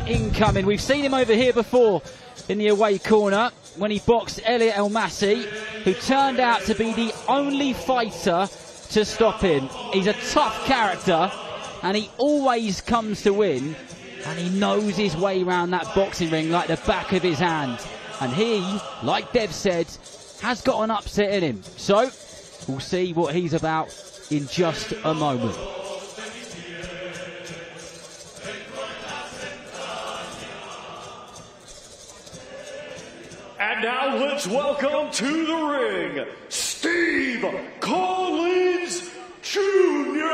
incoming. We've seen him over here before in the away corner when he boxed Elliot El Massi, who turned out to be the only fighter to stop him. He's a tough character and he always comes to win, and he knows his way around that boxing ring like the back of his hand. And he, like Dev said, has got an upset in him. So we'll see what he's about in just a moment. And now let's welcome to the ring, Steve Collins Jr.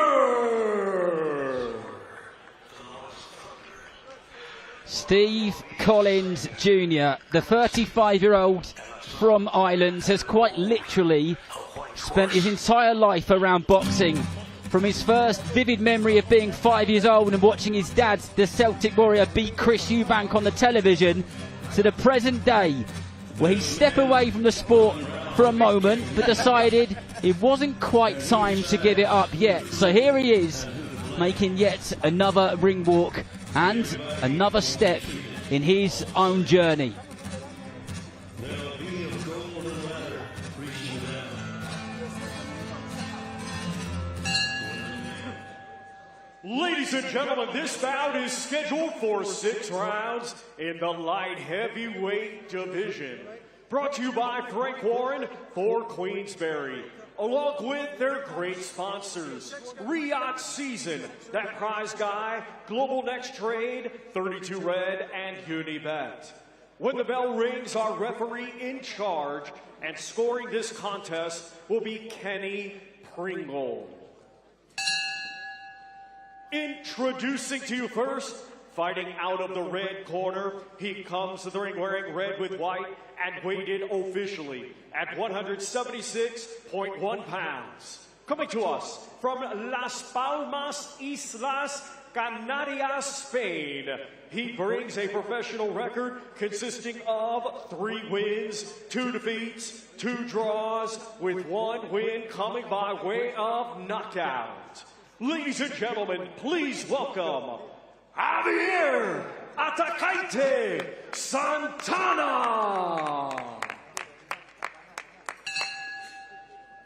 Steve Collins Jr., the 35-year-old from Ireland, has quite literally spent his entire life around boxing. From his first vivid memory of being 5 years old and watching his dad, the Celtic Warrior, beat Chris Eubank on the television, to the present day, where he stepped away from the sport for a moment but decided it wasn't quite time to give it up yet. So here he is, making yet another ring walk and another step in his own journey. Ladies and gentlemen, this bout is scheduled for 6 rounds in the light heavyweight division. Brought to you by Frank Warren for Queensberry, along with their great sponsors, Riyadh Season, That Prize Guy, Global Next Trade, 32 Red, and Unibet. When the bell rings, our referee in charge and scoring this contest will be Kenny Pringle. Introducing to you first, fighting out of the red corner, he comes to the ring wearing red with white and weighed officially at 176.1 pounds. Coming to us from Las Palmas, Islas Canarias, Spain, he brings a professional record consisting of 3 wins, 2 defeats, 2 draws, with 1 win coming by way of knockout. Ladies and gentlemen, please welcome Javier Atacante Santana.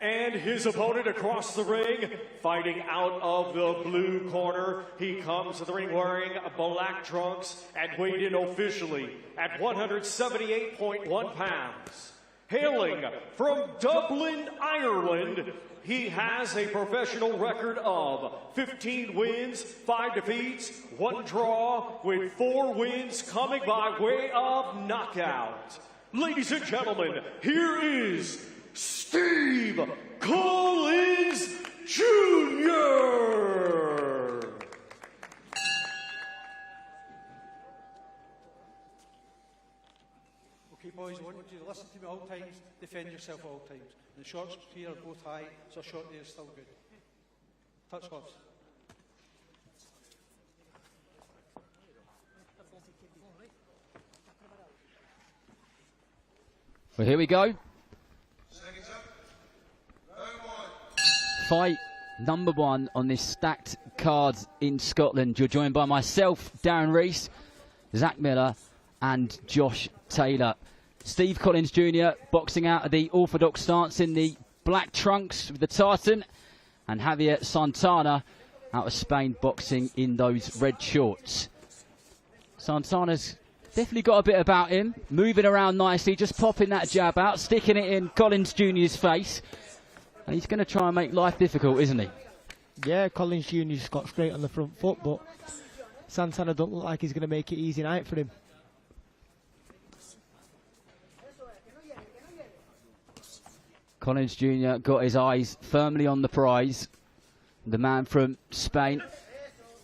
And his opponent across the ring, fighting out of the blue corner, he comes to the ring wearing black trunks and weighed in officially at 178.1 pounds. Hailing from Dublin, Ireland, he has a professional record of 15 wins, 5 defeats, 1 draw, with 4 wins coming by way of knockout. Ladies and gentlemen, here is Steve Collins Jr. Okay, boys, I want you to listen to me all times, defend yourself all times. The shots here are both high, so a shot there is still good. Touch gloves. Well, here we go. Fight number 1 on this stacked card in Scotland. You're joined by myself, Darren Rees, Zach Miller and Josh Taylor. Steve Collins Jr. boxing out of the orthodox stance in the black trunks with the tartan, and Javier Santana out of Spain boxing in those red shorts. Santana's definitely got a bit about him, moving around nicely, just popping that jab out, sticking it in Collins Jr.'s face, and he's going to try and make life difficult, isn't he? Yeah, Collins Jr.'s got straight on the front foot, but Santana don't look like he's going to make it easy night for him. Collins Jr. got his eyes firmly on the prize. The man from Spain.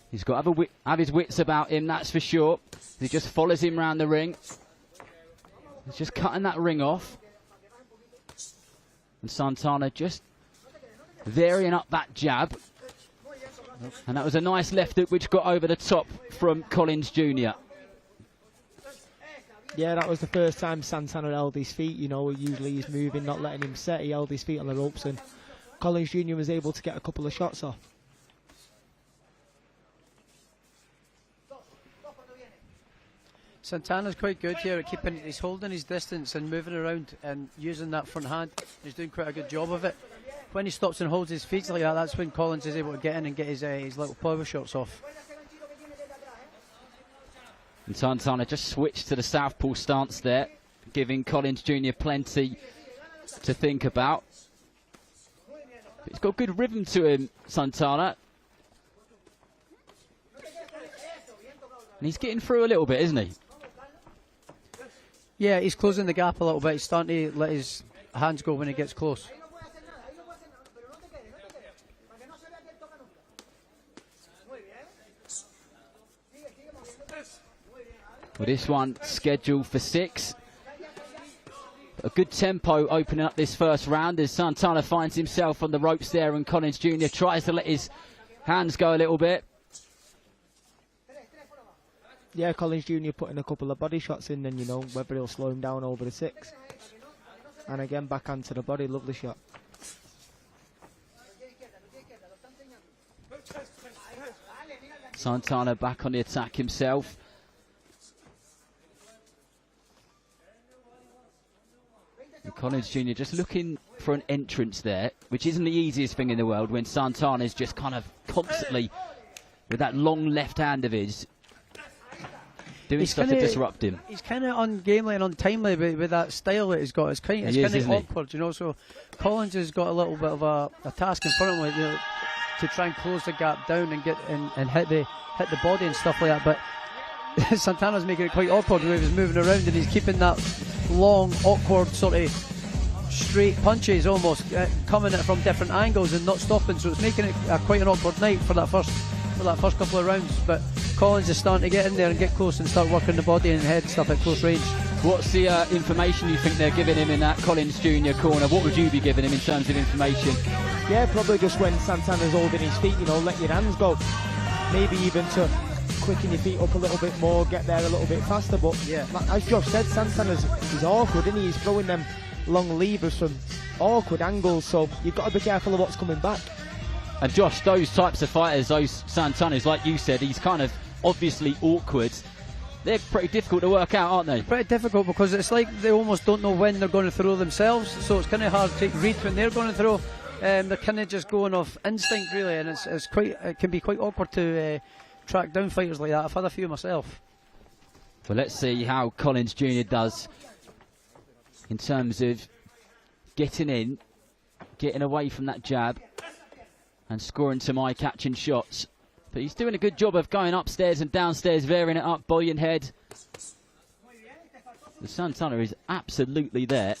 He's got to have his wits about him, that's for sure. He just follows him around the ring. He's just cutting that ring off. And Santana just varying up that jab. And that was a nice left hook which got over the top from Collins Jr. Yeah, that was the first time Santana held his feet. You know, usually he's moving, not letting him set. He held his feet on the ropes, and Collins Jr. was able to get a couple of shots off. Santana's quite good here at keeping, he's holding his distance and moving around and using that front hand. He's doing quite a good job of it. When he stops and holds his feet like that, that's when Collins is able to get in and get his little power shots off. And Santana just switched to the southpaw stance there, giving Collins Jr. plenty to think about. He's got good rhythm to him, Santana. And he's getting through a little bit, isn't he? Yeah, he's closing the gap a little bit. He's starting to let his hands go when he gets close. Well, this one scheduled for 6. A good tempo opening up this first round as Santana finds himself on the ropes there, and Collins Jr. tries to let his hands go a little bit. Yeah, Collins Jr. putting a couple of body shots in, and you know whether he'll slow him down over the 6. And again, backhand to the body, lovely shot. Santana back on the attack himself. And Collins Jr. just looking for an entrance there, which isn't the easiest thing in the world when Santana's just kind of constantly, with that long left hand of his, doing stuff to disrupt him. He's kind of ungamely and untimely with that style that he's got. It's kind of awkward, you know. So Collins has got a little bit of a task in front of him, you know, to try and close the gap down and get and hit the body and stuff like that. But Santana's making it quite awkward the way he's moving around, and he's keeping that long, awkward sort of straight punches almost coming at from different angles and not stopping. So it's making it quite an awkward night for that first couple of rounds. But Collins is starting to get in there and get close and start working the body and head stuff at close range. What's the information you think they're giving him in that Collins Jr. corner? What would you be giving him in terms of information? Yeah, probably just when Santana's holding his feet, you know, let your hands go. Maybe even to quicken your feet up a little bit more, get there a little bit faster. But yeah, as Josh said, he's awkward, isn't he? He's throwing them long levers from awkward angles, so you've got to be careful of what's coming back. And Josh, those types of fighters, those Santanas, like you said, he's kind of obviously awkward. They're pretty difficult to work out, aren't they? Pretty difficult because it's like they almost don't know when they're going to throw themselves, so it's kind of hard to read when they're going to throw. They're kind of just going off instinct, really, and it can be quite awkward to track down fighters like that. I've had a few myself. Well, let's see how Collins Jr. does in terms of getting in, getting away from that jab, and scoring some eye-catching shots. But he's doing a good job of going upstairs and downstairs, varying it up, body and head. The Santana is absolutely there.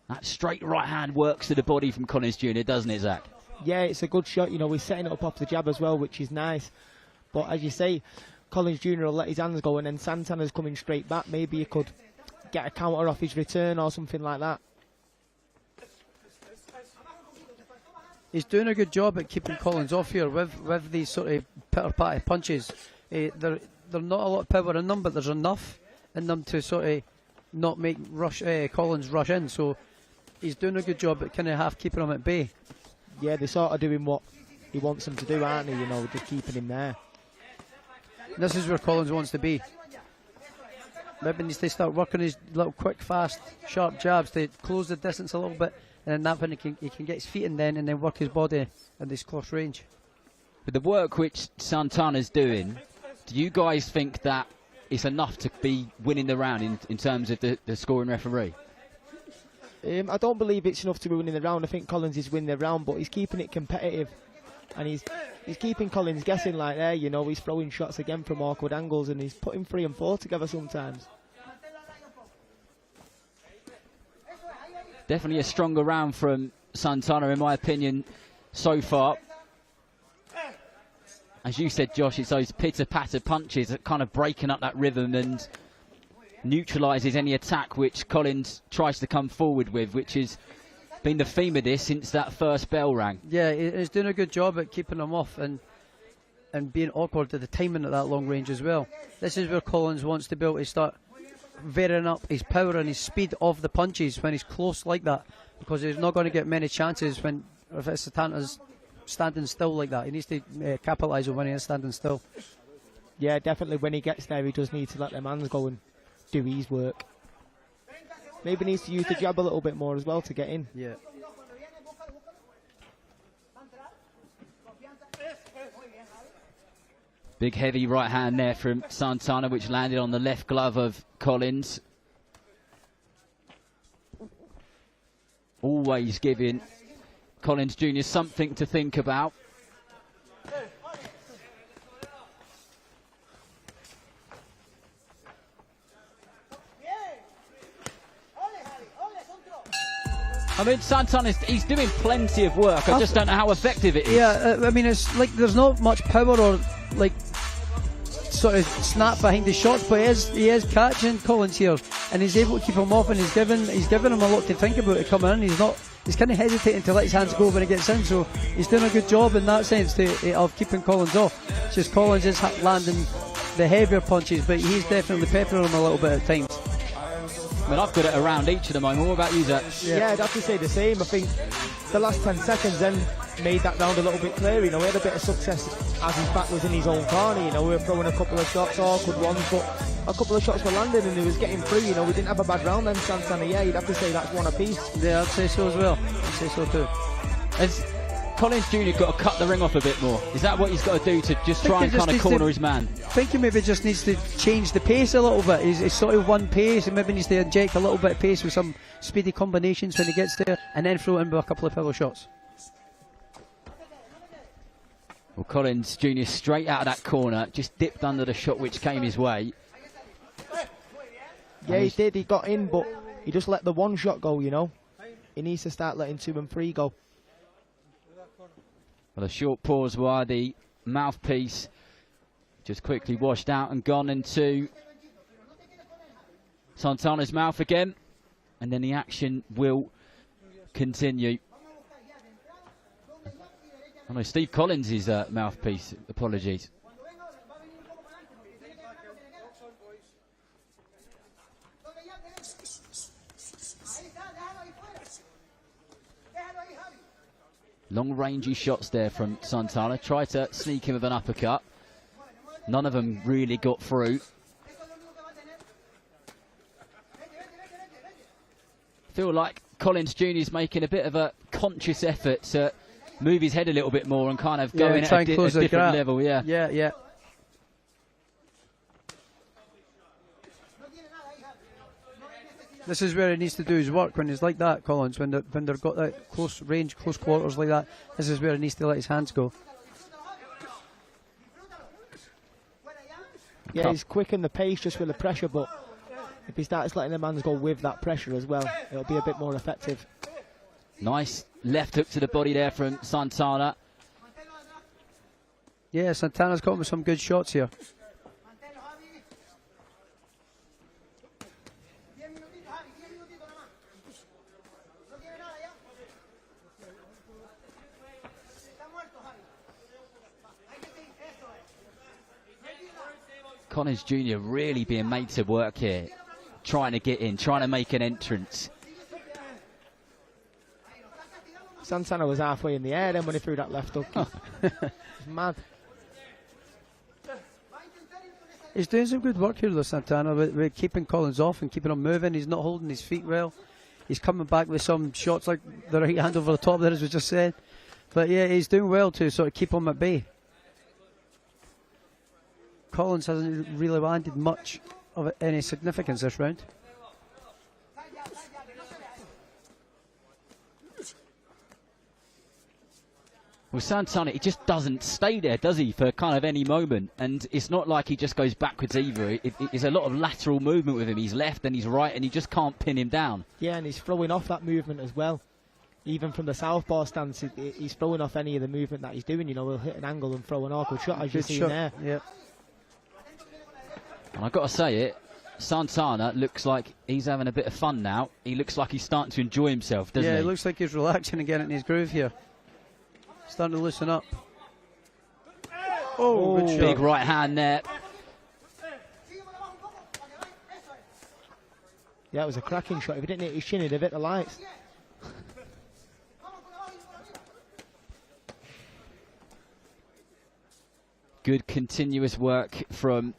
That straight right hand works to the body from Collins Jr., doesn't it, Zach? Yeah, it's a good shot. You know, he's setting it up off the jab as well, which is nice. But as you say, Collins Jr. will let his hands go, and then Santana's coming straight back. Maybe he could get a counter off his return or something like that. He's doing a good job at keeping Collins off here with these sort of pitter-patty punches. They're not a lot of power in them, but there's enough in them to sort of not make Collins rush in. So he's doing a good job at kind of half keeping him at bay. Yeah, they're sort of doing what he wants them to do, aren't they? You know, just keeping him there. This is where Collins wants to be. Maybe needs to start working his little quick, fast, sharp jabs to close the distance a little bit, and then that when he can get his feet in then and then work his body at this close range. With the work which Santana's doing, do you guys think that it's enough to be winning the round in terms of the scoring referee? I don't believe it's enough to be winning the round. I think Collins is winning the round, but he's keeping it competitive, and he's keeping Collins guessing like there. You know, he's throwing shots again from awkward angles, and he's putting 3 and 4 together sometimes. Definitely a stronger round from Santana, in my opinion, so far. As you said, Josh, it's those pitter-patter punches that kind of breaking up that rhythm and neutralises any attack which Collins tries to come forward with, which has been the theme of this since that first bell rang. Yeah, he's doing a good job at keeping them off and being awkward at the timing at that long range as well. This is where Collins wants to be able to start varying up his power and his speed of the punches when he's close like that, because he's not going to get many chances if it's Santana's standing still like that. He needs to capitalise on when he is standing still. Yeah, definitely when he gets there, he does need to let them hands go and do his work. Maybe needs to use the jab a little bit more as well to get in. Yeah. Big heavy right hand there from Santana, which landed on the left glove of Collins. Always giving Collins Jr. something to think about. I mean, Santana, he's doing plenty of work. I just don't know how effective it is. Yeah, I mean, it's like there's not much power or like sort of snap behind the shots, but he is catching Collins here, and he's able to keep him off, and he's given him a lot to think about to come in. He's kind of hesitating to let his hands go when he gets in, so he's doing a good job in that sense of keeping Collins off. It's just Collins is landing the heavier punches, but he's definitely peppering him a little bit at times. I mean, I've got it around each of them. What about you, Zach? Yeah, I'd have to say the same. I think the last 10 seconds then made that round a little bit clearer. You know, he had a bit of success as his back was in his own corner. You know, we were throwing a couple of shots, awkward ones, but a couple of shots were landing and he was getting through. You know, we didn't have a bad round then, Santana. Yeah, you'd have to say that's one apiece. Yeah, I'd say so as well. I'd say so too. Has Collins Jr. got to cut the ring off a bit more? Is that what he's got to do to just try and kind of corner his man? I think he maybe just needs to change the pace a little bit. He's sort of one pace, and maybe needs to inject a little bit of pace with some speedy combinations when he gets there, and then throw in with a couple of power shots. Well, Collins Jr. straight out of that corner, just dipped under the shot which came his way. Yeah, he did. He got in, but he just let the one shot go, you know. He needs to start letting 2 and 3 go. Well, a short pause while the mouthpiece just quickly washed out and gone into Santana's mouth again. And then the action will continue. Oh no, Steve Collins' mouthpiece. Apologies. Long-rangey shots there from Santana. Tried to sneak him with an uppercut. None of them really got through. Feel like Collins Jr. is making a bit of a conscious effort to move his head a little bit more and kind of go in at a different level. Yeah. Yeah. This is where he needs to do his work when he's like that, Collins. When they've got that close range, close quarters like that, this is where he needs to let his hands go. Yeah, he's quick in the pace just with the pressure, but if he starts letting the hands go with that pressure as well, it'll be a bit more effective. Nice left hook to the body there from Santana. Yeah, Santana's got him with some good shots here. Collins Jr. really being made to work here, trying to get in, trying to make an entrance. Santana was halfway in the air then when he threw that left hook. It's mad. He's doing some good work here, though, Santana, with keeping Collins off and keeping him moving. He's not holding his feet well. He's coming back with some shots like the right hand over the top there, as we just said. But yeah, he's doing well to sort of keep him at bay. Collins hasn't really landed much of any significance this round. Well, Santana, he just doesn't stay there, does he, for kind of any moment? And it's not like he just goes backwards either. It's a lot of lateral movement with him. He's left and he's right, and you just can't pin him down. Yeah, and he's throwing off that movement as well. Even from the southpaw stance, he's throwing off any of the movement that he's doing. You know, he'll hit an angle and throw an awkward shot, as you've seen there. Yeah. And I've got to say it, Santana looks like he's having a bit of fun now. He looks like he's starting to enjoy himself, doesn't he? Yeah, it looks like he's relaxing and getting in his groove here. Starting to loosen up. Oh, good shot. Big right hand there. Yeah, it was a cracking shot. If he didn't hit his chin, he'd have hit the lights. Good continuous work from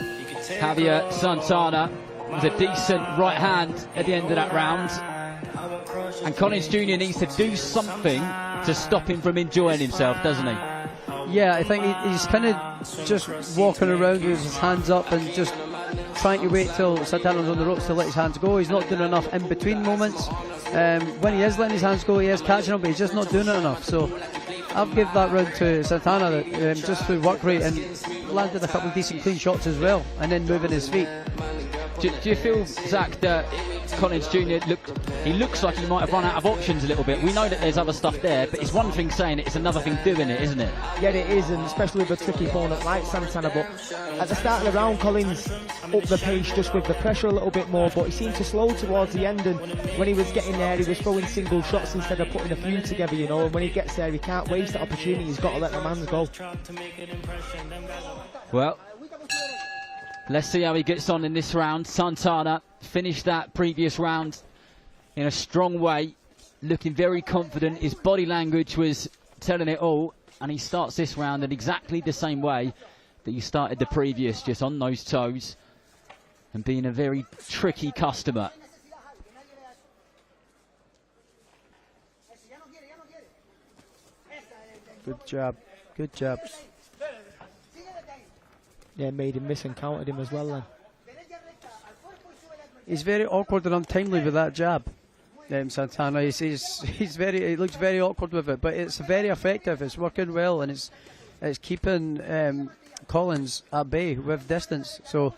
Javier Santana. It was a decent right hand at the end of that round. And Collins Jr. needs to do something to stop him from enjoying himself, doesn't he? Yeah, I think he's kind of just walking around with his hands up and just trying to wait till Santana's on the ropes to let his hands go. He's not doing enough in between moments. When he is letting his hands go, he is catching them, but he's just not doing it enough. So I'll give that round to Santana, just through work rate, and landed a couple of decent clean shots as well, and then moving his feet. Do you feel, Zach, that Collins Jr. looks like he might have run out of options a little bit? We know that there's other stuff there, but it's one thing saying it, it's another thing doing it, isn't it? Yeah, it is, and especially with a tricky opponent like Santana. But at the start of the round, Collins upped the pace just with the pressure a little bit more, but he seemed to slow towards the end, and when he was getting there, he was throwing single shots instead of putting a few together, you know, and when he gets there, he can't waste that opportunity. He's got to let the man go. Well, let's see how he gets on in this round. Santana finished that previous round in a strong way, looking very confident. His body language was telling it all, and he starts this round in exactly the same way that he started the previous, just on those toes and being a very tricky customer. Good job. Good job. Yeah, made him miss and countered him as well then. He's very awkward and untimely with that jab, Santana. He looks very awkward with it, but it's very effective. It's working well, and it's keeping Collins at bay with distance. So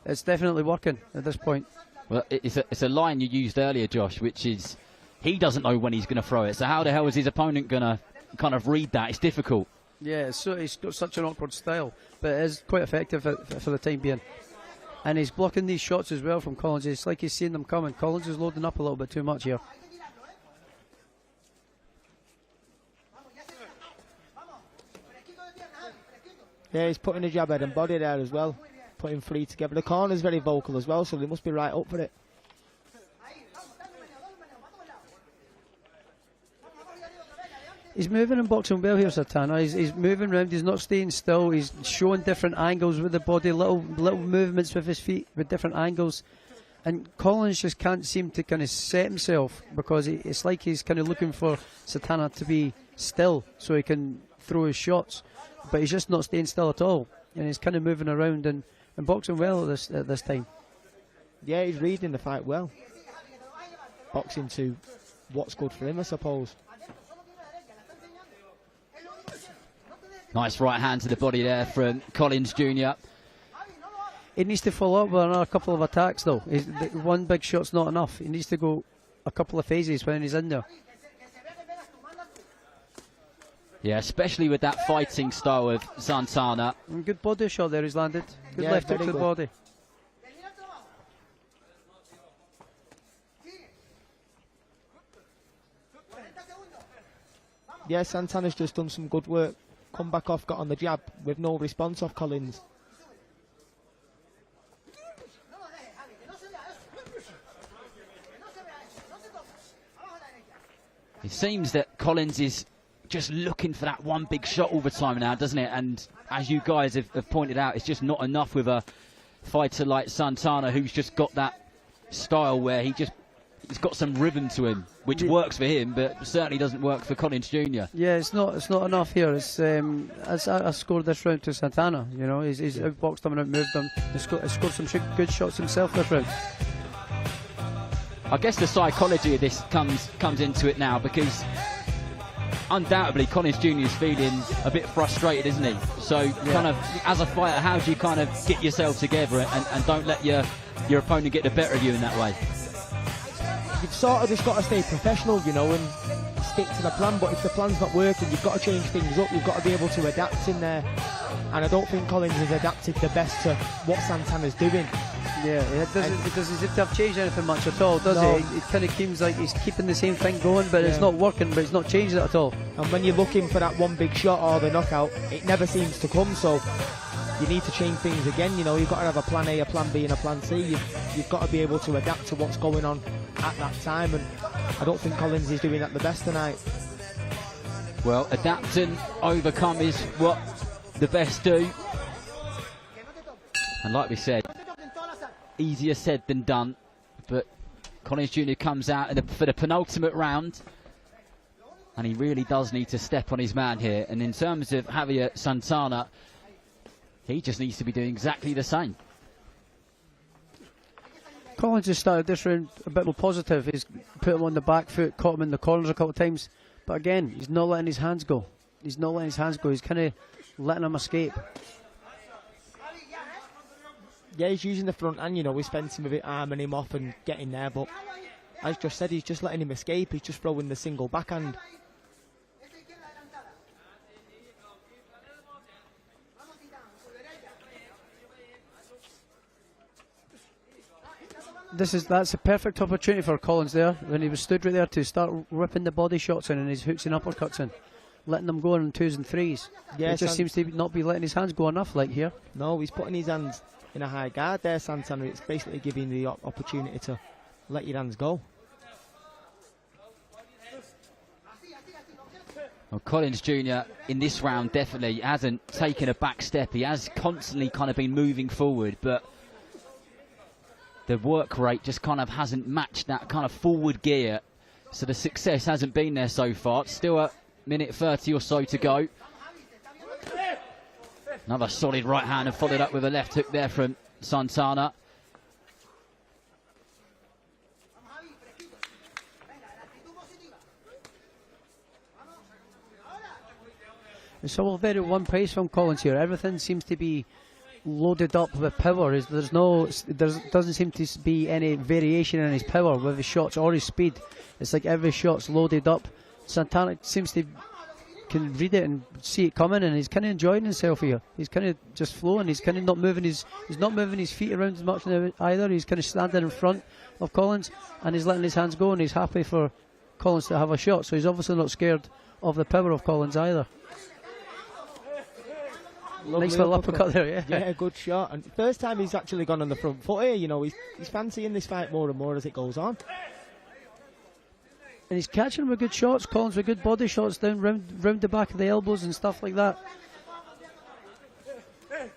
it's definitely working at this point. Well, it's a line you used earlier, Josh, which is he doesn't know when he's going to throw it. So how the hell is his opponent going to kind of read that? It's difficult. Yeah, so he's got such an awkward style, but it is quite effective for the time being. And he's blocking these shots as well from Collins. It's like he's seeing them coming. Collins is loading up a little bit too much here. Yeah, he's putting a jab head and body there as well, putting three together. The corner's very vocal as well, so they must be right up for it. He's moving and boxing well here, Santana. He's moving around, he's not staying still, he's showing different angles with the body, little movements with his feet with different angles. And Collins just can't seem to kind of set himself, because it's like he's kind of looking for Santana to be still so he can throw his shots. But he's just not staying still at all. And he's kind of moving around and boxing well at this time. Yeah, he's reading the fight well. Boxing to what's good for him, I suppose. Nice right hand to the body there from Collins Jr. He needs to follow up with another couple of attacks, though. One big shot's not enough. He needs to go a couple of phases when he's in there. Yeah, especially with that fighting style of Santana. And good body shot there he's landed. Good yeah, left hook to the body. Yeah, Santana's just done some good work. Come back off, got on the jab with no response off Collins. It seems that Collins is just looking for that one big shot all the time now, doesn't it? And as you guys have pointed out, it's just not enough with a fighter like Santana, who's just got that style where he's got some rhythm to him, which works for him, but certainly doesn't work for Collins Jr. Yeah, it's not enough here. I scored this round to Santana. You know, he's outboxed him and outmoved him. He's scored some good shots himself this round. I guess the psychology of this comes into it now, because undoubtedly Collins Jr. is feeling a bit frustrated, isn't he? So kind of, as a fighter, how do you kind of get yourself together and don't let your opponent get the better of you in that way? You've sort of just got to stay professional, you know, and stick to the plan. But if the plan's not working, you've got to change things up. You've got to be able to adapt in there. And I don't think Collins has adapted the best to what Santana's doing. Yeah, it doesn't seem to have changed anything much at all, does it? It kind of seems like he's keeping the same thing going, but it's not working, but it's not changing it at all. And when you're looking for that one big shot or the knockout, it never seems to come, so you need to change things again. You know, you've got to have a plan A, a plan B and a plan C. You've got to be able to adapt to what's going on at that time, and I don't think Collins is doing that the best tonight. Well, adapt and overcome is what the best do. And like we said, easier said than done. But Collins Jr. comes out for the penultimate round. And he really does need to step on his man here. And in terms of Javier Santana, he just needs to be doing exactly the same. Collins has started this round a bit more positive. He's put him on the back foot, caught him in the corners a couple of times. But again, he's not letting his hands go. He's not letting his hands go. He's kind of letting him escape. Yeah, he's using the front hand, you know, he's fencing with it, arming him off and getting there. But as just said, he's just letting him escape. He's just throwing the single backhand. That's a perfect opportunity for Collins there, when he was stood right there, to start ripping the body shots in and his hooks and uppercuts in, letting them go in 2s and 3s. Yeah, it just seems to not be letting his hands go enough, like here. No, he's putting his hands in a high guard there, Santana. It's basically giving the opportunity to let your hands go. Well, Collins Jr. in this round definitely hasn't taken a back step. He has constantly kind of been moving forward, but the work rate just kind of hasn't matched that kind of forward gear. So the success hasn't been there so far. It's still a minute 30 or so to go. Another solid right hand and followed up with a left hook there from Santana. It's all very one pace from Collins here. Everything seems to be loaded up with power. There doesn't seem to be any variation in his power with his shots or his speed. It's like every shot's loaded up. Santana seems to can read it and see it coming, and he's kind of enjoying himself here. He's kind of just flowing. He's kind of not moving his feet around as much either. He's kind of standing in front of Collins and he's letting his hands go, and he's happy for Collins to have a shot. So he's obviously not scared of the power of Collins either. Lovely nice little uppercut there, yeah. Yeah, good shot. And first time he's actually gone on the front foot here, you know, he's fancying this fight more and more as it goes on. And he's catching him with good shots, Collins with good body shots down round the back of the elbows and stuff like that. I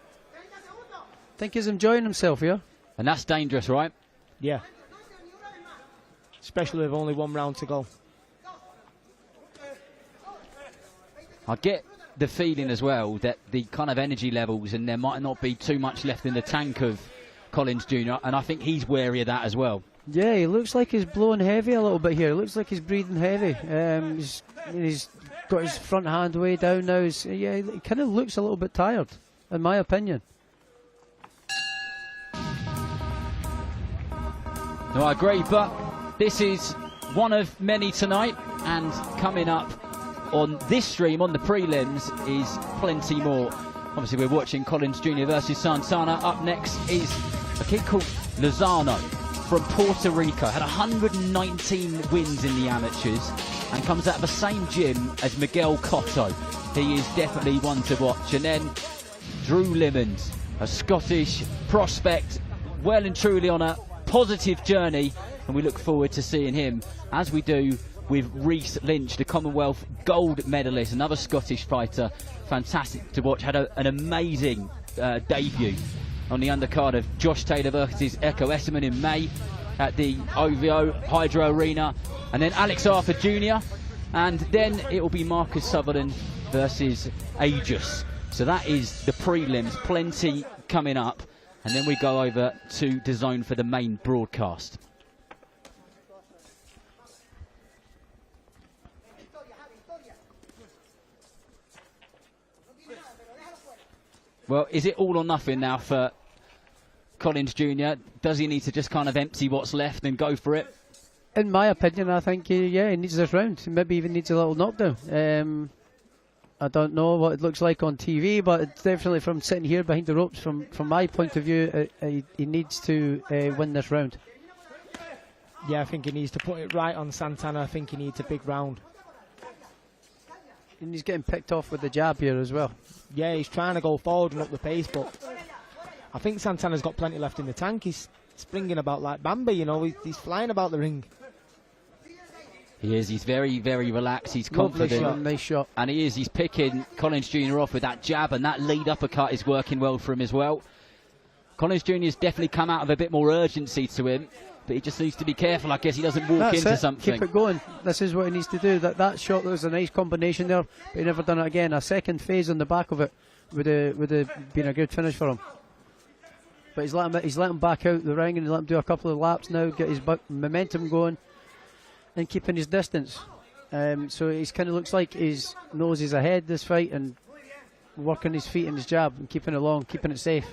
think he's enjoying himself here. And that's dangerous, right? Yeah. Especially with only one round to go. I get the feeling as well that the kind of energy levels, and there might not be too much left in the tank of Collins Jr., and I think he's wary of that as well. Yeah, he looks like he's blowing heavy a little bit here. It looks like he's breathing heavy. He's got his front hand way down now. Yeah, he kind of looks a little bit tired, in my opinion. No, I agree, but this is one of many tonight, and coming up on this stream, on the prelims, is plenty more. Obviously, we're watching Collins Jr. versus Santana. Up next is a kid called Lozano from Puerto Rico. Had 119 wins in the amateurs and comes out of the same gym as Miguel Cotto. He is definitely one to watch. And then Drew Limmonds, a Scottish prospect, well and truly on a positive journey, and we look forward to seeing him, as we do with Rhys Lynch, the Commonwealth gold medalist, another Scottish fighter. Fantastic to watch. Had an amazing debut on the undercard of Josh Taylor versus Echo Esserman in May at the OVO Hydro Arena. And then Alex Arthur Jr. And then it will be Marcus Sutherland versus Aegis. So that is the prelims. Plenty coming up. And then we go over to DAZN for the main broadcast. Well, is it all or nothing now for Collins Jr.? Does he need to just kind of empty what's left and go for it? In my opinion, I think, he needs this round. He maybe even needs a little knockdown. I don't know what it looks like on TV, but it's definitely, from sitting here behind the ropes, from my point of view, he needs to win this round. Yeah, I think he needs to put it right on Santana. I think he needs a big round. And he's getting picked off with the jab here as well. Yeah, he's trying to go forward and up the pace, but I think Santana's got plenty left in the tank. He's springing about like Bambi, you know, he's flying about the ring. He is. He's very, very relaxed. He's confident. Nice shot. And he is. He's picking Collins Jr. off with that jab, and that lead uppercut is working well for him as well. Collins Jr. has definitely come out of a bit more urgency to him, but he just needs to be careful. I guess he doesn't walk into something. Keep it going. This is what he needs to do. That shot was a nice combination there, but he never done it again. A second phase on the back of it would have been a good finish for him. But he's let him back out the ring and let him do a couple of laps now, get his momentum going, and keeping his distance. So he's kind of looks like he knows he's ahead this fight and working his feet and his jab and keeping it long, keeping it safe.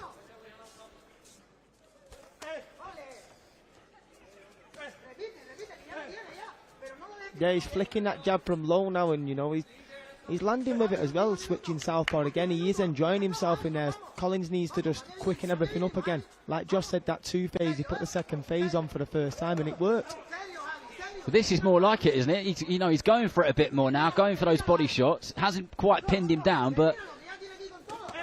Yeah, he's flicking that jab from low now, and you know he's landing with it as well, switching southpaw again. He is enjoying himself in there. Collins needs to just quicken everything up again. Like Josh said, that 2 phase, he put the second phase on for the first time, and it worked. Well, this is more like it, isn't it? He's going for it a bit more now, going for those body shots. Hasn't quite pinned him down, but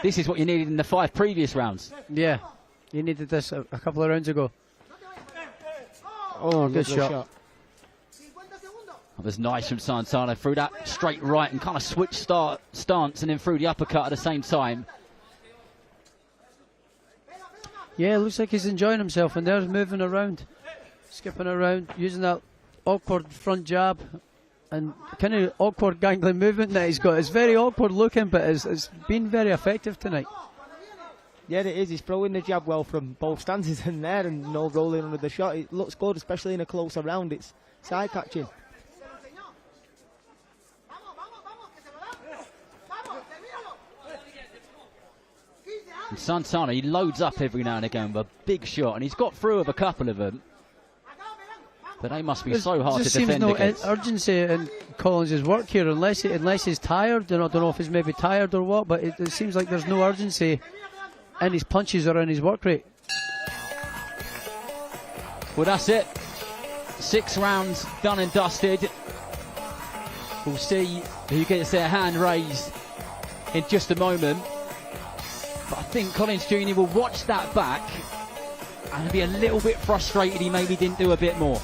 this is what you needed in the 5 previous rounds. Yeah, you needed this a couple of rounds ago. Oh, good shot. That was nice from Santana. Threw that straight right and kind of switched stance and then threw the uppercut at the same time. Yeah, looks like he's enjoying himself, and there's moving around, skipping around, using that awkward front jab and kind of awkward gangly movement that he's got. It's very awkward looking, but it's been very effective tonight. Yeah, it is. He's throwing the jab well from both stances in there and no rolling under the shot. It looks good, especially in a closer round. It's side catching. And Santana, he loads up every now and again with a big shot, and he's got through with a couple of them. But they must be so hard to defend against. Seems no urgency in Collins' work here, unless he's tired. I don't know if he's maybe tired or what, but it seems like there's no urgency in his punches or in his work rate. Well, that's it. 6 rounds done and dusted. We'll see who gets their hand raised in just a moment. But I think Collins Jr. will watch that back and be a little bit frustrated he maybe didn't do a bit more.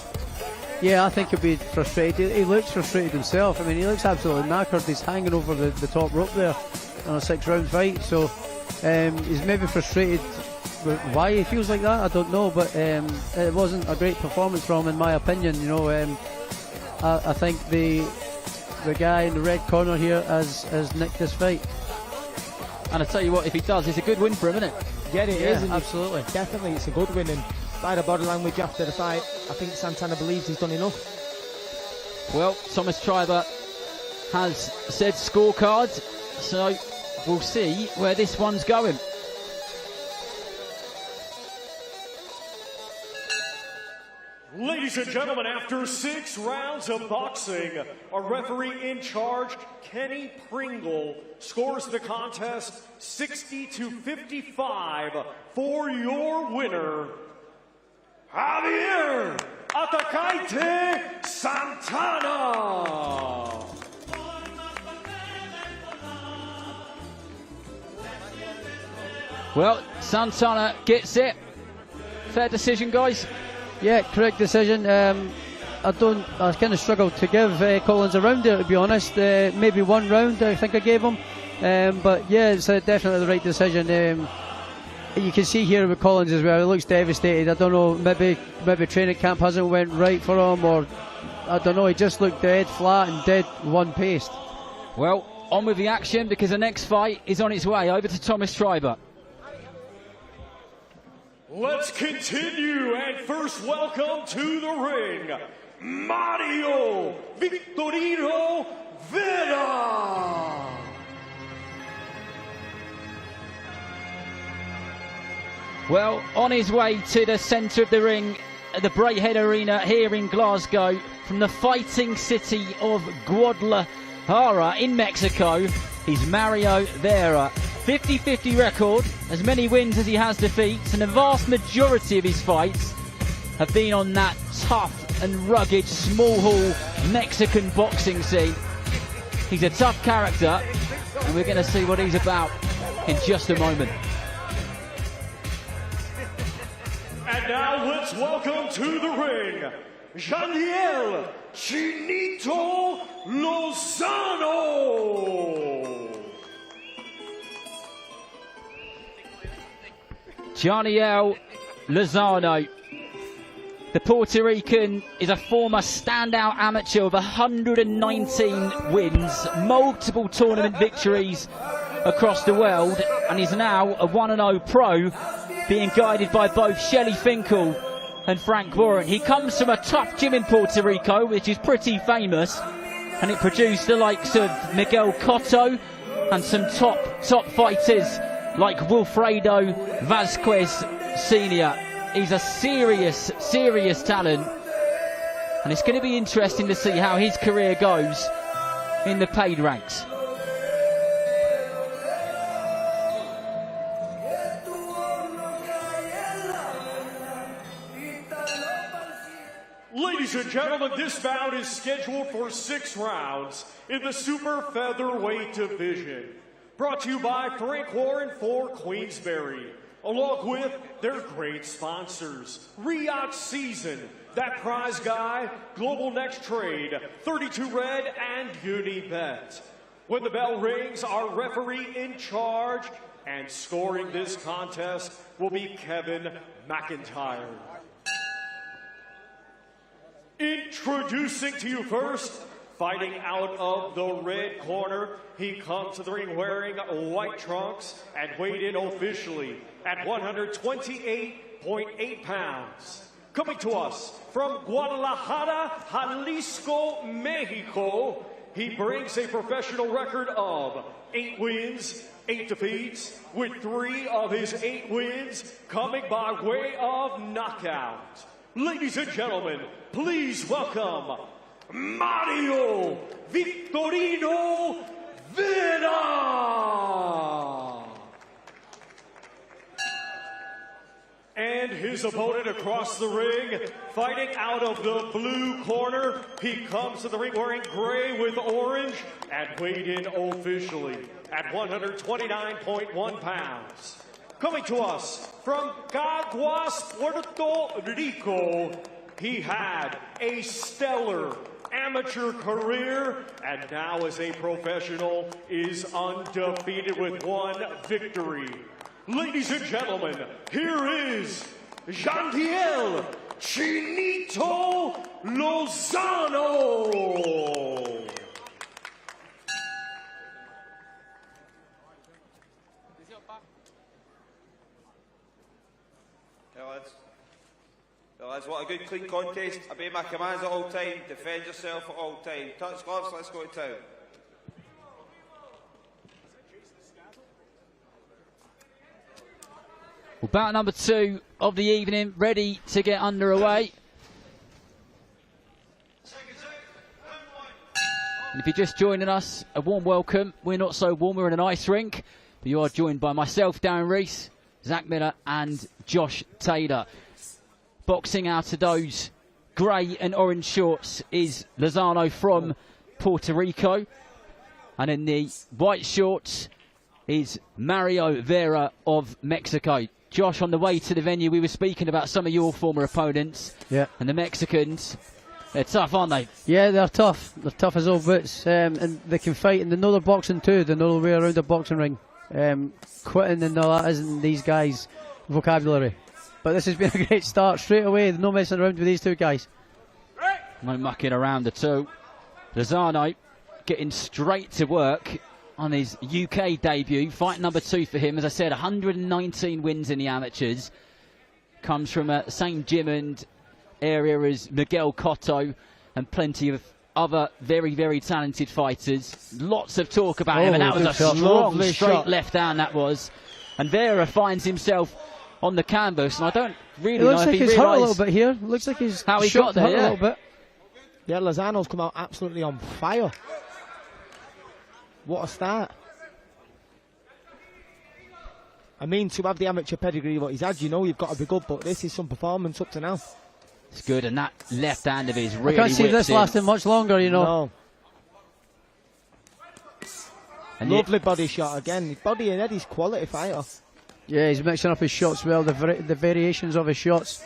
Yeah, I think he'll be frustrated. He looks frustrated himself. I mean, he looks absolutely knackered. He's hanging over the top rope there on a 6-round fight. So he's maybe frustrated. Why he feels like that, I don't know. But it wasn't a great performance from him, in my opinion. You know, I think the guy in the red corner here has nicked this fight. And I tell you what, if he does, it's a good win for him, isn't it? Yeah, it is. Absolutely. Definitely, it's a good win. And by the body language after the fight, I think Santana believes he's done enough. Well, Thomas Schreiber has said scorecards, so we'll see where this one's going. Ladies and gentlemen, after 6 rounds of boxing, a referee in charge, Kenny Pringle, scores the contest 60-55 for your winner, Javier Atacante Santana. Well, Santana gets it. Fair decision, guys. Yeah, correct decision. I kind of struggled to give Collins a round there, to be honest. Maybe 1 round I think I gave him. But yeah, it's definitely the right decision. You can see here with Collins as well, he looks devastated. I don't know, maybe training camp hasn't went right for him, or I don't know, he just looked dead flat and dead one-paced. Well, on with the action, because the next fight is on its way. Over to Thomas Schreiber. Let's continue, and first welcome to the ring, Mario Victorino Vera. Well, on his way to the centre of the ring at the Braehead Arena here in Glasgow, from the fighting city of Guadalajara in Mexico, he's Mario Vera. 50-50 record, as many wins as he has defeats, and the vast majority of his fights have been on that tough and rugged small hall Mexican boxing scene. He's a tough character, and we're going to see what he's about in just a moment. And now let's welcome to the ring, Nathaniel Chinito Lozano. Nathaniel Lozano. The Puerto Rican is a former standout amateur with 119 wins, multiple tournament victories across the world, and he's now a 1-0 pro, being guided by both Shelley Finkel and Frank Warren. He comes from a tough gym in Puerto Rico, which is pretty famous, and it produced the likes of Miguel Cotto and some top fighters like Wilfredo Vasquez Sr. He's a serious talent, and it's going to be interesting to see how his career goes in the paid ranks. Ladies and gentlemen, this bout is scheduled for 6 rounds in the super featherweight division. Brought to you by Frank Warren for Queensberry, along with their great sponsors, Riyadh Season, That Prize Guy, Global Next Trade, 32 Red, and Unibet. When the bell rings, our referee in charge and scoring this contest will be Kevin McIntyre. Introducing to you first, fighting out of the red corner, he comes to the ring wearing white trunks and weighed in officially at 128.8 pounds. Coming to us from Guadalajara, Jalisco, Mexico, he brings a professional record of 8 wins, 8 defeats, with 3 of his 8 wins coming by way of knockout. Ladies and gentlemen, please welcome Mario Victorino Vera. And his opponent across the ring, fighting out of the blue corner, he comes to the ring wearing gray with orange and weighed in officially at 129.1 pounds. Coming to us from Caguas, Puerto Rico, he had a stellar amateur career and now as a professional is undefeated with 1 victory. Ladies and gentlemen, here is Nathaniel Chinito Lozano. Lads, what a good clean contest. Obey my commands at all time. Defend yourself at all time. Touch gloves, let's go to town. Well, bout number 2 of the evening, ready to get underway. And if you're just joining us, a warm welcome. We're not so warm, we're in an ice rink, but you are joined by myself, Darren Rees, Zach Miller and Josh Taylor. Boxing out of those grey and orange shorts is Lozano from Puerto Rico. And in the white shorts is Mario Vera of Mexico. Josh, on the way to the venue, we were speaking about some of your former opponents. Yeah. And the Mexicans, they're tough, aren't they? Yeah, they're tough. They're tough as old boots. And they can fight, and they know they're boxing too. They know the way around the boxing ring. Quitting and all that isn't these guys' vocabulary. But this has been a great start straight away. No messing around with these 2 guys. No mucking around at all. Lozano getting straight to work on his UK debut. Fight number 2 for him. As I said, 119 wins in the amateurs. Comes from the same gym and area as Miguel Cotto and plenty of other very, very talented fighters. Lots of talk about him, and that was a strong, straight left hand that was. And Vera finds himself on the canvas, and I don't really know if he realised... Looks like he's hurt a little bit here. Looks like he's how he got there, a little bit. Yeah, Lozano's come out absolutely on fire. What a start. I mean, to have the amateur pedigree what he's had, you know you've got to be good, but this is some performance up to now. It's good, and that left hand of his really I can't see this lasting much longer, you know. No. And lovely body shot again. His body and head, he's quality fighter. Yeah, he's mixing up his shots well, the variations of his shots.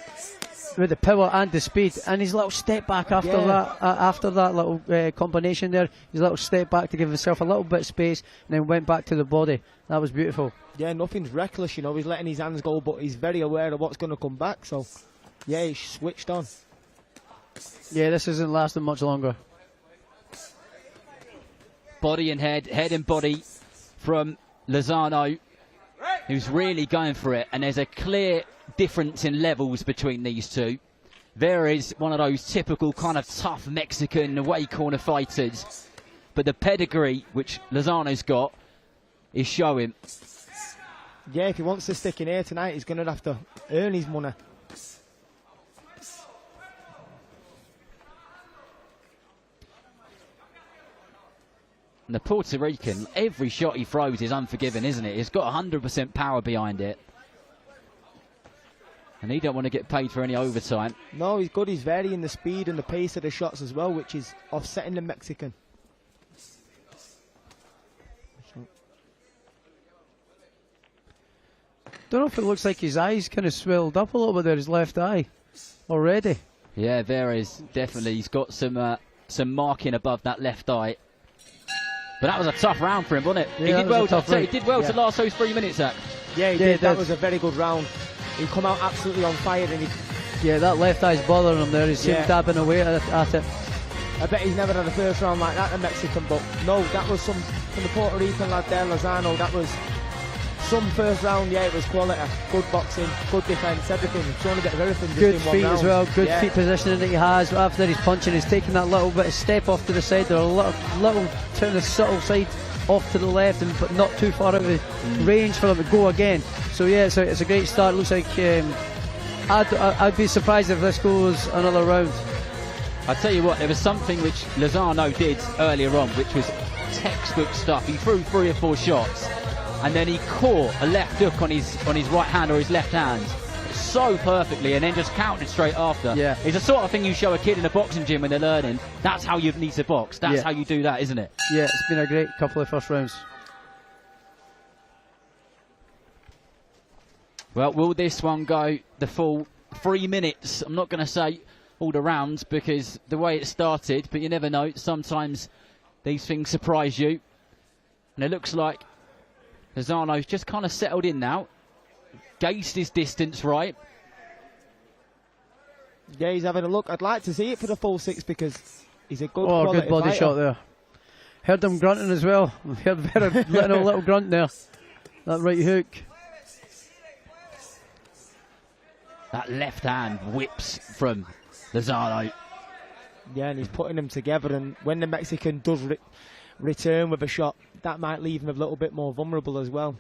with the power and the speed, and his little step back after that little combination there, his little step back to give himself a little bit of space, and then went back to the body. That was beautiful. Yeah, nothing's reckless, you know. He's letting his hands go, but he's very aware of what's going to come back. So, yeah, he's switched on. Yeah, this isn't lasting much longer. Body and head and body from Lozano, who's really going for it, and there's a clear difference in levels between these two. Vera is one of those typical kind of tough Mexican away corner fighters, but the pedigree which Lozano's got is showing. Yeah, if he wants to stick in here tonight, he's going to have to earn his money. And the Puerto Rican, every shot he throws is unforgiving, isn't it? He's got 100% power behind it. And he don't want to get paid for any overtime. No, he's good. He's varying the speed and the pace of the shots as well, which is offsetting the Mexican. Don't know if it looks like his eyes kind of swelled up a little bit there, his left eye, already. Yeah, Vera's definitely, he's got some marking above that left eye. But that was a tough round for him, wasn't it? Yeah, he did well to last those 3 minutes, Zach. Yeah, he did. That was a very good round. He come out absolutely on fire, and yeah, that left eye's bothering him there. He seemed dabbing away at it. I bet he's never had a first round like that, the Mexican, but no, that was from the Puerto Rican lad there, Lozano. That was some first round. Yeah, it was quality, good boxing, good defence, everything. He's trying to get everything. Good just in feet one as well, good yeah. feet positioning that he has. After he's punching, he's taking that little bit of step off to the side, or a little turn the subtle side off to the left, but not too far out of range for him to go again. So yeah, it's a great start. Looks like I'd be surprised if this goes another round. I tell you what, there was something which Lozano did earlier on, which was textbook stuff. He threw 3 or 4 shots, and then he caught a left hook on his right hand or his left hand so perfectly, and then just countered straight after. Yeah, it's the sort of thing you show a kid in a boxing gym when they're learning. That's how you need to box. That's how you do that, isn't it? Yeah, it's been a great couple of first rounds. Well, will this one go the full 3 minutes? I'm not going to say all the rounds because the way it started, but you never know. Sometimes these things surprise you. And it looks like Lozano's just kind of settled in now. Gauged his distance right. Yeah, he's having a look. I'd like to see it for the full 6 because he's a good quality good body fighter. shot there. Heard him grunting as well. Heard Vera letting a little grunt there. That right hook. That left hand whips from Lozano. Yeah, and he's putting them together, and when the Mexican does return with a shot, that might leave him a little bit more vulnerable as well.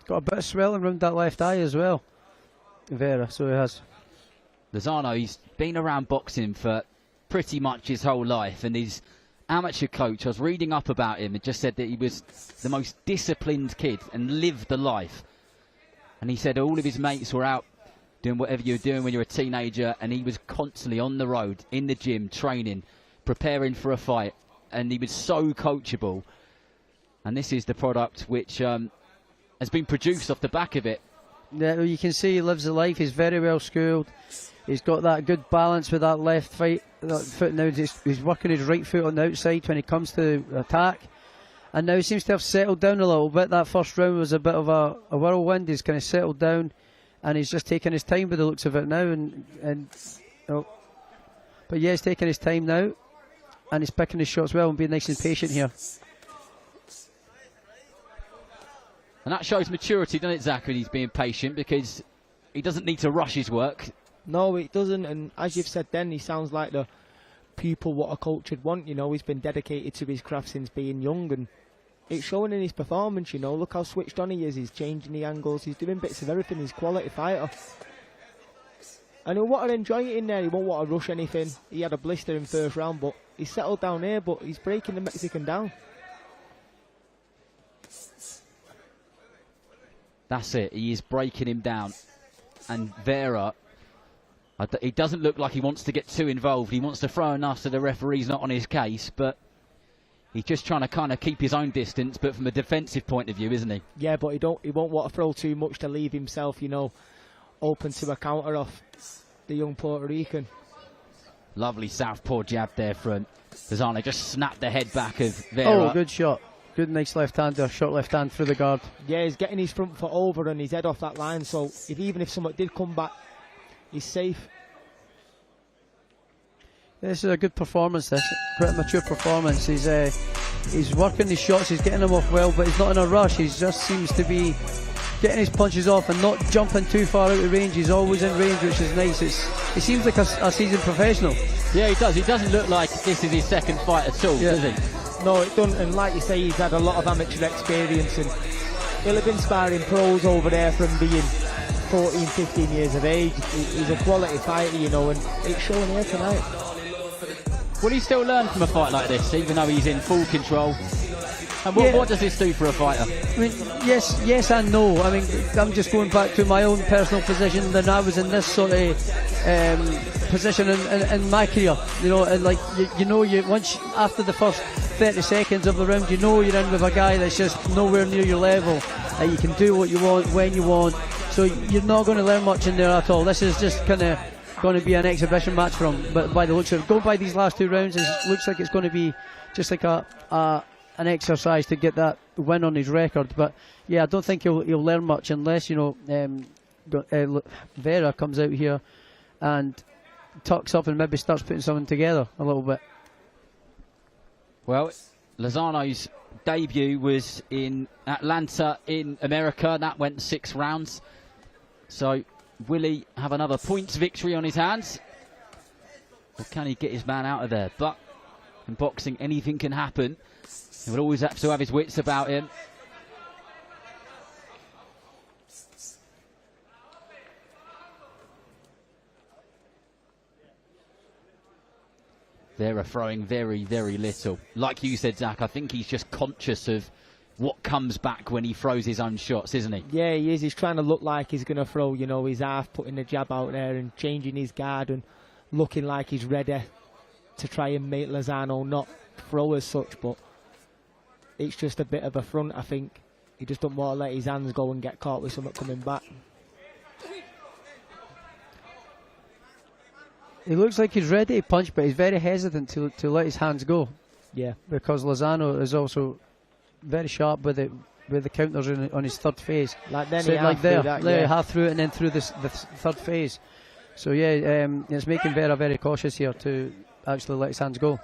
Got a bit of swelling around that left eye as well, Vera, so he has. Lozano, he's been around boxing for pretty much his whole life, and his amateur coach, I was reading up about him, and just said that he was the most disciplined kid and lived the life. And he said all of his mates were out doing whatever you were doing when you were a teenager, and he was constantly on the road, in the gym, training, preparing for a fight, and he was so coachable. And this is the product which has been produced off the back of it. Yeah, you can see he lives the life. He's very well schooled. He's got that good balance with that left foot. Now he's working his right foot on the outside when he comes to attack. And now he seems to have settled down a little bit. That first round was a bit of a whirlwind. He's kind of settled down, and he's just taking his time by the looks of it now. But yeah, he's taking his time now, and he's picking his shots well and being nice and patient here. And that shows maturity, doesn't it, Zach, when he's being patient, because he doesn't need to rush his work. No, it doesn't, and as you've said then, he sounds like the pupil what a coach would want, you know. He's been dedicated to his craft since being young, and it's showing in his performance, you know. Look how switched on he is. He's changing the angles, he's doing bits of everything. He's a quality fighter, and he'll want to enjoy it in there. He won't want to rush anything. He had a blister in first round, but he's settled down here, but he's breaking the Mexican down. That's it, he is breaking him down. And Vera, he doesn't look like he wants to get too involved. He wants to throw enough so the referee's not on his case, but He's just trying to kind of keep his own distance, but from a defensive point of view, isn't he? Yeah, but he won't want to throw too much to leave himself, you know, open to a counter off the young Puerto Rican. Lovely southpaw jab there from DAZN. Just snapped the head back of Vera. Oh, good shot. Good, nice left-hander, short left hand through the guard. Yeah, he's getting his front foot over and his head off that line, so even if someone did come back, he's safe. This is a good performance, this. Quite a mature performance. He's working his shots, he's getting them off well, but he's not in a rush. He just seems to be getting his punches off and not jumping too far out of range. He's always in range, which is nice. He seems like a seasoned professional. Yeah, he does. He doesn't look like this is his second fight at all, does he? No, it doesn't, and like you say, he's had a lot of amateur experience, and he'll have been sparring pros over there from being 14, 15 years of age. He's a quality fighter, you know, and it's showing here tonight. Will he still learn from a fight like this, even though he's in full control? And what does this do for a fighter? I mean, yes and no. I mean, I'm just going back to my own personal position. Then I was in this sort of position in my career. You know, and like once after the first 30 seconds of the round, you know you're in with a guy that's just nowhere near your level. You can do what you want when you want. So you're not going to learn much in there at all. This is just kind of going to be an exhibition match for him. But by the looks of it, going by these last two rounds, it looks like it's going to be just like an exercise to get that win on his record. But yeah, I don't think he'll learn much unless, you know, Vera comes out here and tucks up and maybe starts putting something together a little bit. Well, Lozano's debut was in Atlanta in America. That went 6 rounds. So will he have another points victory on his hands, or can he get his man out of there? But in boxing, anything can happen. He will always have to have his wits about him. They're throwing very, very little. Like you said, Zach, I think he's just conscious of what comes back when he throws his own shots, isn't he? Yeah, he is. He's trying to look like he's going to throw, you know, his half, putting the jab out there and changing his guard and looking like he's ready to try and make Lozano not throw as such, but it's just a bit of a front, I think. He just don't want to let his hands go and get caught with something coming back. He looks like he's ready to punch, but he's very hesitant to let his hands go. Yeah. Because Lozano is also very sharp with the counters on his third phase. Like then so he like there, yeah. half through it and then through the third phase. So yeah, it's making Vera very cautious here to actually let his hands go.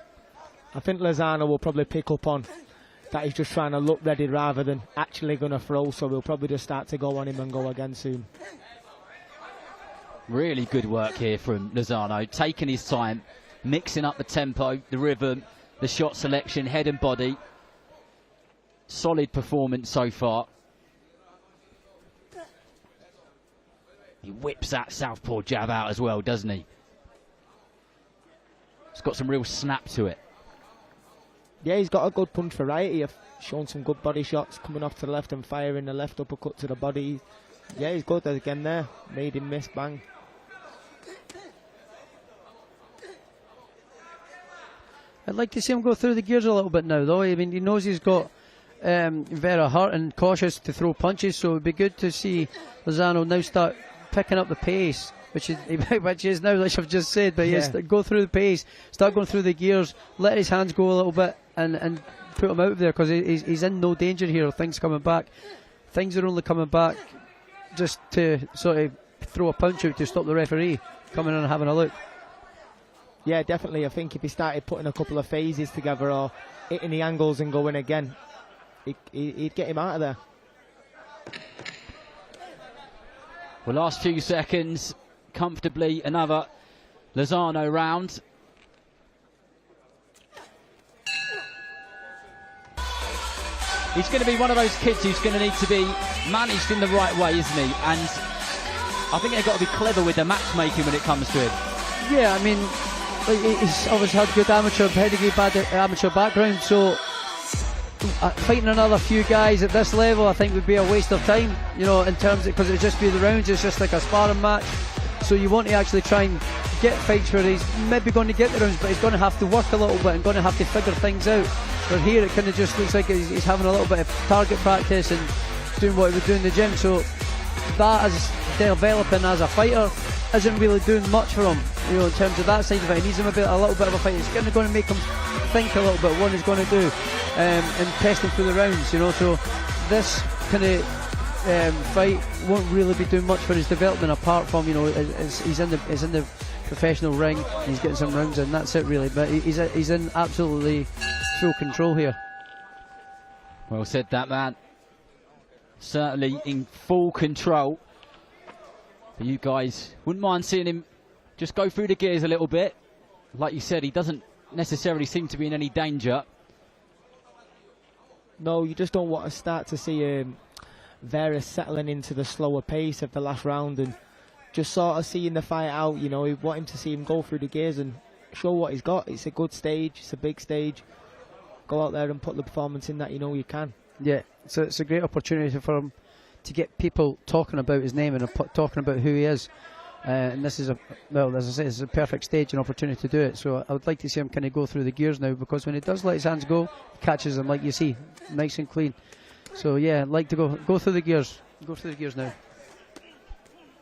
I think Lozano will probably pick up on that he's just trying to look ready rather than actually going to throw, so we'll probably just start to go on him and go again soon. Really good work here from Lozano, taking his time, mixing up the tempo, the rhythm, the shot selection, head and body. Solid performance so far. He whips that southpaw jab out as well, doesn't he? It's got some real snap to it. Yeah, he's got a good punch variety. Of shown some good body shots coming off to the left and firing the left uppercut to the body. Yeah, he's good again there. Made him miss, bang. I'd like to see him go through the gears a little bit now, though. I mean, he knows he's got Vera hurt and cautious to throw punches, so it would be good to see Lozano now start picking up the pace, which is now, like I've just said, but yes, go through the pace, start going through the gears, let his hands go a little bit and put him out of there, because he's in no danger here of things coming back. Things are only coming back just to sort of throw a punch out to stop the referee coming in and having a look. Yeah, definitely. I think if he started putting a couple of phases together or hitting the angles and going again, he'd get him out of there. Well, last few seconds, comfortably another Lozano round. He's going to be one of those kids who's going to need to be managed in the right way, isn't he? And I think they've got to be clever with the matchmaking when it comes to him. Yeah, I mean, he's obviously had good amateur pedigree, bad amateur background, so fighting another few guys at this level I think would be a waste of time, you know, in terms of, because it would just be the rounds, it's just like a sparring match. So you want to actually try and get fights where he's maybe going to get the rounds, but he's going to have to work a little bit and going to have to figure things out. But here it kind of just looks like he's having a little bit of target practice and doing what he would do in the gym. So that as developing as a fighter isn't really doing much for him, you know, in terms of that side of it. He needs him a little bit of a fight. It's kind of going to make him think a little bit what he's going to do and test him through the rounds, you know. So this kind of fight won't really be doing much for his development, apart from, you know, he's in the professional ring and he's getting some rounds in. That's it really. But he's in absolutely full control here. Well said, that man. Certainly in full control. But you guys wouldn't mind seeing him just go through the gears a little bit. Like you said, he doesn't necessarily seem to be in any danger. No, you just don't want to start to see Vera settling into the slower pace of the last round and just sort of seeing the fight out. You know, you want him to see him go through the gears and show what he's got. It's a good stage, it's a big stage. Go out there and put the performance in that you know you can. Yeah, so it's a great opportunity for him to get people talking about his name and talking about who he is. And this is well, as I say, this is a perfect stage and opportunity to do it. So I would like to see him kind of go through the gears now, because when he does let his hands go, he catches them, like you see, nice and clean. So yeah, I'd like to go through the gears. Go through the gears now.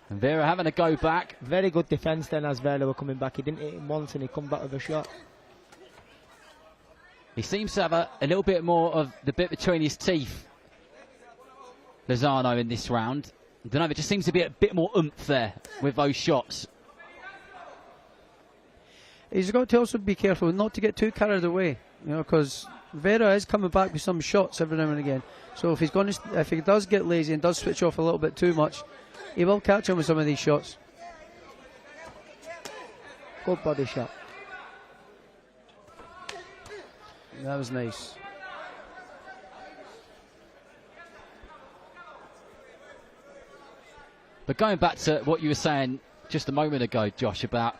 And Vera having a go back. Very good defence then as Vera were coming back. He didn't hit him once and he come back with a shot. He seems to have a little bit more of the bit between his teeth, Lozano, in this round. I don't know, there just seems to be a bit more oomph there with those shots. He's got to also be careful not to get too carried away, you know, because Vera is coming back with some shots every now and again. So if he does get lazy and does switch off a little bit too much, he will catch him with some of these shots. Good body shot. That was nice. But going back to what you were saying just a moment ago, Josh, about,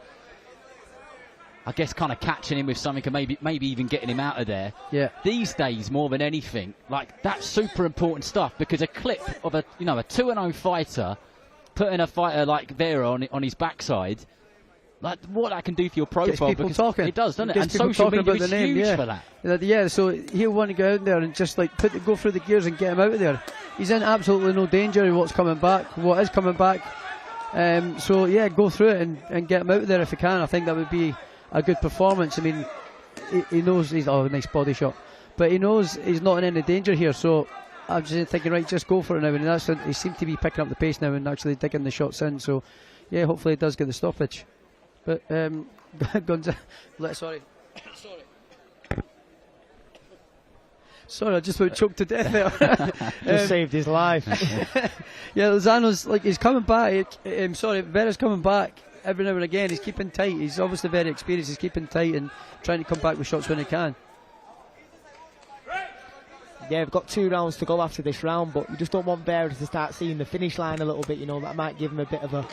I guess, kind of catching him with something and maybe even getting him out of there. Yeah. These days, more than anything, like, that's super important stuff, because a clip of a 2-0 fighter putting a fighter like Vera on his backside, like, what that can do for your profile. Gets people talking. It does, doesn't it? Gets And social media is name, huge for that. Yeah, so he'll want to go out there and just like go through the gears and get him out of there. He's in absolutely no danger of what is coming back. So yeah, go through it and get him out of there if he can. I think that would be a good performance. I mean, he knows he's a nice body shot, but he knows he's not in any danger here. So I'm just thinking, right, just go for it now. And he seems to be picking up the pace now and actually digging the shots in. So yeah, hopefully he does get the stoppage. But sorry, I just about choked to death there. Just saved his life. Yeah, Lozano's like, he's coming back. Vera's coming back every now and again. He's keeping tight. He's obviously very experienced. He's keeping tight and trying to come back with shots when he can. Yeah, we've got 2 rounds to go after this round, but you just don't want Vera to start seeing the finish line a little bit. You know, that might give him a bit of a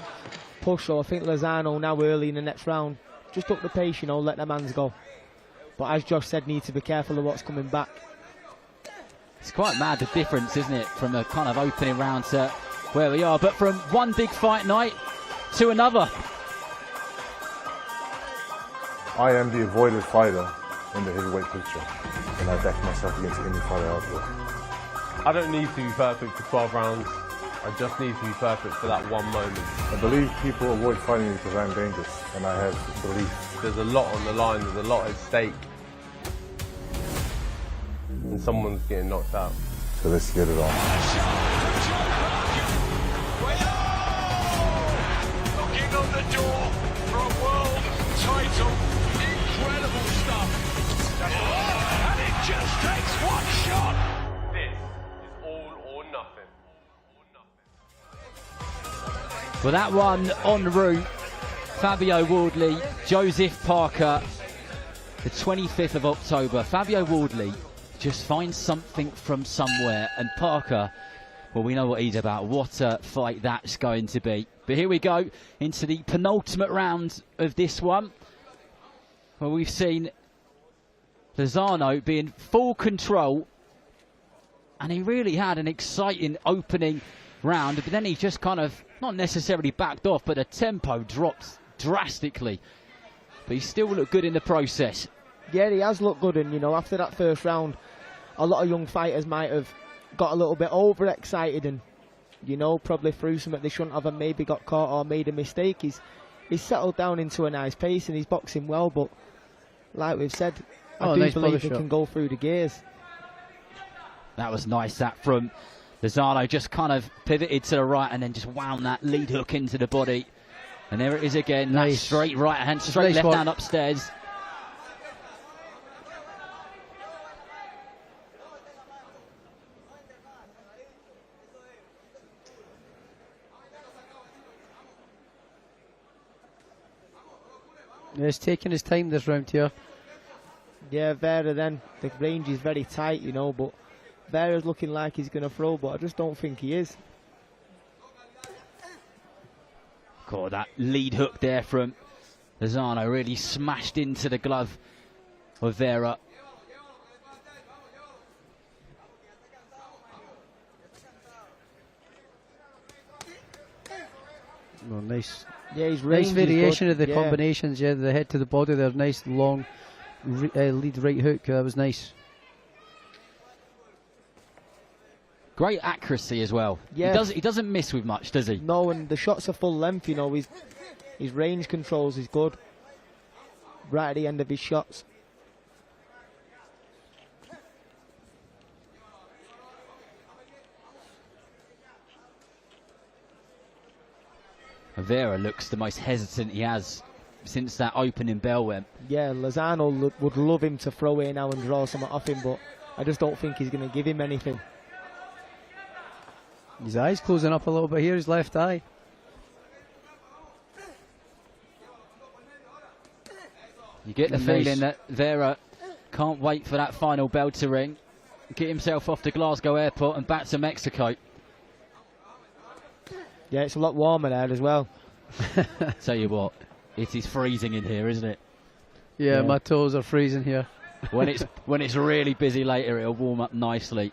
push. So I think Lozano now early in the next round, just up the pace, you know, let the mans go. But as Josh said, need to be careful of what's coming back. It's quite mad, the difference, isn't it, from a kind of opening round to where we are. But from one big fight night to another. I am the avoided fighter in the heavyweight picture, and I back myself against any fighter out there. I don't need to be perfect for 12 rounds. I just need to be perfect for that one moment. I believe people avoid fighting me because I'm dangerous, and I have belief. There's a lot on the line, there's a lot at stake. And someone's getting knocked out. So let's get it on. Knocking on the door for a world title. Incredible stuff. And it just takes one shot. This is all or nothing. For that one en route, Fabio Wardley, Joseph Parker, the 25th of October. Fabio Wardley just finds something from somewhere, and Parker, well, we know what he's about. What a fight that's going to be. But here we go into the penultimate round of this one, where we've seen Lozano be in full control, and he really had an exciting opening round, but then he just kind of, not necessarily backed off, but the tempo dropped drastically. But he still looked good in the process. Yeah, he has looked good, and you know, after that first round, a lot of young fighters might have got a little bit overexcited and, you know, probably threw something they shouldn't have and maybe got caught or made a mistake. He's settled down into a nice pace and he's boxing well, but like we've said, I do believe he can go through the gears. That was nice, that from DAZN, just kind of pivoted to the right and then just wound that lead hook into the body. And there it is again, nice straight right hand, straight left hand upstairs. Yeah, he's taking his time this round here. Yeah, Vera then, the range is very tight, you know, but Vera's looking like he's going to throw, but I just don't think he is. God, that lead hook there from DAZN really smashed into the glove of Vera. Oh, nice. Yeah, he's nice variation of the combinations. Yeah, the head to the body there, nice long lead right hook. That was nice. Great accuracy as well. Yeah. He doesn't miss with much, does he? No, and the shots are full length, you know, his range controls is good. Right at the end of his shots. Vera looks the most hesitant he has since that opening bell went. Yeah, Lozano would love him to throw in now and draw something off him, but I just don't think he's going to give him anything. His eye's closing up a little bit here, his left eye. You get the feeling that Vera can't wait for that final bell to ring. Get himself off to Glasgow airport and back to Mexico. Yeah, it's a lot warmer there as well. Tell you what, it is freezing in here, isn't it? Yeah, my toes are freezing here. when it's really busy later, it'll warm up nicely.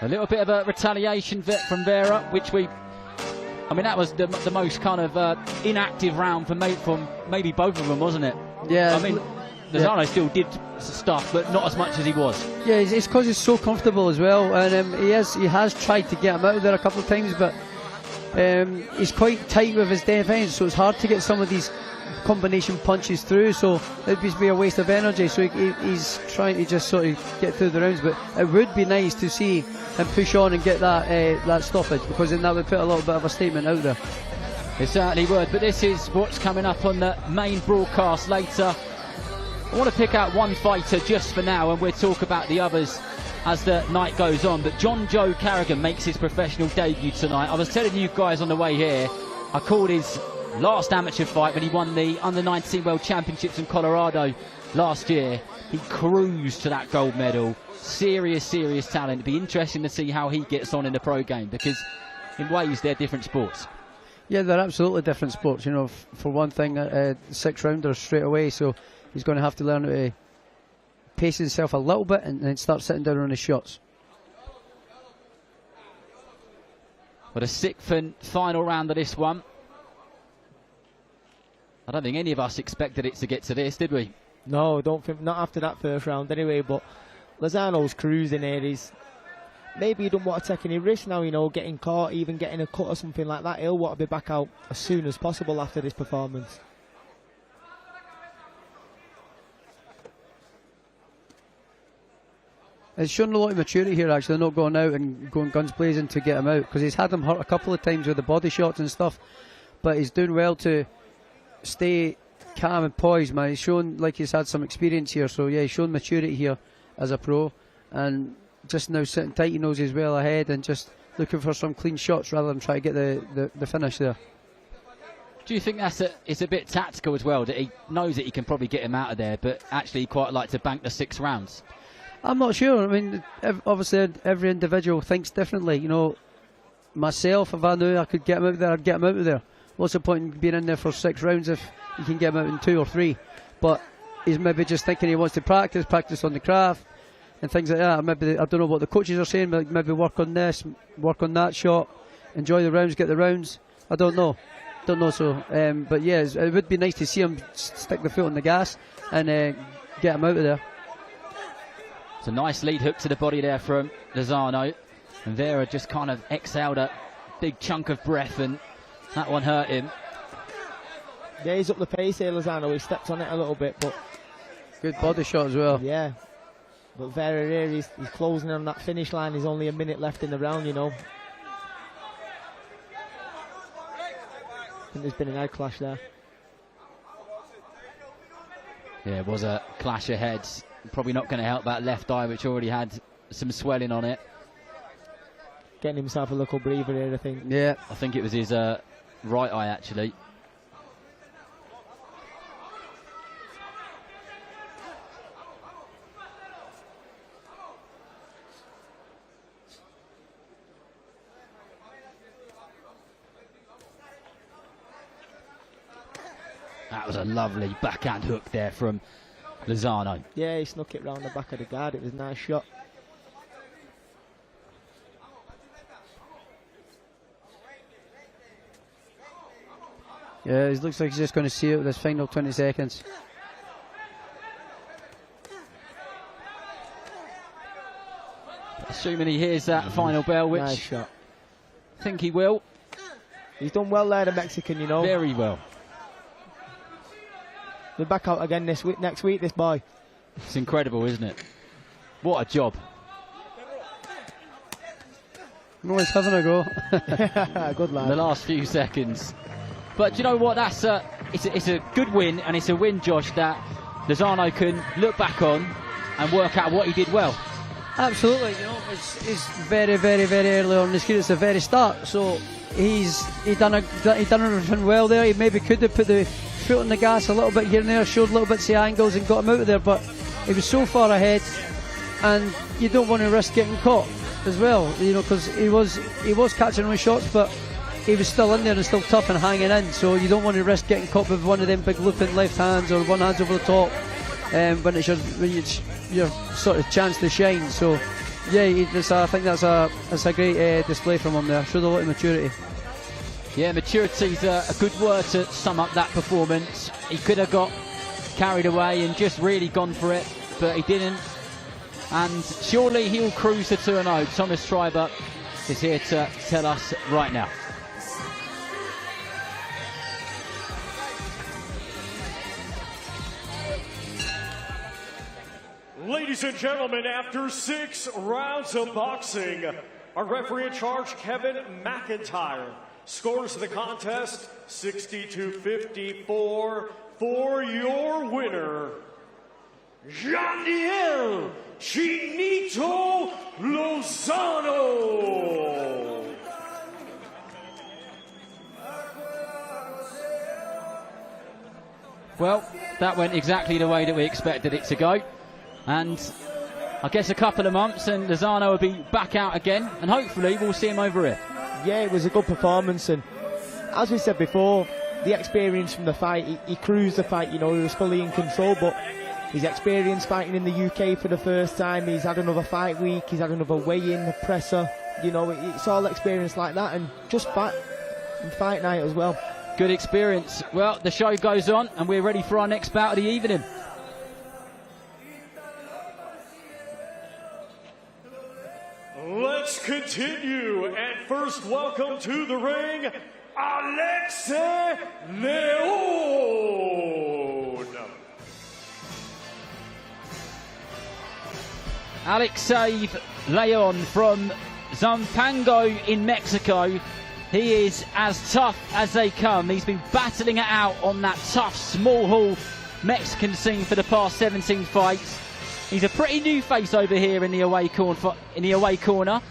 A little bit of a retaliation from Vera, which I mean, that was the most kind of inactive round from maybe both of them, wasn't it? Yeah. I mean, DAZN still did stuff, but not as much as he was. Yeah, it's because he's so comfortable as well, and he has tried to get him out of there a couple of times, but he's quite tight with his defence, so it's hard to get some of these combination punches through, so it'd be a waste of energy, so he's trying to just sort of get through the rounds, but it would be nice to see him push on and get that stoppage, because then that would put a little bit of a statement out there. It certainly would, but this is what's coming up on the main broadcast later. I want to pick out one fighter just for now, and we'll talk about the others as the night goes on, but John Joe Carrigan makes his professional debut tonight. I was telling you guys on the way here, I called his last amateur fight when he won the Under-19 World Championships in Colorado last year. He cruised to that gold medal. Serious talent. It'd be interesting to see how he gets on in the pro game, because in ways they're different sports. Yeah, they're absolutely different sports. You know, for one thing, 6-rounders straight away, so he's going to have to learn to pace himself a little bit and then start sitting down on his shots. But a sixth and final round of this one. I don't think any of us expected it to get to this, did we? No, don't think, not after that first round anyway, but Lozano's cruising here. Maybe he don't want to take any risks now, you know, getting caught, even getting a cut or something like that. He'll want to be back out as soon as possible after this performance. It's shown a lot of maturity here, actually, not going out and going guns blazing to get him out, because he's had him hurt a couple of times with the body shots and stuff, but he's doing well to stay calm and poised, man. He's shown like he's had some experience here, so yeah, he's shown maturity here as a pro, and just now sitting tight, he knows he's well ahead and just looking for some clean shots rather than try to get the finish there. Do you think it's a bit tactical as well, that he knows that he can probably get him out of there, but actually he'd quite like to bank the 6 rounds? I'm not sure. I mean, obviously every individual thinks differently. You know, myself, if I knew I could get him out of there, I'd get him out of there. What's the point in being in there for 6 rounds if you can get him out in 2 or 3? But he's maybe just thinking he wants to practice on the craft and things like that. Maybe I don't know what the coaches are saying, but maybe work on this, work on that shot, enjoy the rounds, get the rounds. I don't know. So, but yeah, it would be nice to see him stick the foot on the gas and get him out of there. It's a nice lead hook to the body there from Lozano, and Vera just kind of exhaled a big chunk of breath, and that one hurt him. Yeah, he's up the pace here, Lozano. He stepped on it a little bit, but good body shot as well. Yeah, but Vera here, he's closing on that finish line. There's only a minute left in the round, you know. I think there's been an head clash there. Yeah, it was a clash of heads. Probably not going to help that left eye, which already had some swelling on it. Getting himself a little breather here, I think. Yeah, I think it was his right eye, actually. That was a lovely backhand hook there from Lozano. Yeah, he snuck it round the back of the guard. It was a nice shot. Yeah, it looks like he's just going to see it with his final 20 seconds. Assuming he hears that final bell, which nice shot. I think he will. He's done well there, the Mexican, you know. Very well. We're back out again next week, this boy. It's incredible, isn't it? What a job. No, he's having a go. Good lad. The last few seconds. But do you know what? It's a good win, and it's a win, Josh, that Lozano can look back on and work out what he did well. Absolutely, you know, it's very, very, very early on in his career. It's the very start, so he done everything well there. He maybe could have put the foot on the gas a little bit here and there, showed a little bit of angles and got him out of there, but he was so far ahead, and you don't want to risk getting caught as well, you know, because he was catching on shots, but he was still in there and still tough and hanging in, so you don't want to risk getting caught with one of them big looping left hands or one hand's over the top when it's your sort of chance to shine. So yeah, I think that's a great display from him there. Showed a lot of maturity. Yeah, maturity's a good word to sum up that performance. He could have got carried away and just really gone for it, but he didn't. And surely he'll cruise to 2-0. Thomas Schreiber is here to tell us right now. Ladies and gentlemen, after 6 rounds of boxing, our referee in charge, Kevin McIntyre, scores the contest 60-54 for your winner, Nathaniel Chinito Lozano. Well, that went exactly the way that we expected it to go. And I guess a couple of months and Lozano will be back out again, and hopefully we'll see him over here. Yeah, it was a good performance, and as we said before, the experience from the fight, he cruised the fight, you know, he was fully in control, but his experience fighting in the UK for the first time, he's had another fight week, he's had another weigh-in, a presser, you know, it's all experience like that, and just fight night as well. Good experience. Well, the show goes on, and we're ready for our next bout of the evening. Let's continue, and first welcome to the ring, Alexei Leon. Alexei Leon from Zampango in Mexico. He is as tough as they come. He's been battling it out on that tough small hall Mexican scene for the past 17 fights. He's a pretty new face over here in the away corner,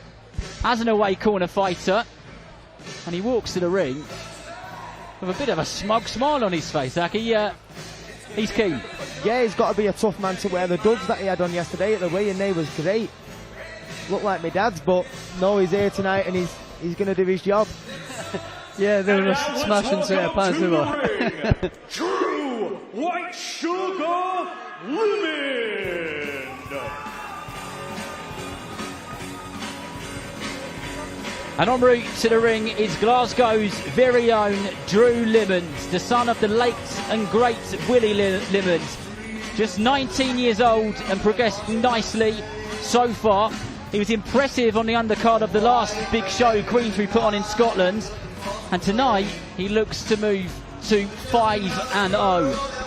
as an away corner fighter, and he walks to the ring with a bit of a smug smile on his face. Like he's keen. Yeah, he's got to be a tough man to wear. The duds that he had on yesterday at the weigh-in day was great. Looked like my dad's, but no, he's here tonight and he's going to do his job. Yeah, they were smashing set of pants. True White Sugar And en route to the ring is Glasgow's very own Drew Limmonds, the son of the late and great Willie Limmonds. Just 19 years old and progressed nicely so far. He was impressive on the undercard of the last big show Queensbury put on in Scotland. And tonight he looks to move to 5-0.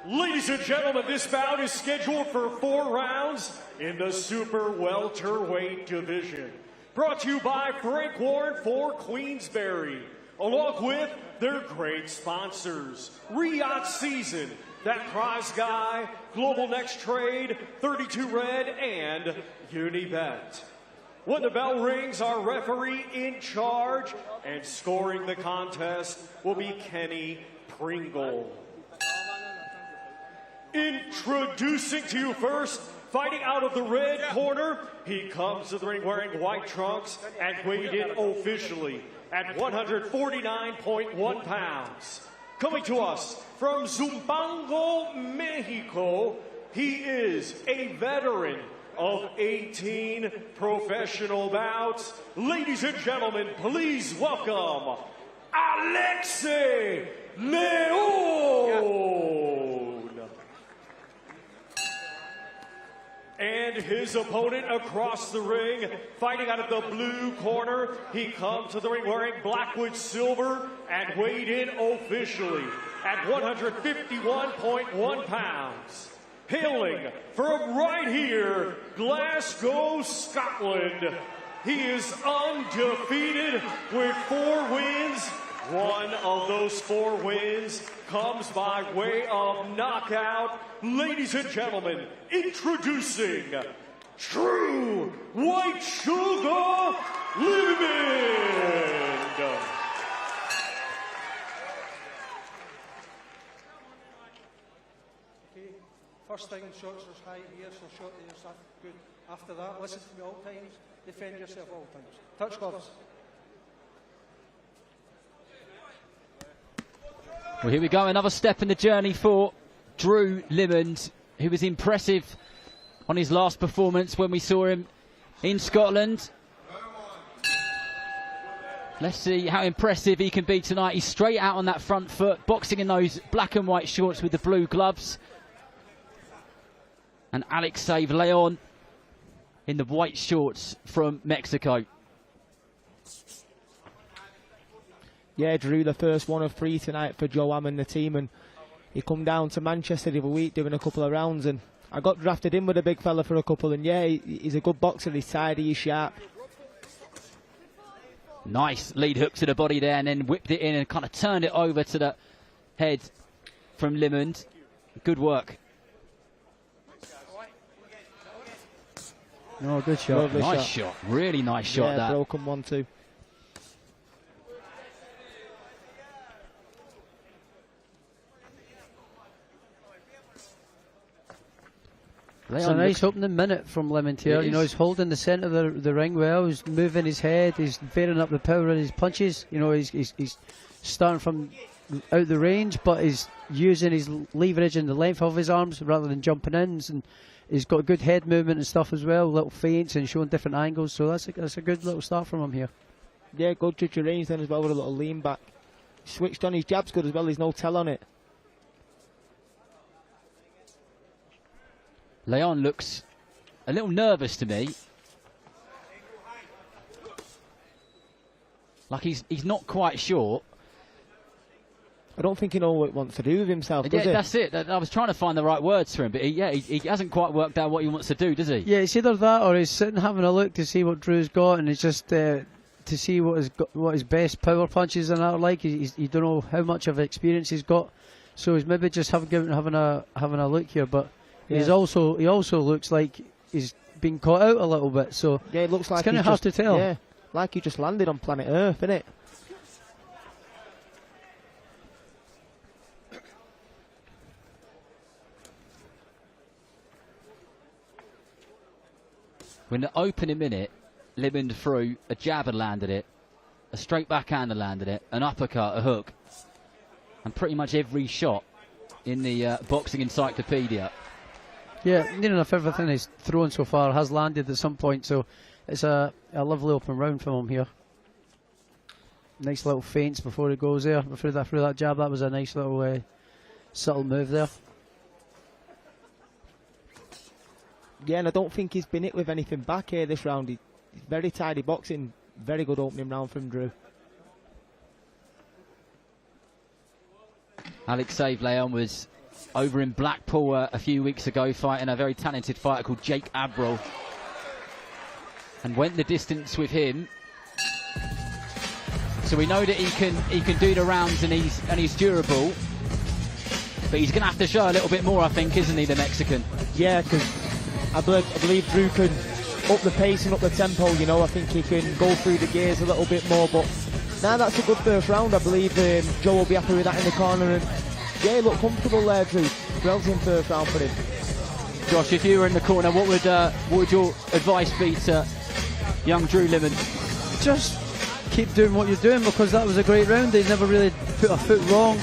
Ladies and gentlemen, this bout is scheduled for 4 rounds in the super welterweight division. Brought to you by Frank Warren for Queensberry, along with their great sponsors, Riyadh Season, That Prize Guy, Global Next Trade, 32 Red, and Unibet. When the bell rings, our referee in charge and scoring the contest will be Kenny Pringle. Introducing to you first, fighting out of the red corner, he comes to the ring wearing white trunks and weighed in officially at 149.1 pounds. Coming to us from Zumpango, Mexico, he is a veteran of 18 professional bouts. Ladies and gentlemen, please welcome Alexei Leon. And his opponent across the ring, fighting out of the blue corner, he comes to the ring wearing Blackwood silver and weighed in officially at 151.1 pounds. Hailing from right here, Glasgow, Scotland, he is undefeated with 4 wins. One of those 4 wins comes by way of knockout. Ladies and gentlemen, introducing True White Sugar Living. First thing, shots are high here, so short there, so good. After that, listen to me all times, defend yourself all times. Touch gloves. Well, here we go, another step in the journey for Drew Limmonds, who was impressive on his last performance when we saw him in Scotland. Let's see how impressive he can be tonight. He's straight out on that front foot, boxing in those black and white shorts with the blue gloves. And Alexei Leon in the white shorts from Mexico. Yeah, Drew, the first one of 3 tonight for Joe Am and the team, and he come down to Manchester the other week doing a couple of rounds, and I got drafted in with a big fella for a couple, and yeah, he's a good boxer, he's tidy, he's sharp. Nice lead hook to the body there, and then whipped it in and kind of turned it over to the head from Limmonds. Good work. Oh, good shot. Lovely nice shot. Really nice shot, yeah, that. Broken 1-2. It's a nice opening minute from Limmonds here. You know, he's holding the centre of the ring well. He's moving his head. He's varying up the power in his punches. You know, he's starting from out the range, but he's using his leverage and the length of his arms rather than jumping in. And he's got good head movement and stuff as well, little feints and showing different angles. So that's a good little start from him here. Yeah, good judge of range then as well with a little lean back. Switched on, his jab's good as well. There's no tell on it. Leon looks a little nervous to me. Like he's not quite sure. I don't think he knows what he wants to do with himself, does yeah, he? that's it. I was trying to find the right words for him, but he hasn't quite worked out what he wants to do, does he? Yeah, it's either that or he's sitting having a look to see what Drew's got, and it's just to see what his best power punches and that are like. You don't know how much of experience he's got, so he's maybe just having a look here, but. Yeah. He also looks like he's been caught out a little bit, so yeah, it looks like it's kind of hard to tell. Yeah, like he just landed on planet Earth, innit? When the opening minute, Limmonds threw a jab and landed it. A straight backhander landed it, an uppercut, a hook, and pretty much every shot in the boxing encyclopedia. Yeah, near enough everything he's thrown so far has landed at some point, so it's a lovely open round for him here. Nice little feints before he goes there, through that jab. That was a nice little subtle move there. Yeah, and I don't think he's been hit with anything back here this round. He's very tidy boxing, very good opening round from Drew. Alexei Leon was over in Blackpool a few weeks ago fighting a very talented fighter called Jake Abril, and went the distance with him. So we know that he can do the rounds, and he's durable. But he's going to have to show a little bit more, I think, isn't he, the Mexican? Yeah, because I believe Drew can up the pace and up the tempo, you know. I think he can go through the gears a little bit more, but now that's a good first round. I believe Joe will be happy with that in the corner, and yeah, he looked comfortable there, Drew. Brilliant first round for him. Josh, if you were in the corner, what would your advice be to young Drew Limon? Just keep doing what you're doing, because that was a great round. He never really put a foot wrong.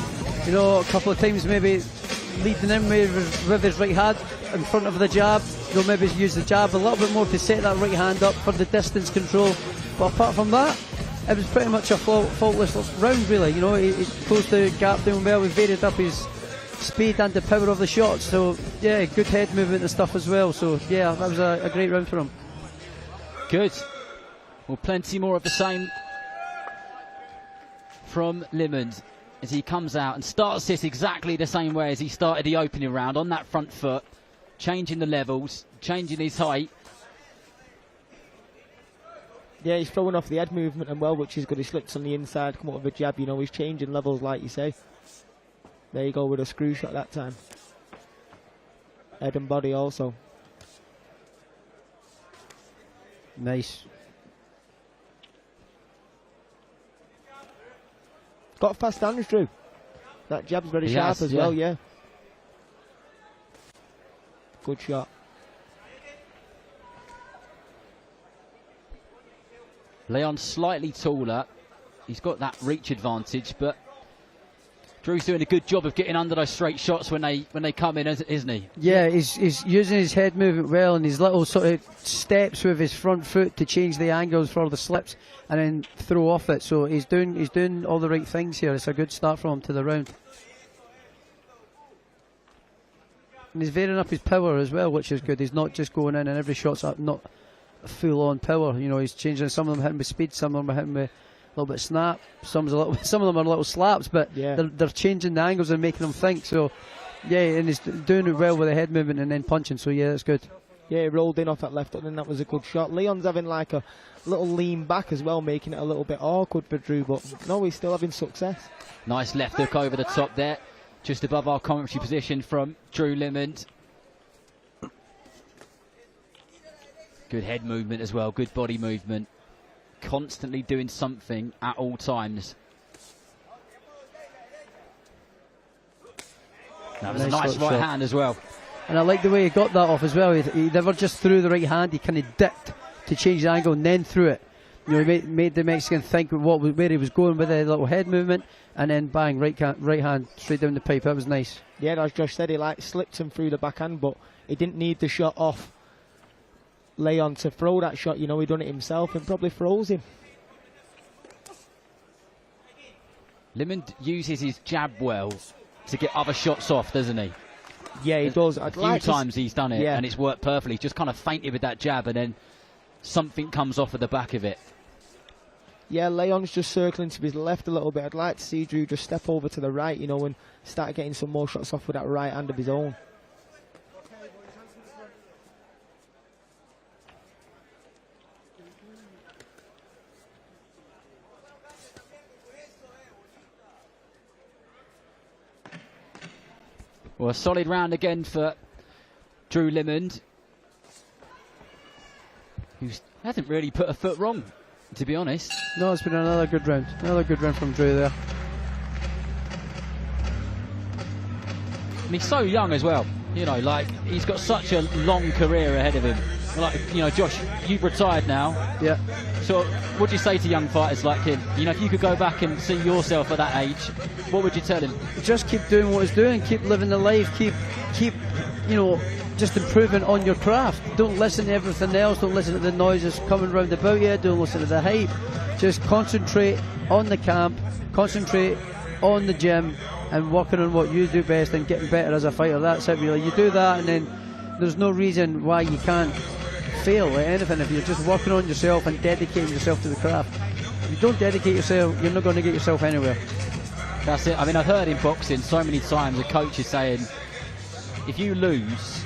You know, a couple of times maybe leading in with his right hand in front of the jab. He'll maybe use the jab a little bit more to set that right hand up for the distance control. But apart from that, it was pretty much a faultless round, really. You know, he closed the gap down well. We varied up his speed and the power of the shots. So yeah, good head movement and stuff as well. So yeah, that was a great round for him. Good. Well, plenty more of the same from Limon as he comes out and starts this exactly the same way as he started the opening round, on that front foot, changing the levels, changing his height. Yeah, he's throwing off the head movement and well, which is good. He slips on the inside, come up with a jab, you know, he's changing levels like you say. There you go with a screw shot that time. Head and body also. Nice. Got fast hands, Drew. That jab's very sharp as well, yeah. Good shot. Leon's slightly taller. He's got that reach advantage, but Drew's doing a good job of getting under those straight shots when they come in, isn't he? Yeah, he's using his head movement well, and his little sort of steps with his front foot to change the angles for the slips and then throw off it. So he's doing all the right things here. It's a good start for him to the round. And he's varying up his power as well, which is good. He's not just going in and every shot's up, not full on power. You know, he's changing. Some of them hitting with speed, some of them are hitting with a little bit of snap, some of them are little slaps, but yeah, they're changing the angles and making them think. So yeah, and he's doing it well with the head movement and then punching. So yeah, that's good. Yeah, he rolled in off that left hook, and that was a good shot. Leon's having like a little lean back as well, making it a little bit awkward for Drew, but no, he's still having success. Nice left hook over the top there, just above our commentary position from Drew Limon. Good head movement as well, good body movement. Constantly doing something at all times. That was a nice right hand as well. And I like the way he got that off as well. He never just threw the right hand, he kind of dipped to change the angle and then threw it. You know, he made the Mexican think where he was going with the little head movement, and then bang, right hand straight down the pipe. That was nice. Yeah, as Josh said, he like slipped him through the backhand, but he didn't need the shot off Leon to throw that shot. You know, he done it himself and probably froze him. Limon uses his jab well to get other shots off, doesn't he? Yeah, he does. A few times he's done it, and it's worked perfectly. Just kind of feinted with that jab, and then something comes off at the back of it. Yeah, Leon's just circling to his left a little bit. I'd like to see Drew just step over to the right, you know, and start getting some more shots off with that right hand of his own. Well, a solid round again for Drew Limon, who hasn't really put a foot wrong, to be honest. No, it's been another good round. Another good round from Drew there. And he's so young as well. You know, like, he's got such a long career ahead of him. like, you know, Josh, you've retired now. Yeah. So what do you say to young fighters like him? You know, if you could go back and see yourself at that age, what would you tell him? Just keep doing what he's doing, keep living the life, keep, you know, just improving on your craft. Don't listen to everything else, don't listen to the noises coming round about you, don't listen to the hype. Just concentrate on the camp, concentrate on the gym, and working on what you do best and getting better as a fighter. That's it, really. You do that, and then there's no reason why you can't fail at anything if you're just working on yourself and dedicating yourself to the craft. If you don't dedicate yourself, you're not going to get yourself anywhere. That's it. I mean, I've heard in boxing so many times a coach is saying, if you lose,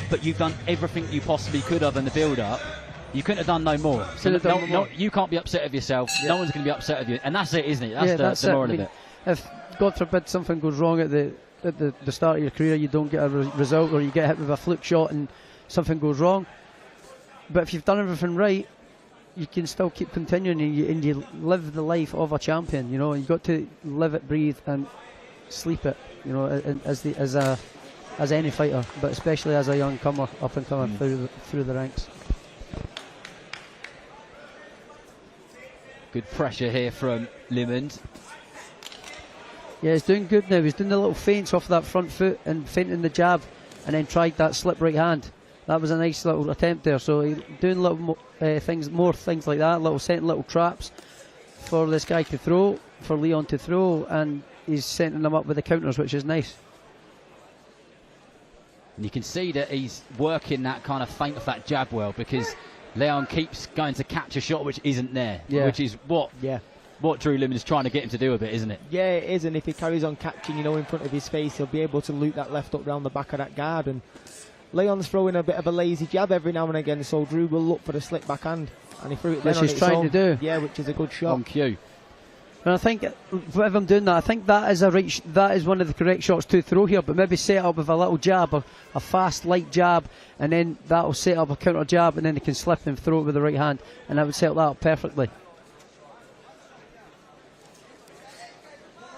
but you've done everything you possibly could have in the build-up, you couldn't have done no more. So you can't be upset with yourself. Yeah. No one's going to be upset with you, and that's it, isn't it? That's the moral of it. If God forbid something goes wrong at the start of your career, you don't get a result, or you get hit with a fluke shot and something goes wrong. But if you've done everything right, you can still keep continuing, and you live the life of a champion. You know, you've got to live it, breathe, and sleep it. You know, as any fighter, but especially as a young comer, up and comer through the ranks. Good pressure here from Limond. Yeah, he's doing good now. He's doing the little feints off that front foot and feinting the jab, and then tried that slip right hand. That was a nice little attempt there. So he's doing little more things like that, setting little traps for this guy to throw, for Leon to throw, and he's setting them up with the counters, which is nice. And you can see that he's working that kind of feint of that jab well, because Leon keeps going to catch a shot which isn't there, which is what Drew Limond is trying to get him to do a bit, isn't it? Yeah, it is, and if he carries on catching, you know, in front of his face, he'll be able to loop that left up round the back of that guard. And Leon's throwing a bit of a lazy jab every now and again, so Drew will look for the slip backhand, and he threw it which he's trying to do. Yeah, which is a good shot. On cue. And I think, if I'm doing that, I think that is one of the correct shots to throw here, but maybe set up with a little jab, or a fast, light jab, and then that'll set up a counter jab, and then he can slip and throw it with the right hand, and that would set that up perfectly.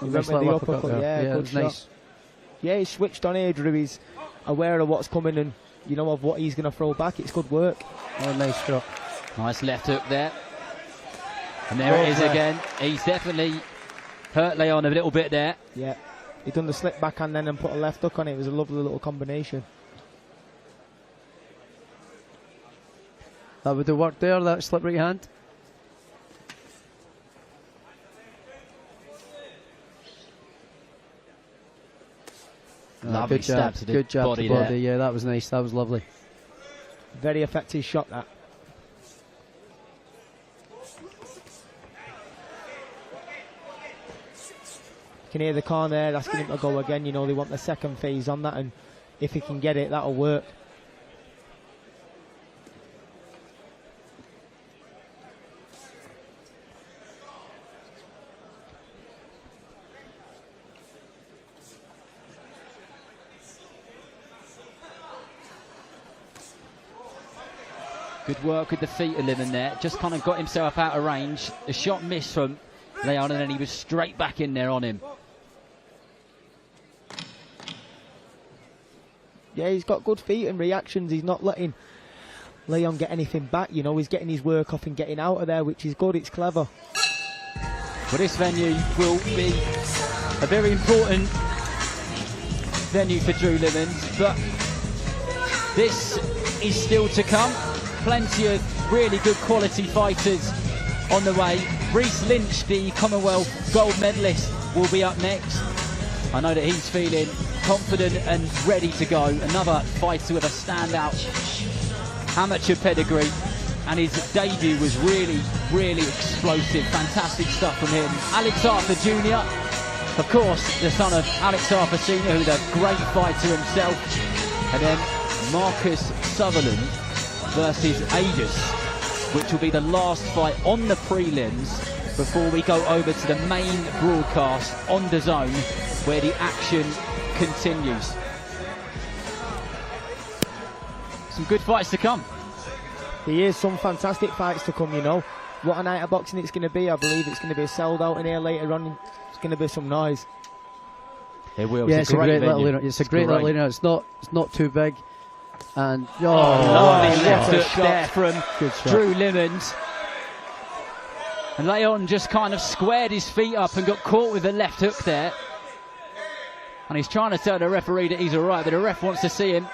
He went with the uppercut, yeah, good shot. Nice. Yeah, he's switched on here, Drew. He's aware of what's coming and, you know, of what he's going to throw back. It's good work. Oh, nice shot. Nice left hook there. And there it is again. He's definitely hurt Leon a little bit there. Yeah. He done the slip backhand then and put a left hook on it. It was a lovely little combination. That would have worked there, that slip right hand. Lovely stab to the body there. Yeah, that was nice. That was lovely. Very effective shot, that. You can hear the corner there asking him to go again. You know, they want the second phase on that, and if he can get it, that'll work. Good work with the feet of Limond there. Just kind of got himself out of range. The shot missed from Leon, and then he was straight back in there on him. Yeah, he's got good feet and reactions. He's not letting Leon get anything back. You know, he's getting his work off and getting out of there, which is good. It's clever. Well, this venue will be a very important venue for Drew Limond, but this is still to come. Plenty of really good quality fighters on the way. Reece Lynch, the Commonwealth gold medalist, will be up next. I know that he's feeling confident and ready to go. Another fighter with a standout amateur pedigree, and his debut was really, really explosive. Fantastic stuff from him. Alex Arthur Jr., of course, the son of Alex Arthur Sr., who's a great fighter himself. And then Marcus Sutherland versus Aegis, which will be the last fight on the prelims before we go over to the main broadcast on DAZN, where the action continues. Some good fights to come. There is some fantastic fights to come, you know. What a night of boxing it's going to be. I believe it's going to be sold out in here later on. It's going to be some noise. It will. Yeah, it's a great little arena. It's a great little arena. It's not too big. And lovely left what a hook shot. there from Good shot. Drew Limons. And Leon just kind of squared his feet up and got caught with the left hook there. And he's trying to tell the referee that he's alright, but the ref wants to see him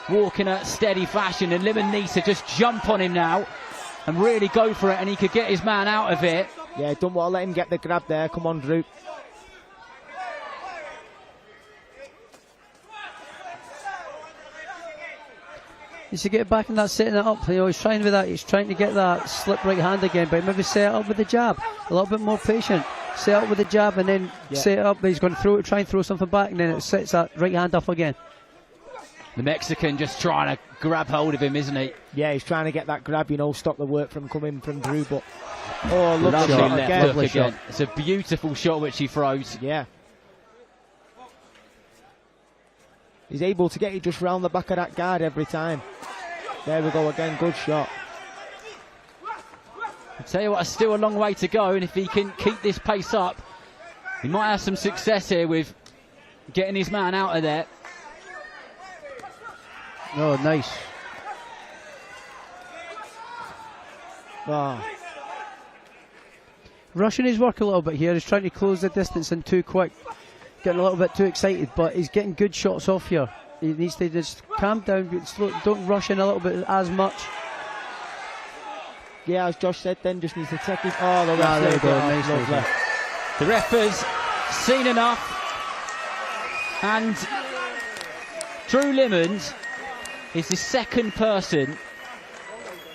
walk in a steady fashion, and Limon needs to just jump on him now and really go for it, and he could get his man out of it. Yeah, don't want to let him get the grab there. Come on, Drew. He should get back in that, setting it up. You know, he's trying with that. He's trying to get that slip right hand again, but maybe set it up with the jab. A little bit more patient. Set up with the jab and then set it up. He's going to throw it, try and throw something back, and then it sets that right hand up again. The Mexican just trying to grab hold of him, isn't he? Yeah, he's trying to get that grab, you know, stop the work from coming from Drew. But lovely Lovely shot left again. hook again. It's a beautiful shot which he throws. Yeah. He's able to get it just round the back of that guard every time. There we go again, good shot. I tell you what, still a long way to go, and if he can keep this pace up, he might have some success here with getting his man out of there. Oh, nice. Oh. Rushing his work a little bit here. He's trying to close the distance in too quick. Getting a little bit too excited, but he's getting good shots off here. He needs to just calm down, don't rush in a little bit as much. Yeah, as Josh said then, just needs to take his... Oh, the there ref we go, nice. The ref has seen enough, and Drew Limons is the second person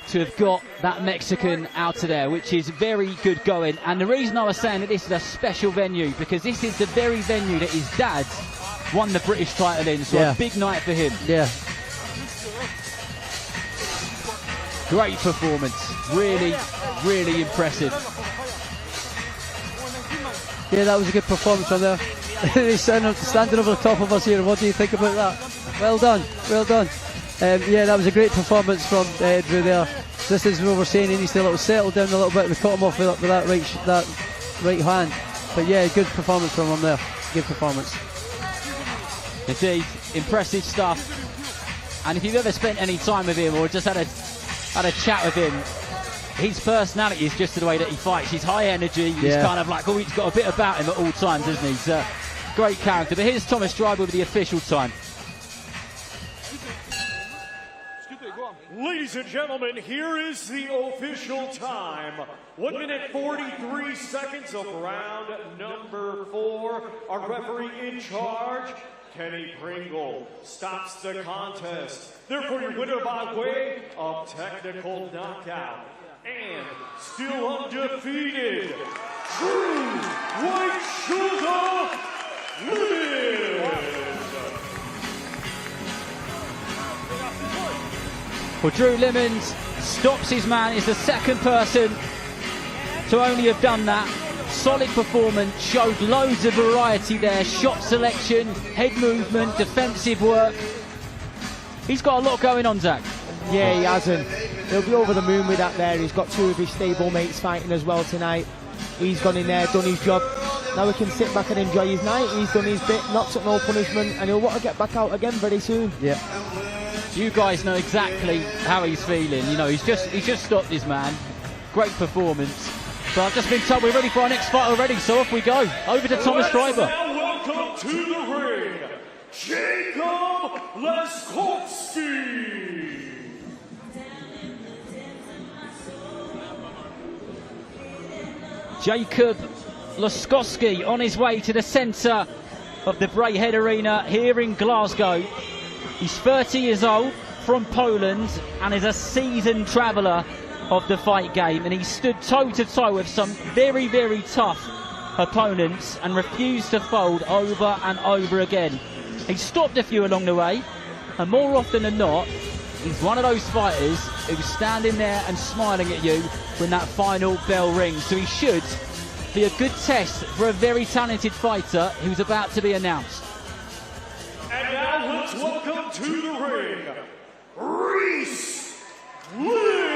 to have got that Mexican out of there, which is very good going. And the reason I was saying that this is a special venue, because this is the very venue that his dad won the British title in, so a big night for him. Yeah. Great performance, really, really impressive. Yeah, that was a good performance from there. He's standing over the top of us here. What do you think about that? Well done, well done. Yeah, that was a great performance from Drew there. This is what we're saying, he needs to settle down a little bit. We caught him off with that right hand. But yeah, good performance from him there. Good performance. Indeed, impressive stuff. And if you've ever spent any time with him or just had a chat with him, his personality is just the way that he fights. He's high energy. He's kind of like, he's got a bit about him at all times, isn't he? He's a great character. But here's Thomas Stryber with the official time. Ladies and gentlemen, here is the official time. 1 minute 43 seconds of round number 4. Our referee in charge, Kenny Pringle, stops the contest. Therefore, your winner by way of technical knockout. And still undefeated, Drew White Sugar Limons. Well, Drew Limons stops his man. Is the second person to only have done that. Solid performance, showed loads of variety there. Shot selection, head movement, defensive work. He's got a lot going on, Zach. Yeah, he hasn't. He'll be over the moon with that there. He's got 2 of his stable mates fighting as well tonight. He's gone in there, done his job. Now he can sit back and enjoy his night. He's done his bit, not took no punishment, and he'll want to get back out again very soon. Yeah. You guys know exactly how he's feeling. You know, he's just stopped his man. Great performance. But I've just been told we're ready for our next fight already, so off we go. Over to Thomas Stryber. Now welcome to the ring, Jacob Laskowski. Jacob Laskowski on his way to the centre of the Braehead Arena here in Glasgow. He's 30 years old, from Poland, and is a seasoned traveller of the fight game, and he stood toe-to-toe with some very, very tough opponents and refused to fold over and over again. He stopped a few along the way, and more often than not, he's one of those fighters who's standing there and smiling at you when that final bell rings. So he should be a good test for a very talented fighter who's about to be announced. And now let's welcome to the ring, Reese Lynn.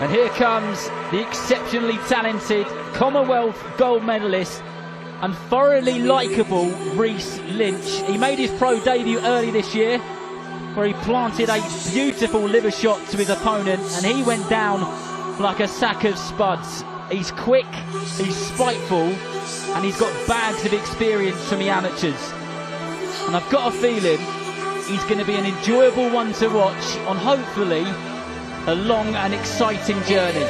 And here comes the exceptionally talented Commonwealth gold medalist and thoroughly likeable Reece Lynch. He made his pro debut early this year, where he planted a beautiful liver shot to his opponent, and he went down like a sack of spuds. He's quick, he's spiteful, and he's got bags of experience from the amateurs. And I've got a feeling he's going to be an enjoyable one to watch on hopefully a long and exciting journey.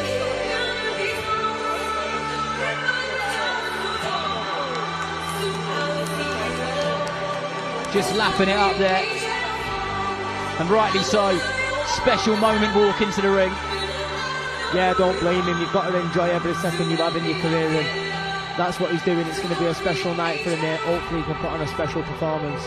Just lapping it up there, and rightly so. Special moment walk into the ring. Yeah, don't blame him. You've got to enjoy every second you have in your career, and that's what he's doing. It's going to be a special night for him here. Hopefully he can put on a special performance.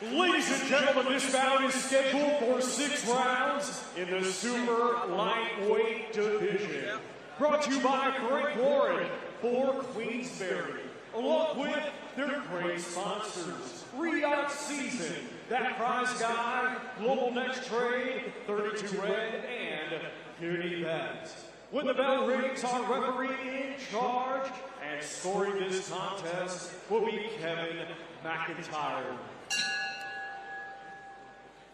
Ladies and gentlemen, this bout is scheduled for 6 rounds in the super lightweight division. Brought to you by Frank Warren for Queensberry, along with their great sponsors, Redox Season, That Prize Guy, Global Next Trade, 32 Red, and Puny Bet. When the bell rings, our referee in charge, and scoring this contest will be Kevin McIntyre.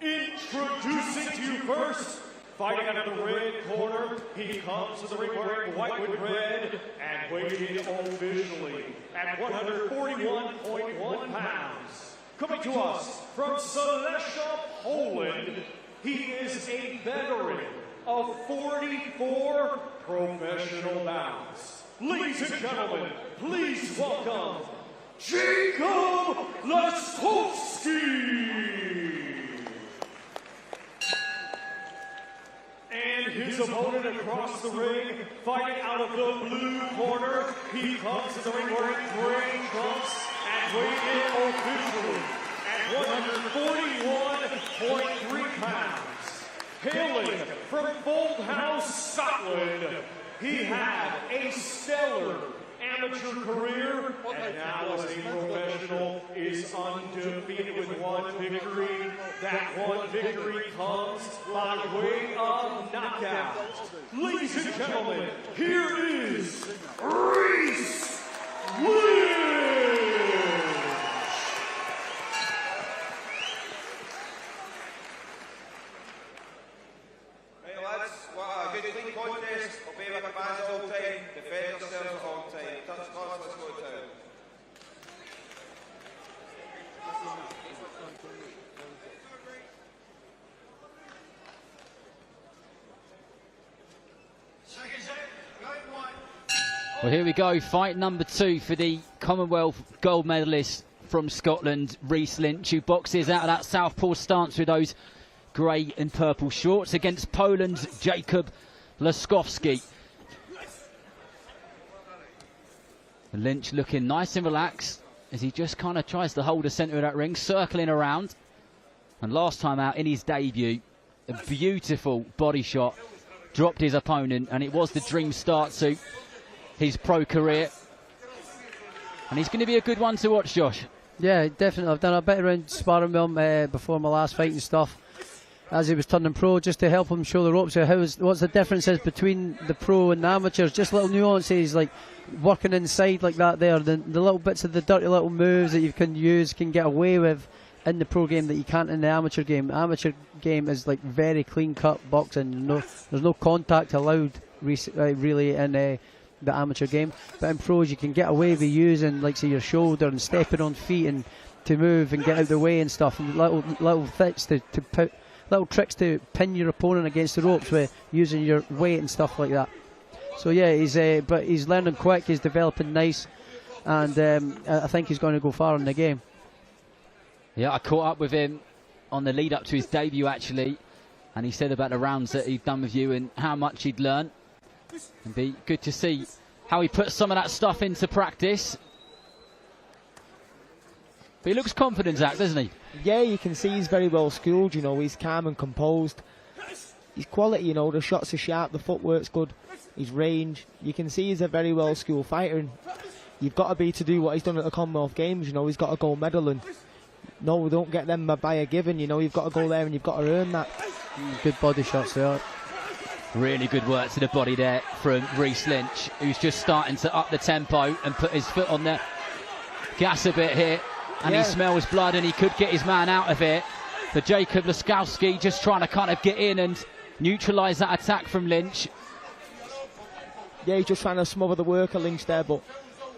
Introducing to you first, fighting out of the red corner, he comes to the ring wearing white with red and weighing officially at 141.1 pounds. Coming to us from Silesia, Poland, he is a veteran of 44 professional bouts. Ladies and gentlemen, please welcome Jacob Laskowski. And his opponent across the ring, fighting out of the blue corner, he comes to the ring wearing gray trunks and weighing in officially at 141.3 pounds. Hailing from Foldhouse, Scotland, he had a stellar amateur career, and now as a professional is undefeated with 1 victory. That 1 victory comes by way of knockout. Ladies and gentlemen, here is Reece Lynch. Right lads, what a good clean contest. Obey my commands at all time. Defend yourselves at all time. Touch gloves, let's go to town. Well, here we go, fight number 2 for the Commonwealth gold medalist from Scotland, Reece Lynch, who boxes out of that southpaw stance with those grey and purple shorts, against Poland's Jacob Laskowski. Lynch looking nice and relaxed as he just kind of tries to hold the centre of that ring, circling around. And last time out in his debut, a beautiful body shot, dropped his opponent, and it was the dream start to his pro career. And he's going to be a good one to watch, Josh. Yeah, definitely. I've done a bit around sparring with him before my last fight and stuff, as he was turning pro, just to help him show the ropes of what's the differences between the pro and the amateurs. Just little nuances like working inside like that there, the little bits of the dirty little moves that you can use, can get away with in the pro game that you can't in the amateur game. The amateur game is like very clean cut boxing. There's no contact allowed really in the amateur game, but in pros you can get away with using, like, say, your shoulder and stepping on feet and to move and get out of the way and stuff, and little tricks to pin your opponent against the ropes with using your weight and stuff like that. So yeah, but he's learning quick, he's developing nice, and I think he's going to go far in the game. Yeah, I caught up with him on the lead up to his debut actually, and he said about the rounds that he'd done with you and how much he'd learned. It'd be good to see how he puts some of that stuff into practice. But he looks confident, Zach, doesn't he? Yeah, you can see he's very well schooled, you know, he's calm and composed. His quality, you know, the shots are sharp, the footwork's good, his range. You can see he's a very well schooled fighter, and you've got to be to do what he's done at the Commonwealth Games. You know, he's got a gold medal, and no, we don't get them by a given. You know, you've got to go there and you've got to earn that. Good body shots there. Really good work to the body there from Reece Lynch, who's just starting to up the tempo and put his foot on the gas a bit here. And he smells blood and he could get his man out of it. But Jacob Laskowski just trying to kind of get in and neutralise that attack from Lynch. Yeah, he's just trying to smother the work of Lynch there, but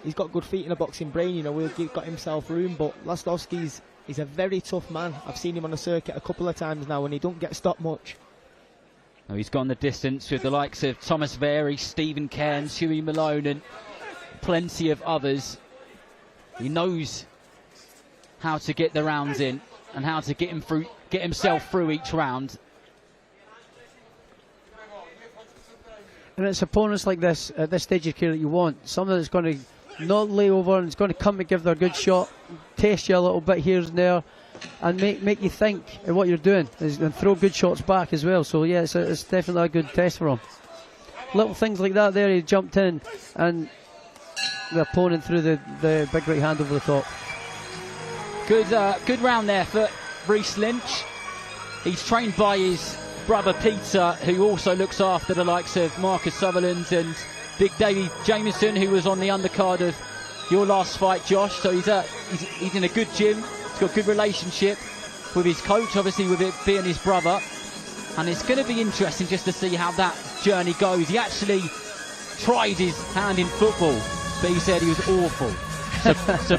he's got good feet and a boxing brain. You know, he's got himself room. But Laskowski's he's a very tough man. I've seen him on the circuit a couple of times now, and he don't get stopped much. Oh, he's gone the distance with the likes of Thomas Very, Stephen Cairns, Huey Malone and plenty of others. He knows how to get the rounds in and how to get himself through each round. And it's opponents like this at this stage of your career that you want. Someone that's going to not lay over and is going to come and give their good shot, test you a little bit here and there, and make you think of what you're doing, and throw good shots back as well. So yeah, it's definitely a good test for him. Little things like that there, he jumped in and the opponent threw the big right hand over the top. Good round there for Reece Lynch. He's trained by his brother Peter, who also looks after the likes of Marcus Sutherland and Big Davey Jameson, who was on the undercard of your last fight, Josh. So he's in a good gym. He's got a good relationship with his coach, obviously with it being his brother. And it's going to be interesting just to see how that journey goes. He actually tried his hand in football, but he said he was awful. So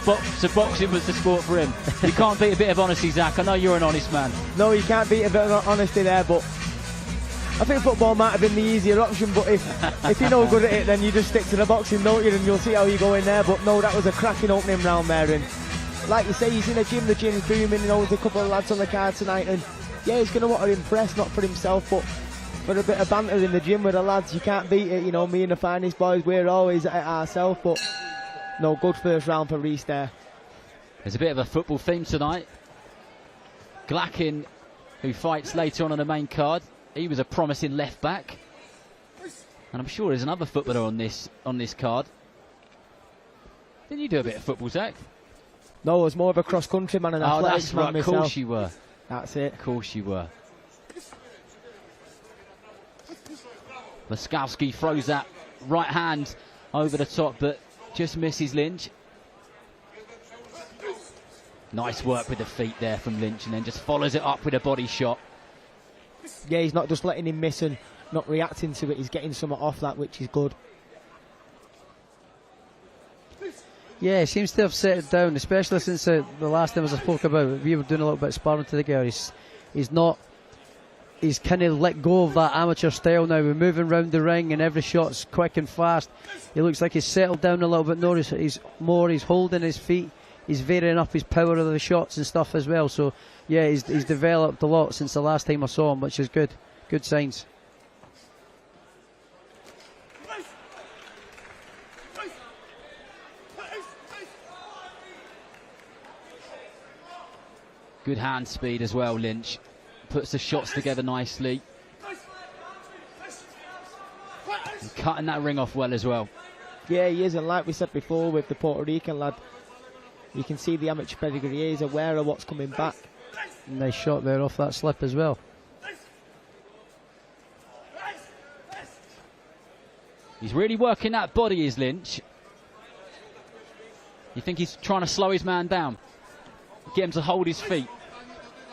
boxing was the sport for him. You can't beat a bit of honesty, Zach. I know you're an honest man. No, you can't beat a bit of honesty there, but I think football might have been the easier option, but if you're no good at it, then you just stick to the boxing, don't you, and you'll see how you go in there. But no, that was a cracking opening round there, and like you say, he's in a gym, the gym's booming, you know, there's a couple of lads on the card tonight, and yeah, he's going to want to impress, not for himself, but for a bit of banter in the gym with the lads. You can't beat it, you know, me and the finest boys, we're always at it ourselves, but no, good first round for Reece there. There's a bit of a football theme tonight. Glackin, who fights later on the main card, he was a promising left back, and I'm sure there's another footballer on this card. Didn't you do a bit of football, Zach? No, I was more of a cross-country man and athletics man myself. Of course you were. That's it. Of course you were. Laskowski throws that right hand over the top, but just misses Lynch. Nice work with the feet there from Lynch, and then just follows it up with a body shot. Yeah, he's not just letting him miss and not reacting to it. He's getting something off that, which is good. Yeah, he seems to have set it down, especially since the last time, as I spoke about, we were doing a little bit of sparring together. He's kind of let go of that amateur style now. We're moving around the ring and every shot's quick and fast. He looks like he's settled down a little bit. Notice he's holding his feet. He's varying up his power of the shots and stuff as well. So yeah, he's developed a lot since the last time I saw him, which is good. Good signs. Good hand speed as well, Lynch. Puts the shots together nicely. And cutting that ring off well as well. Yeah, he is, and like we said before with the Puerto Rican lad, you can see the amateur pedigree. He's aware of what's coming back. Nice shot there off that slip as well. He's really working that body, is Lynch. You think he's trying to slow his man down? Get him to hold his feet?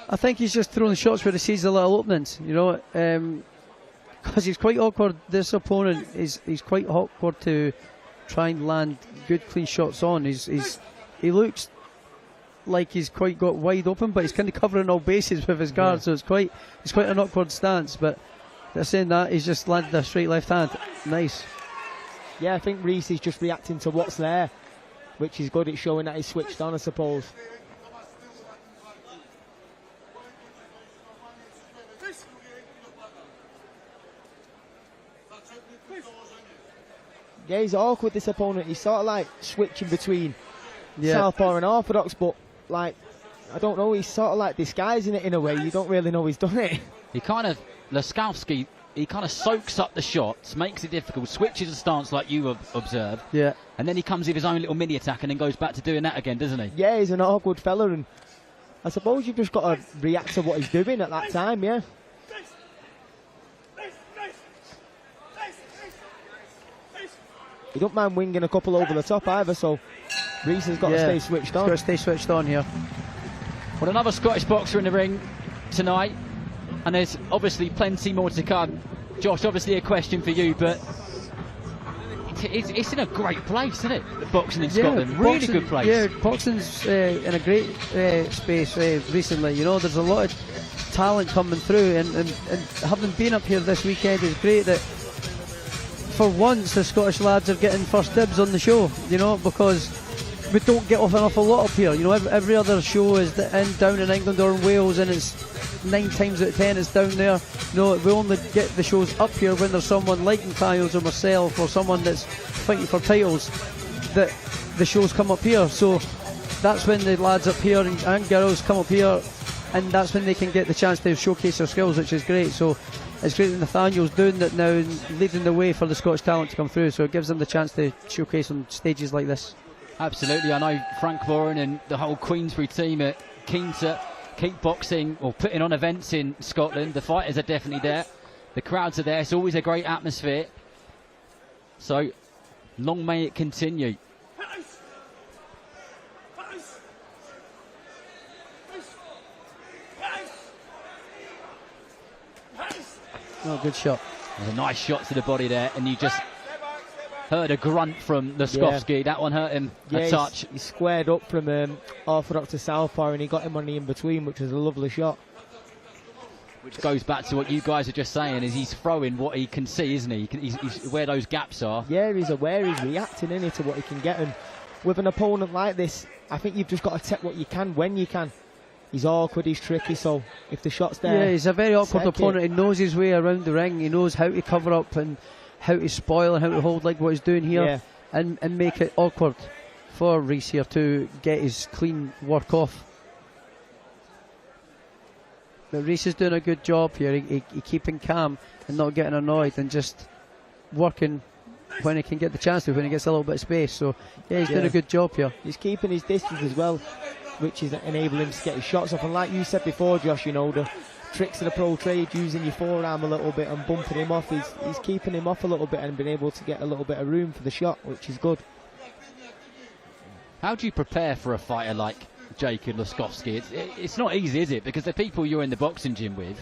I think he's just throwing shots where he sees the little openings, you know, because he's quite awkward. This opponent he's quite awkward to try and land good clean shots on. He looks like he's quite got wide open, but he's kind of covering all bases with his guard, so it's quite an awkward stance. But they're saying that he's just landed a straight left hand. Nice. Yeah, I think Reece is just reacting to what's there, which is good. It's showing that he's switched on, I suppose. Yeah, he's awkward, this opponent. He's sort of like switching between southpaw and orthodox, but like, I don't know, he's sort of like disguising it in a way. You don't really know he's done it. Laskowski he kind of soaks up the shots, makes it difficult, switches the stance like you have observed. Yeah. And then he comes with his own little mini attack and then goes back to doing that again, doesn't he? Yeah, he's an awkward fella, and I suppose you've just got to react to what he's doing at that time, yeah. He don't mind winging a couple over the top either, so Reese has got to stay switched on. He's got to stay switched on here. Well, another Scottish boxer in the ring tonight, and there's obviously plenty more to come. Josh, obviously a question for you, but it's in a great place, isn't it? The boxing in Scotland, really good place. Yeah, boxing's in a great space recently. You know, there's a lot of talent coming through, and having been up here this weekend is great that for once the Scottish lads are getting first dibs on the show, you know, because we don't get off an awful lot up here. You know, every other show is down in England or in Wales, and it's 9 times out of 10 it's down there. You know, we only get the shows up here when there's someone like Nathaniel or myself or someone that's fighting for titles, that the shows come up here. So that's when the lads up here and girls come up here, and that's when they can get the chance to showcase their skills, which is great. So it's great that Nathaniel's doing that now and leading the way for the Scottish talent to come through, so it gives them the chance to showcase on stages like this. Absolutely. I know Frank Boren and the whole Queensbury team are keen to keep boxing or putting on events in Scotland. The fighters are definitely there, the crowds are there, it's always a great atmosphere, so long may it continue. Oh, good shot. There's a nice shot to the body there, and you just heard a grunt from Laskovsky. Yeah. That one hurt him a touch. He squared up from orthodox to southpaw, and he got him on the in-between, which was a lovely shot. Which goes back to what you guys are just saying, is he's throwing what he can see, isn't he? He's where those gaps are. Yeah, he's aware, he's reacting, isn't he, to what he can get. And with an opponent like this, I think you've just got to take what you can when you can. He's awkward, he's tricky, so if the shot's there... Yeah, he's a very awkward opponent. He knows his way around the ring. He knows how to cover up and how to spoil and how to hold like what he's doing here, and make it awkward for Reese here to get his clean work off. But Reese is doing a good job here. He keeping calm and not getting annoyed and just working when he can get the chance to, when he gets a little bit of space. So yeah, he's doing a good job here. He's keeping his distance as well, which is enabling him to get his shots off. And like you said before, Josh, you know, the tricks of the pro trade, using your forearm a little bit and bumping him off, he's keeping him off a little bit and been able to get a little bit of room for the shot, which is good. How do you prepare for a fighter like Jacob Laskovsky? It's not easy, is it? Because the people you're in the boxing gym with,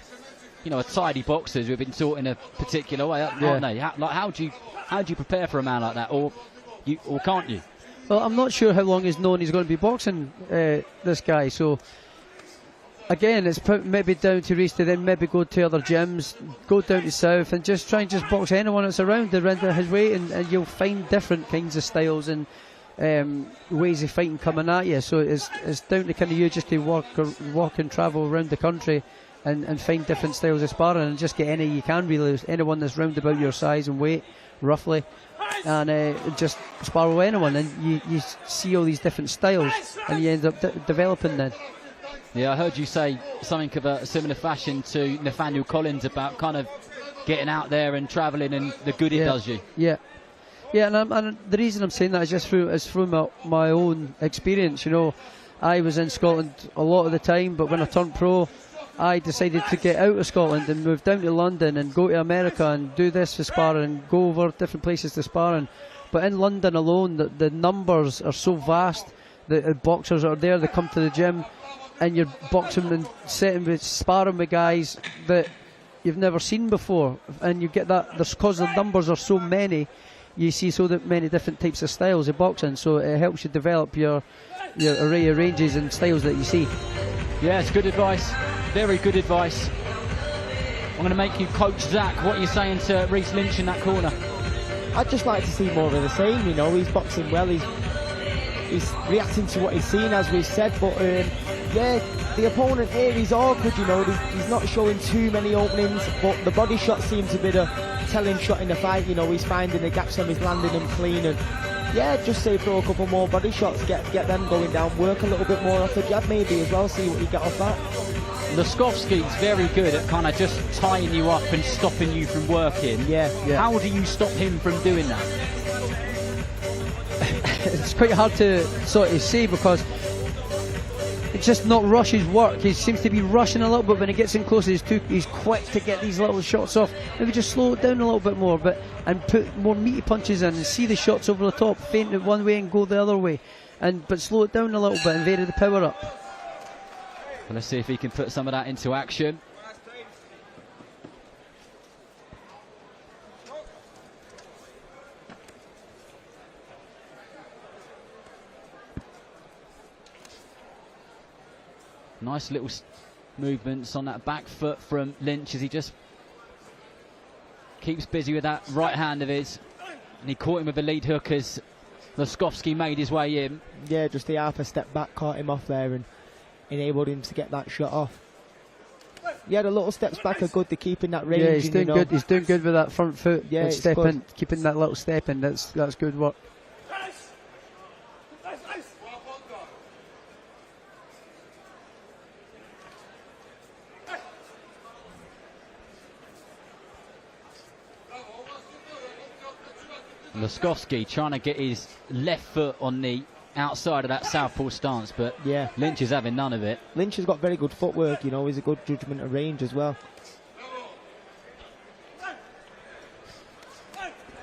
you know, are tidy boxers who've been taught in a particular way, aren't they? How do you prepare for a man like that, or can't you? Well, I'm not sure how long he's known he's going to be boxing, this guy, so again, it's maybe down to Reese to then maybe go to other gyms, go down to south and just try and just box anyone that's around his weight, and you'll find different kinds of styles and ways of fighting coming at you. So it's down to kind of you just to walk and travel around the country and find different styles of sparring and just get any you can, really, anyone that's round about your size and weight roughly, and just spar with anyone, and you see all these different styles and you end up developing then. Yeah, I heard you say something of a similar fashion to Nathaniel Collins about kind of getting out there and travelling and the good it does you. Yeah, and the reason I'm saying that is just through my own experience. You know, I was in Scotland a lot of the time, but when I turned pro, I decided to get out of Scotland and move down to London and go to America and do this for sparring and go over different places to sparring. But in London alone, the numbers are so vast. The boxers are there, they come to the gym, and you're boxing and sparring with guys that you've never seen before, and you get that because the numbers are so many, you see so many different types of styles of boxing, so it helps you develop your array of ranges and styles that you see. Yeah, it's good advice, very good advice. I'm going to make you Coach Zach. What are you saying to Reese Lynch in that corner? I'd just like to see more of the same, you know. He's boxing well, he's reacting to what he's seen, as we've said, but yeah, the opponent here, he's awkward, you know. He's not showing too many openings, but the body shot seems to be the telling shot in the fight, you know. He's finding the gaps and he's landing them clean, and yeah, just say throw a couple more body shots, get them going down, work a little bit more off the jab maybe as well, see what you get off that. Laskovski's very good at kind of just tying you up and stopping you from working. Yeah. How do you stop him from doing that? It's quite hard to sort of say, because it's just not rush his work. He seems to be rushing a little bit when he gets in close. He's quick to get these little shots off. Maybe just slow it down a little bit more, and put more meaty punches in and see the shots over the top, feint it one way and go the other way, but slow it down a little bit and vary the power up. Well, let's see if he can put some of that into action. Nice little movements on that back foot from Lynch as he just keeps busy with that right hand of his. And he caught him with the lead hook as Laskovski made his way in. Yeah, just the half a step back caught him off there and enabled him to get that shot off. Yeah, the little steps back are good to keep in that range. Yeah, he's doing good. He's doing good with that front foot. Yeah, and stepping, keeping that little step in. That's good work. Laskovski trying to get his left foot on the outside of that southpaw stance, but yeah, Lynch is having none of it. Lynch has got very good footwork, you know, he's a good judgment of range as well.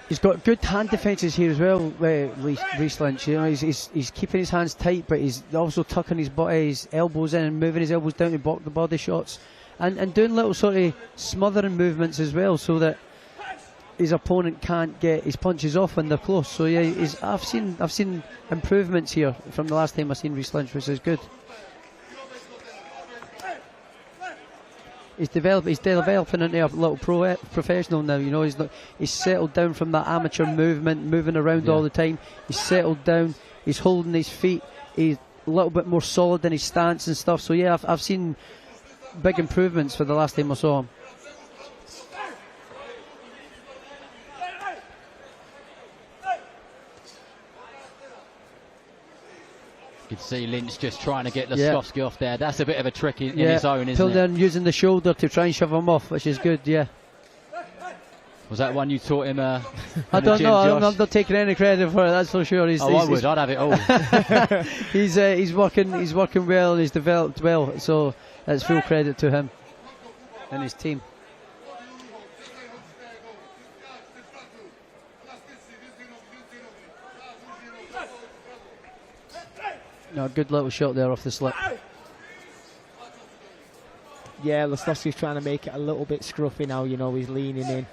He's got good hand defences here as well, Reece Lynch. You know, he's keeping his hands tight, but he's also tucking his elbows in and moving his elbows down to block the body shots, and doing little sort of smothering movements as well, so that his opponent can't get his punches off when they're close. So yeah, I've seen improvements here from the last time I've seen Reece Lynch, which is good. He's developing into a little professional now. You know, he's settled down from that amateur moving around all the time. He's settled down. He's holding his feet. He's a little bit more solid in his stance and stuff. So yeah, I've seen big improvements for the last time I saw him. You can see Lynch just trying to get Laskovski off there. That's a bit of a trick in his own, isn't it? Down, using the shoulder to try and shove him off, which is good, yeah. Was that one you taught him? I don't know. I'm not taking any credit for it. That's for sure. I would. I'd have it all. He's working well and he's developed well. So that's full credit to him and his team. No, good little shot there off the slip. Yeah, Laskovski's trying to make it a little bit scruffy now, you know, he's leaning in.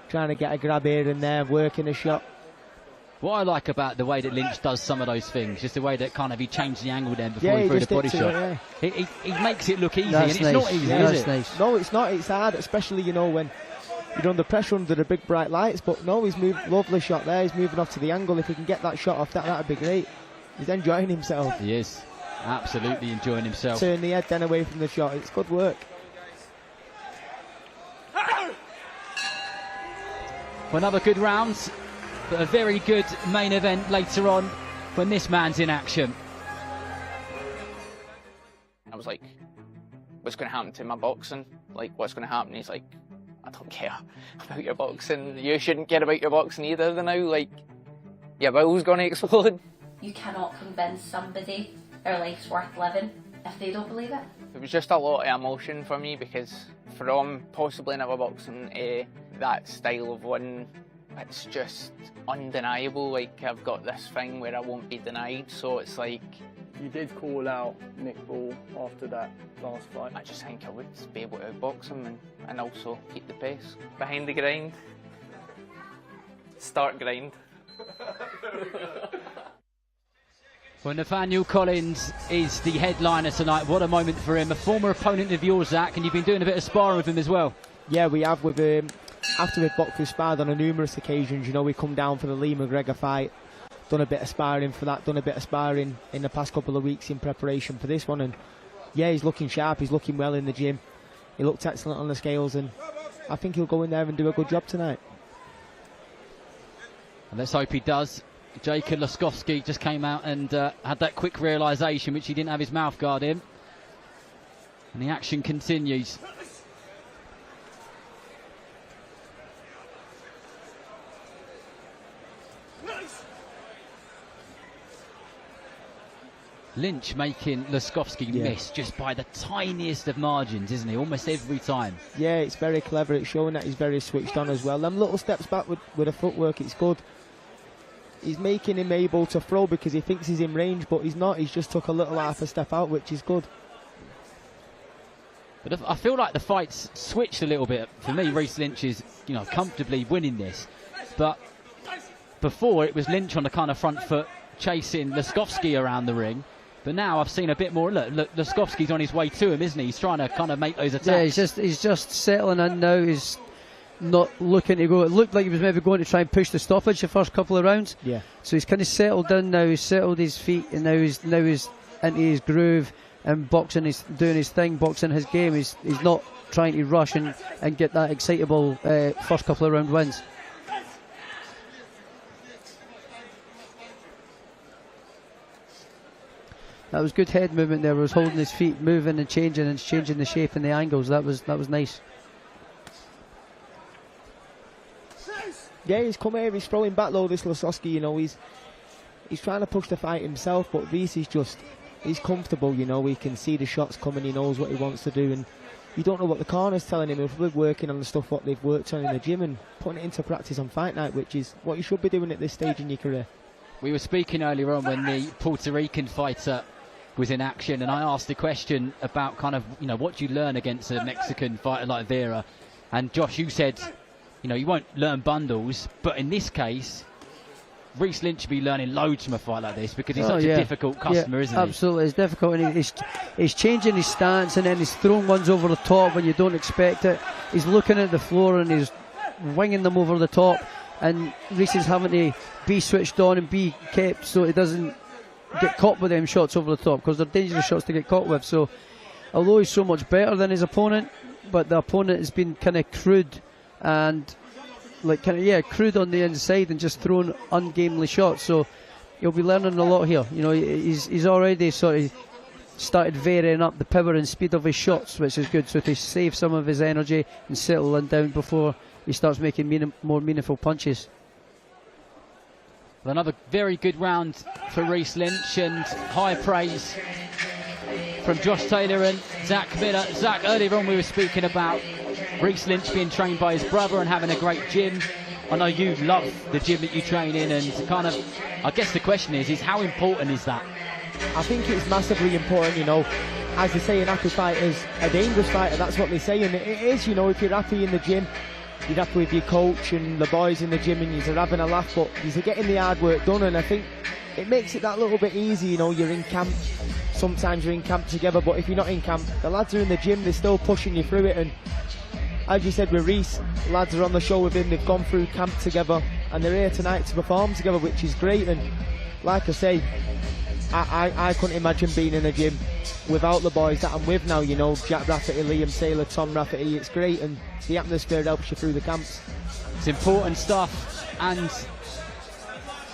Trying to get a grab here and there, working a shot. What I like about the way that Lynch does some of those things, just the way that kind of he changed the angle then before he threw the body shot. He makes it look easy, and it's not easy, is it? Nice. No, it's not, it's hard, especially, you know, when you're under pressure under the big bright lights, but no, he's moved, lovely shot there, he's moving off to the angle. If he can get that shot off, that'd be great. He's enjoying himself. He is, absolutely enjoying himself. Turn the head then away from the shot, it's good work. For another good round, but a very good main event later on when this man's in action. I was like, what's going to happen to my boxing? Like, what's going to happen? He's like, I don't care about your boxing. You shouldn't care about your boxing either now. Like, your bowl's going to explode. You cannot convince somebody their life's worth living if they don't believe it. It was just a lot of emotion for me, because from possibly never boxing that style of one, it's just undeniable. Like, I've got this thing where I won't be denied, so it's like... You did call out Nick Ball after that last fight. I just think I would be able to box him and also keep the pace. Behind the grind. Start grind. Well, Nathaniel Collins is the headliner tonight. What a moment for him. A former opponent of yours, Zach, and you've been doing a bit of sparring with him as well. Yeah, we have with him. After we've boxed, we've sparred on numerous occasions. You know, we come down for the Lee McGregor fight, done a bit of sparring for that, done a bit of sparring in the past couple of weeks in preparation for this one. And yeah, he's looking sharp, he's looking well in the gym. He looked excellent on the scales, and I think he'll go in there and do a good job tonight. And let's hope he does. Jacob Laskovski just came out and had that quick realisation, which he didn't have his mouth guard in. And the action continues. Lynch making Laskowski miss just by the tiniest of margins, isn't he? Almost every time. Yeah, it's very clever. It's showing that he's very switched on as well. Them little steps back with the footwork, it's good. He's making him able to throw because he thinks he's in range, but he's not. He's just took a little half a step out, which is good. But I feel like the fight's switched a little bit. For me, Reece Lynch is, comfortably winning this. But before, it was Lynch on the kind of front foot, chasing Laskowski around the ring. But now I've seen a bit more. Look, Laskowski's on his way to him, isn't he? He's trying to kind of make those attacks. Yeah, he's just settling in now. He's not looking to go. It looked like he was maybe going to try and push the stoppage the first couple of rounds. Yeah. So he's kind of settled down now. He's settled his feet, and now he's into his groove and boxing. He's doing his thing, boxing his game. He's not trying to rush and get that excitable first couple of round wins. That was good head movement there. He was holding his feet, moving and changing the shape and the angles. That was nice. Yeah, he's come here. He's throwing back low. This Laskowski, he's trying to push the fight himself, but Reece he's comfortable. He can see the shots coming. He knows what he wants to do, and you don't know what the corner's telling him. If we're working on the stuff what they've worked on in the gym and putting it into practice on fight night, which is what you should be doing at this stage in your career. We were speaking earlier on when the Puerto Rican fighter was in action, and I asked the question about kind of, what do you learn against a Mexican fighter like Vera? And Josh, you said, you won't learn bundles, but in this case, Reece Lynch should be learning loads from a fight like this because he's such a difficult customer, isn't he? Absolutely, it's difficult, and he's changing his stance, and then he's throwing ones over the top when you don't expect it. He's looking at the floor and he's winging them over the top, and Reece is having to be switched on and be kept so he doesn't get caught with them shots over the top, because they're dangerous shots to get caught with. So although he's so much better than his opponent, but the opponent has been kind of crude and crude on the inside and just throwing ungamely shots. So he'll be learning a lot here. He's already sort of started varying up the power and speed of his shots, which is good, so to save some of his energy and settle him down before he starts making more meaningful punches. Well, another very good round for Reece Lynch, and high praise from Josh Taylor and Zach Miller. Zach, earlier on we were speaking about Reece Lynch being trained by his brother and having a great gym. I know you love the gym that you train in, and kind of, I guess the question is how important is that? I think it's massively important, as they say in active fighters, a dangerous fighter, that's what they say, and it is, if you're happy in the gym, you're happy with your coach and the boys in the gym, and you're having a laugh, but you're getting the hard work done, and I think it makes it that little bit easy. You're in camp, sometimes you're in camp together, but if you're not in camp, the lads are in the gym, they're still pushing you through it, and as you said with Reece, lads are on the show with him, they've gone through camp together, and they're here tonight to perform together, which is great. And like I say, I couldn't imagine being in a gym without the boys that I'm with now, Jack Rafferty, Liam Taylor, Tom Rafferty. It's great, and the atmosphere helps you through the camps. It's important stuff, and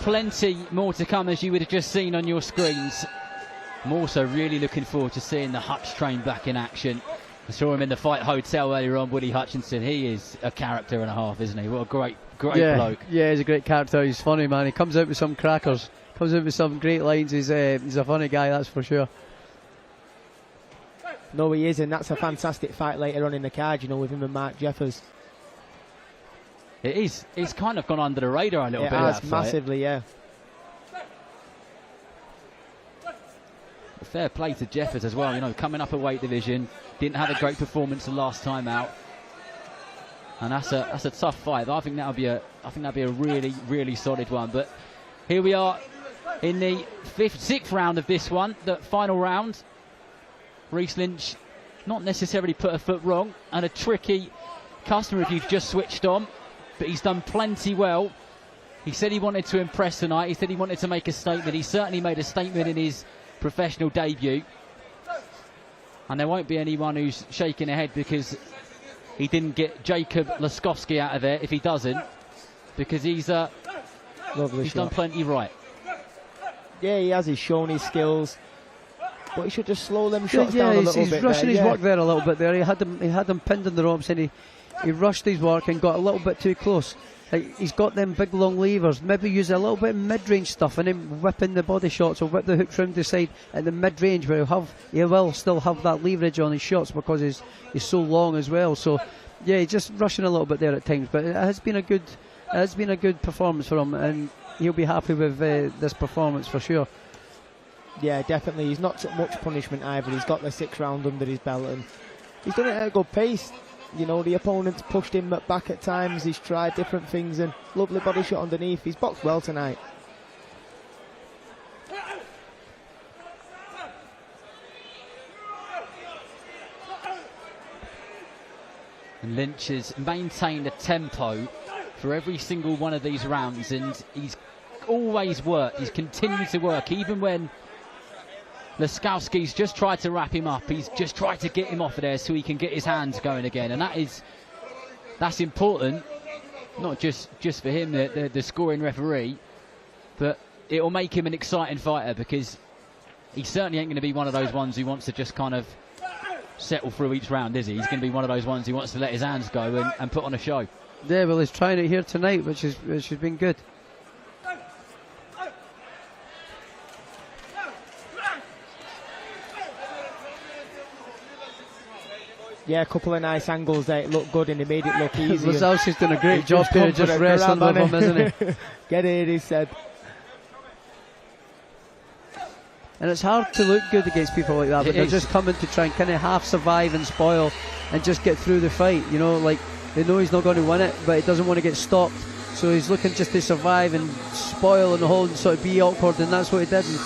plenty more to come, as you would have just seen on your screens. I'm also really looking forward to seeing the Hutch train back in action. I saw him in the Fight Hotel earlier on, Woody Hutchinson. He is a character and a half, isn't he? What a great bloke. Yeah, he's a great character. He's funny, man. He comes out with some crackers. Comes out with some great lines. He's a funny guy, that's for sure. No, he is, and that's a fantastic fight later on in the card, with him and Mark Jeffers. It is. It's kind of gone under the radar a little bit. It has, massively, yeah. Fair play to Jeffers as well, coming up a weight division, didn't have a great performance the last time out, and that's a tough fight. I think that'll be a really, really solid one. But here we are in the sixth round of this one, the final round. Reece Lynch not necessarily put a foot wrong, and a tricky customer if you've just switched on, but he's done plenty well. He said he wanted to impress tonight. He said he wanted to make a statement. He certainly made a statement in his professional debut, and there won't be anyone who's shaking their head because he didn't get Jacob Laskowski out of there if he doesn't, because he's done plenty right. Yeah, he has. He's shown his skills. but he should just slow them shots down a little bit. He's rushing there, his work there a little bit there. He had them pinned in the ropes, and he rushed his work and got a little bit too close. Like, he's got them big long levers. Maybe use a little bit of mid-range stuff and then whip in the body shots or whip the hooks round the side at the mid-range, where he will still have that leverage on his shots because he's so long as well. So yeah, he's just rushing a little bit there at times, but it has been a good performance for him, and he'll be happy with this performance for sure. Yeah, definitely. He's not took much punishment either. He's got the 6th round under his belt, and he's done it at a good pace. You know, the opponent's pushed him back at times. He's tried different things, and lovely body shot underneath. He's boxed well tonight. And Lynch has maintained a tempo for every single one of these rounds, and he's always worked. He's continued to work, even when Laskowski's just tried to wrap him up. He's just tried to get him off of there so he can get his hands going again, and that's important, not just for him, the scoring referee, but it'll make him an exciting fighter, because he certainly ain't going to be one of those ones who wants to just kind of settle through each round, is he? He's going to be one of those ones who wants to let his hands go and put on a show. Yeah, well, he's trying it here tonight, which has been good. Yeah, a couple of nice angles there. It looked good and he made it look easy. Lazowski's done a great job here, just wrestling with him, isn't he? Get it, he said. And it's hard to look good against people like that, but they're just coming to try and kind of half survive and spoil and just get through the fight. You know, like, they know he's not going to win it, but he doesn't want to get stopped. So he's looking just to survive and spoil and hold and sort of be awkward, and that's what he did. And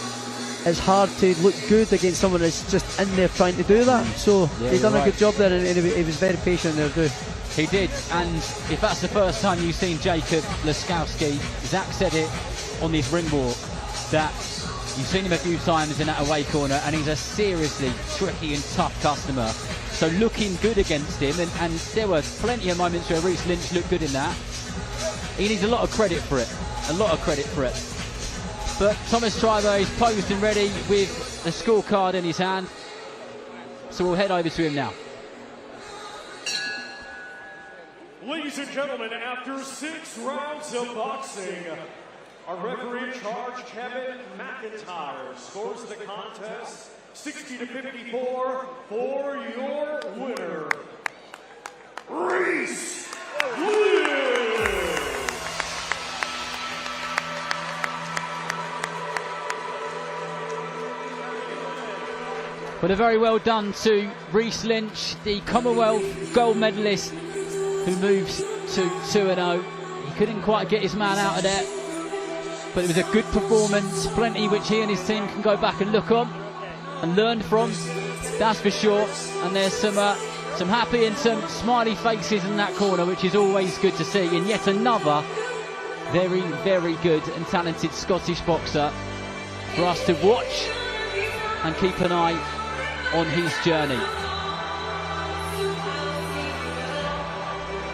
it's hard to look good against someone that's just in there trying to do that. So yeah, he's done a good job there, and he was very patient there too. He did, and if that's the first time you've seen Jacob Laskowski, Zach said it on this ring walk, that you've seen him a few times in that away corner, and he's a seriously tricky and tough customer. So looking good against him, and there were plenty of moments where Reece Lynch looked good in that. He needs a lot of credit for it, But Thomas Tribo is posed and ready with the scorecard in his hand. So we'll head over to him now. Ladies and gentlemen, after 6 rounds of boxing, our referee in charge, Kevin McIntyre, scores the contest 60-54 for your winner, Reece Lynch. But a very well done to Reece Lynch, the Commonwealth gold medalist, who moves to 2-0. He couldn't quite get his man out of there, but it was a good performance, plenty which he and his team can go back and look on and learn from, that's for sure. And there's some happy and some smiley faces in that corner, which is always good to see. And yet another very, very good and talented Scottish boxer for us to watch and keep an eye on his journey.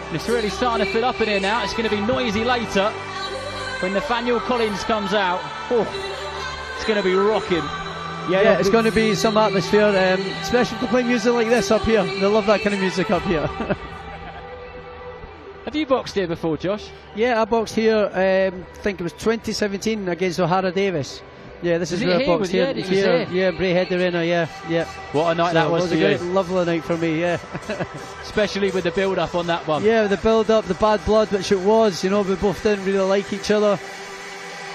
And it's really starting to fill up in here now. It's going to be noisy later when Nathaniel Collins comes out. Oh, it's going to be rocking. Yeah, it's going to be some atmosphere, especially to play music like this up here. They love that kind of music up here. Have you boxed here before, Josh? Yeah, I boxed here, I think it was 2017 against O'Hara Davis. Yeah, this is where I boxed here. Yeah, Braehead Arena, yeah. What a night that was for you. It was a lovely night for me, yeah. Especially with the build-up on that one. Yeah, the build-up, the bad blood, which it was, you know, we both didn't really like each other.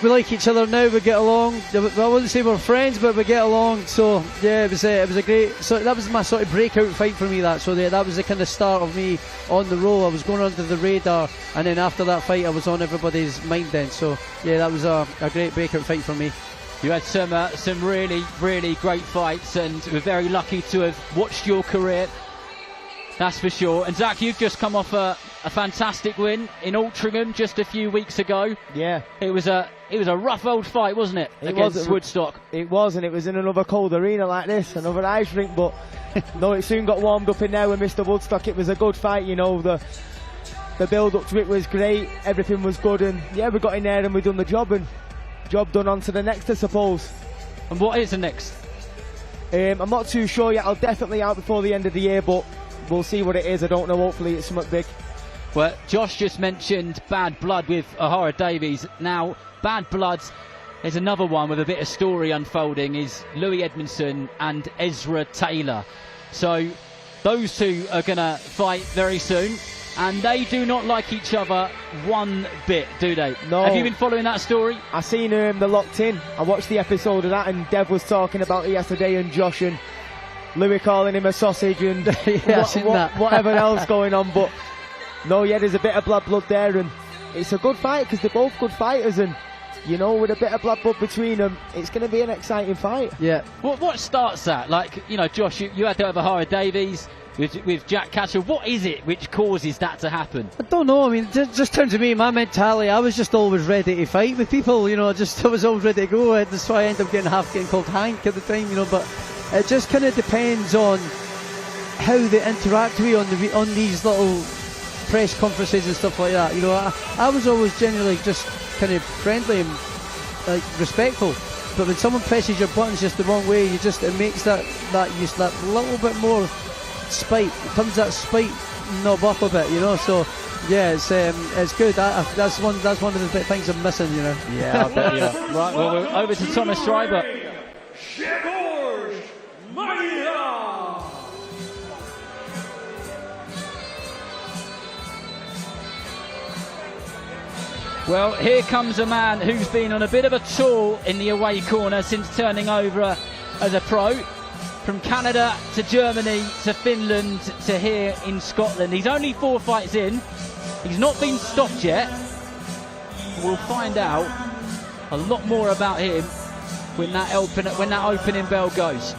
We like each other now, we get along. I wouldn't say we're friends, but we get along. So, yeah, it was a great... So that was my sort of breakout fight for me, that. So that was the kind of start of me on the roll. I was going under the radar, and then after that fight, I was on everybody's mind then. So, yeah, that was a great breakout fight for me. You had some really, really great fights, and we're very lucky to have watched your career. That's for sure. And Zach, you've just come off a fantastic win in Altrincham just a few weeks ago. Yeah. It was a rough old fight, wasn't it? Against Woodstock. It was, and it was in another cold arena like this, another ice rink, but no, it soon got warmed up in there with Mr. Woodstock. It was a good fight, you know, the build up to it was great, everything was good, and yeah, we got in there and we done the job, and job done, on to the next, I suppose. And what is the next? I'm not too sure yet. I'll definitely out before the end of the year, but we'll see what it is. I don't know. Hopefully it's something big. Well, Josh just mentioned Bad Blood with O'Hara Davies. Now, Bad Blood, there's another one with a bit of story unfolding, is Louis Edmondson and Ezra Taylor. So those two are going to fight very soon, and they do not like each other one bit, do they? No. Have you been following that story? I seen the Locked In. I watched the episode of that, and Dev was talking about it yesterday, and Josh and Louis calling him a sausage and whatever else going on. But no, yeah, there's a bit of blood there, and it's a good fight because they're both good fighters, and you know, with a bit of blood between them, it's going to be an exciting fight. Yeah. What starts that? Like, you know, Josh, you had that with O'Hara Davies, with Jack Catchell. What is it which causes that to happen? I don't know. I mean, just turns to me, my mentality, I was just always ready to fight with people, you know, I was always ready to go. That's why I ended up getting called Hank at the time, you know, but it just kind of depends on how they interact with you on these little press conferences and stuff like that. You know, I was always generally just kind of friendly and like respectful, but when someone presses your buttons just the wrong way, it makes that little bit more spite. It comes that spite knob up a bit, you know. So yeah, it's good. That's one of the things I'm missing, you know. Yeah, I bet you. Right, well, we're over to Thomas Schreiber. Well, here comes a man who's been on a bit of a tour in the away corner since turning over as a pro. From Canada to Germany to Finland to here in Scotland. He's only 4 fights in. He's not been stopped yet. We'll find out a lot more about him when that opening bell goes.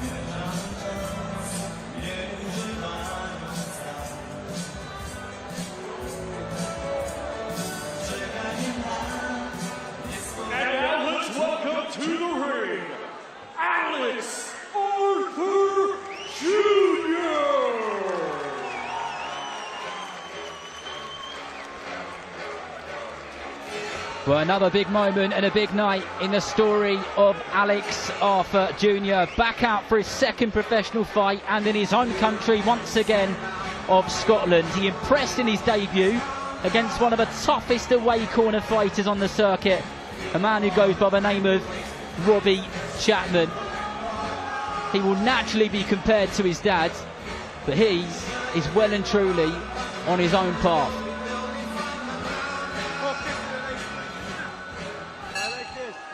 Well, another big moment and a big night in the story of Alex Arthur Jr. Back out for his second professional fight and in his home country once again of Scotland. He impressed in his debut against one of the toughest away corner fighters on the circuit, a man who goes by the name of Robbie Chapman. He will naturally be compared to his dad, but he is well and truly on his own path.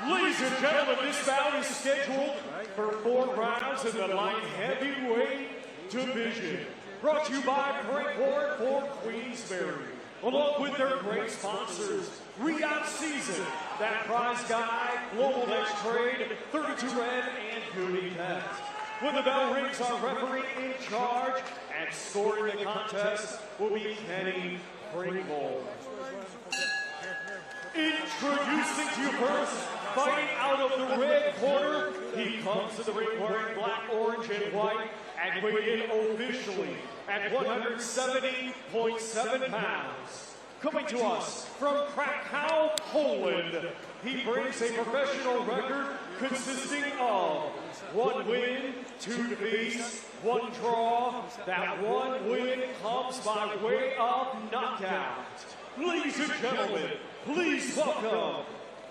Ladies and gentlemen, this bout is scheduled for 4 rounds in the light heavyweight division. Brought to you by Frank Ward for Queensberry, along with their great sponsors, Riyadh Season, That Prize Guy, Global Next Trade, 32 Red, and Goody Pets. When the bell rings, our referee in charge and scoring the contest will be Kenny Pringle. Introducing to you first, fighting out of the red corner, he comes to the ring wearing black, orange, and white, and weighing in officially at 170.7 pounds. Coming to us from Krakow, Poland, he brings a professional record consisting of 1 win, 2 defeats, 1 draw. That 1 win comes by way of knockout. Ladies and gentlemen, please welcome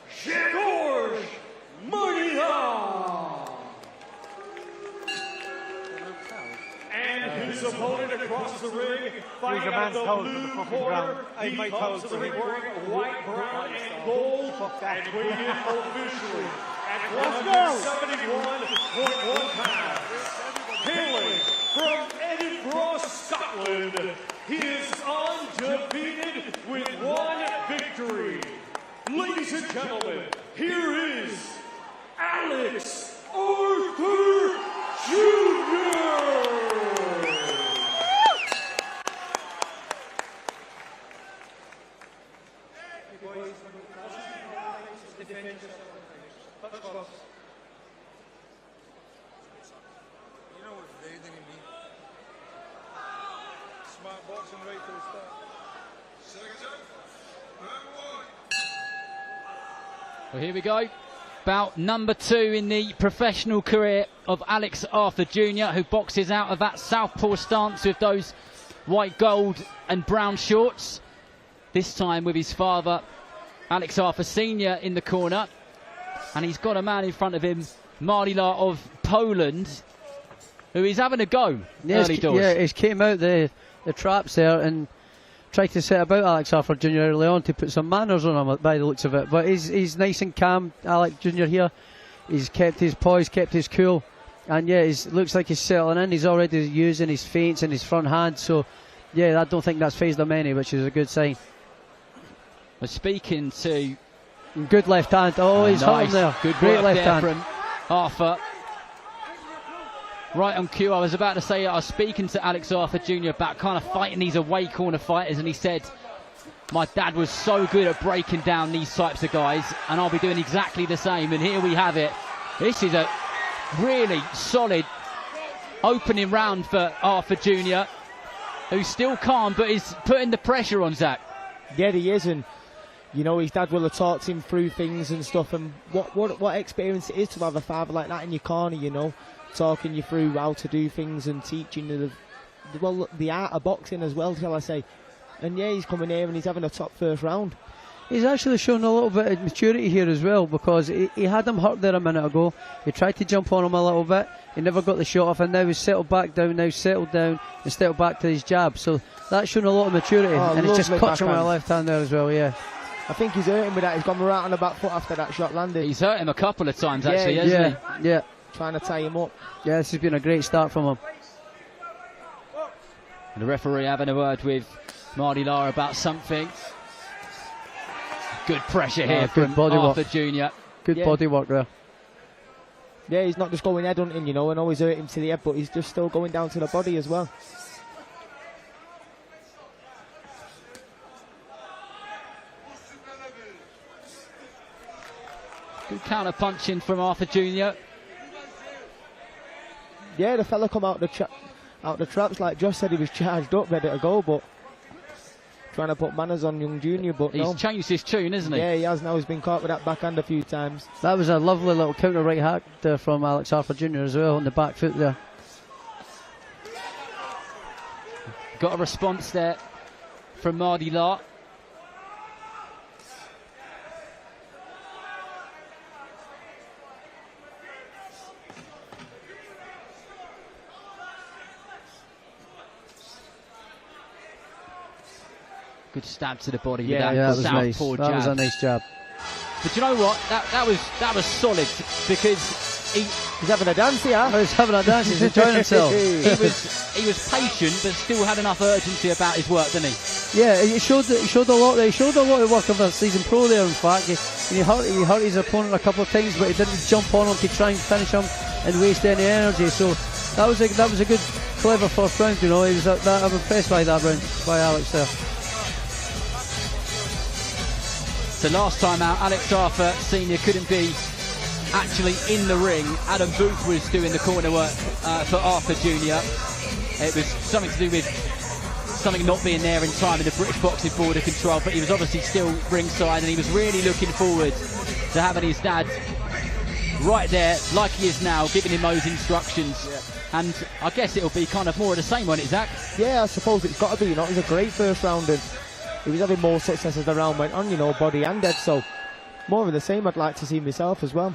Grzegorz Martyna. And his opponent across the ring, fighting out the blue corner. He comes to the ring wearing white, brown, and gold, and weighing in officially at 171.1 pounds. Hailing from Edinburgh, Scotland, he is undefeated with 1 victory. Ladies and gentlemen, here is Alex Arthur Jr. You know what they didn't mean. Smart boxing right to the start. Well, here we go. Bout number 2 in the professional career of Alex Arthur Jr., who boxes out of that southpaw stance with those white, gold and brown shorts. This time with his father, Alex Arthur Sr. in the corner. And he's got a man in front of him, Marila of Poland, who is having a go early doors. Yeah, he came out the traps there and tried to set about Alex Arthur Jr. early on to put some manners on him by the looks of it. But he's nice and calm, Alex Jr. here. He's kept his poise, kept his cool. And yeah, it looks like he's settling in. He's already using his feints and his front hand. So yeah, I don't think that's phased him any, which is a good sign. But speaking to... Good left hand. Oh, he's hot him there. Good Great work left there hand from Arthur. Right on cue. I was about to say, I was speaking to Alex Arthur Jr. about kind of fighting these away corner fighters, and he said, my dad was so good at breaking down these types of guys, and I'll be doing exactly the same. And here we have it. This is a really solid opening round for Arthur Jr., who's still calm but is putting the pressure on Zach. Yeah, he is, and you know, his dad will have talked him through things and stuff, and what experience it is to have a father like that in your corner, you know, talking you through how to do things and teaching you the art of boxing as well, shall I say. And yeah, he's coming here and he's having a top first round. He's actually shown a little bit of maturity here as well, because he had him hurt there a minute ago. He tried to jump on him a little bit. He never got the shot off, and now he's settled back down, and settled back to his jab. So that's shown a lot of maturity. And he's just caught him with a left hand there as well, yeah. I think he's hurt him with that. He's gone right on the back foot after that shot landed. He's hurt him a couple of times, actually, hasn't he? Yeah. Trying to tie him up. Yeah, this has been a great start from him. And the referee having a word with Marty Lara about something. Good pressure here from Arthur Jr. Good body work there. Yeah, he's not just going head hunting, you know, and always hurt him to the head, but he's just still going down to the body as well. Good counter punching from Arthur Jr. Yeah, the fella come out the traps, like Josh said, he was charged up, ready to go, but trying to put manners on young Junior, but he's changed his tune, isn't he? Yeah, he has now. He's been caught with that backhand a few times. That was a lovely little counter right hack there from Alex Arthur Jr. as well on the back foot there. Got a response there from Marty Lara. Good stab to the body with that southpaw jab. That was a nice jab. But you know what? That was solid, because he's having a dance here. He's having a dance. He's enjoying himself. he was patient, but still had enough urgency about his work, didn't he? Yeah, he showed a lot. He showed a lot of work of a season pro there. In fact, he hurt his opponent a couple of times, but he didn't jump on him to try and finish him and waste any energy. So that was a good, clever first round. You know, I'm impressed by that round by Alex there. So last time out, Alex Arthur Sr. couldn't be actually in the ring. Adam Booth was doing the corner work for Arthur Jr. It was something to do with something not being there in time in the British Boxing Board of Control, but he was obviously still ringside, and he was really looking forward to having his dad right there, like he is now, giving him those instructions. Yeah. And I guess it'll be kind of more of the same, won't it, Zach? Yeah, I suppose it's got to be. You know, it was a great first round, and he was having more success as the round went on, you know, body and head, so more of the same I'd like to see myself as well.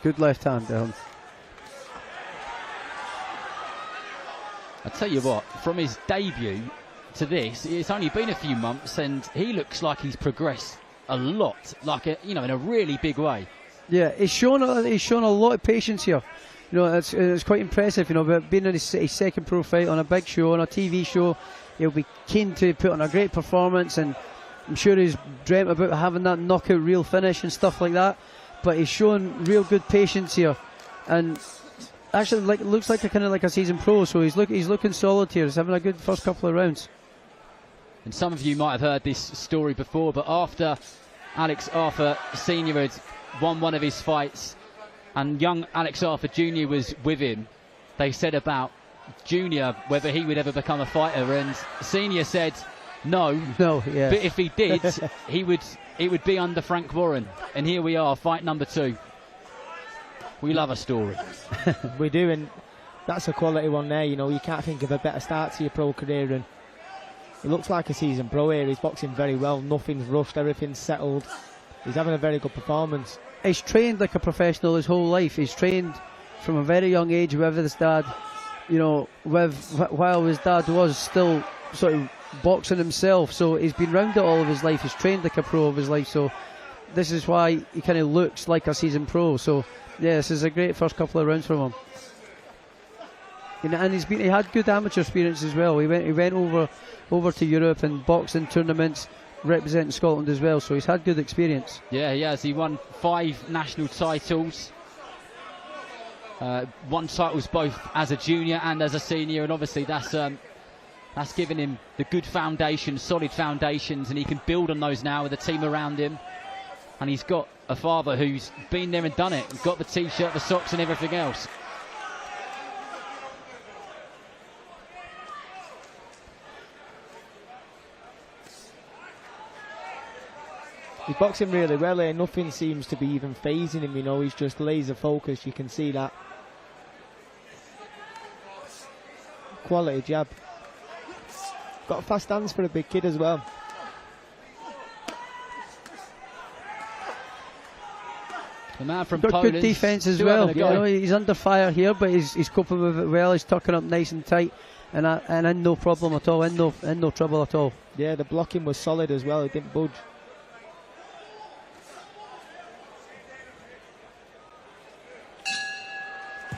Good left hand down. I tell you what, from his debut to this, it's only been a few months, and he looks like he's progressed a lot, like in a really big way. Yeah, he's shown a lot of patience here. You know, it's quite impressive. You know, but being in his second pro fight on a big show, on a TV show, he'll be keen to put on a great performance, and I'm sure he's dreamt about having that knockout real finish and stuff like that. But he's shown real good patience here, and actually, looks like a season pro. So he's looking solid here. He's having a good first couple of rounds. And some of you might have heard this story before, but after Alex Arthur Sr. had won one of his fights and young Alex Arthur Jr. was with him, they said about Junior, whether he would ever become a fighter, and Senior said no. Yeah. But if he did, it would be under Frank Warren. And here we are, fight number 2. We love a story. We do, and that's a quality one there. You know, you can't think of a better start to your pro career, and he looks like a seasoned pro here. He's boxing very well, nothing's rushed, everything's settled. He's having a very good performance. He's trained like a professional his whole life. He's trained from a very young age with his dad, you know, while his dad was still sort of boxing himself. So he's been round it all of his life. He's trained like a pro of his life. So this is why he kind of looks like a seasoned pro. So yeah, this is a great first couple of rounds from him. And he had good amateur experience as well. He went over to Europe and boxed in tournaments, representing Scotland as well, so he's had good experience. Yeah, he has. He won 5 national titles. Won titles both as a junior and as a senior, and obviously that's given him the good foundations, solid foundations, and he can build on those now with a team around him. And he's got a father who's been there and done it, and got the t-shirt, the socks and everything else. He's boxing really well here. Nothing seems to be even phasing him, you know. He's just laser focused. You can see that. Quality jab. Got fast hands for a big kid as well. The man from Got Poland. Good defence as well. You know, he's under fire here, but he's coping with it well. He's tucking up nice and tight, and in no problem at all. In no trouble at all. Yeah, the blocking was solid as well. He didn't budge.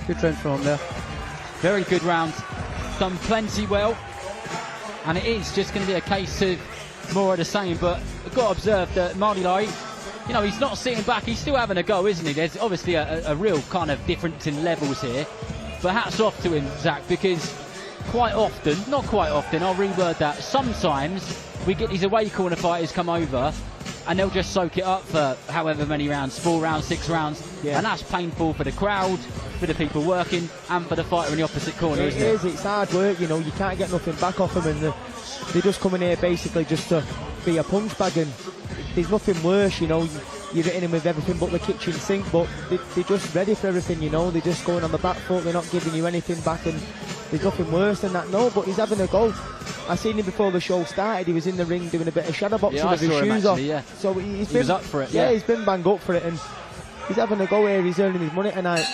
Good round from him there. Very good round. Done plenty well. And it is just going to be a case of more of the same. But I've got to observe that Marley Lai, you know, he's not sitting back. He's still having a go, isn't he? There's obviously a real kind of difference in levels here. But hats off to him, Zach, because quite often, not quite often, I'll reword that, sometimes we get these away corner fighters come over and they'll just soak it up for however many rounds, 4 rounds, 6 rounds. Yeah. And that's painful for the crowd, for the people working, and for the fighter in the opposite corner, isn't it? It is, it's hard work, you know, you can't get nothing back off them, and they just come in here basically just to be a punch bag, and there's nothing worse, you know. You're hitting them with everything but the kitchen sink, but they're just ready for everything, you know. They're just going on the back foot, they're not giving you anything back, and there's nothing worse than that. No, but he's having a go. I seen him before the show started. He was in the ring doing a bit of shadow boxing with his shoes off. Yeah. So he was up for it. Yeah, he's been bang up for it, and he's having a go here. He's earning his money tonight.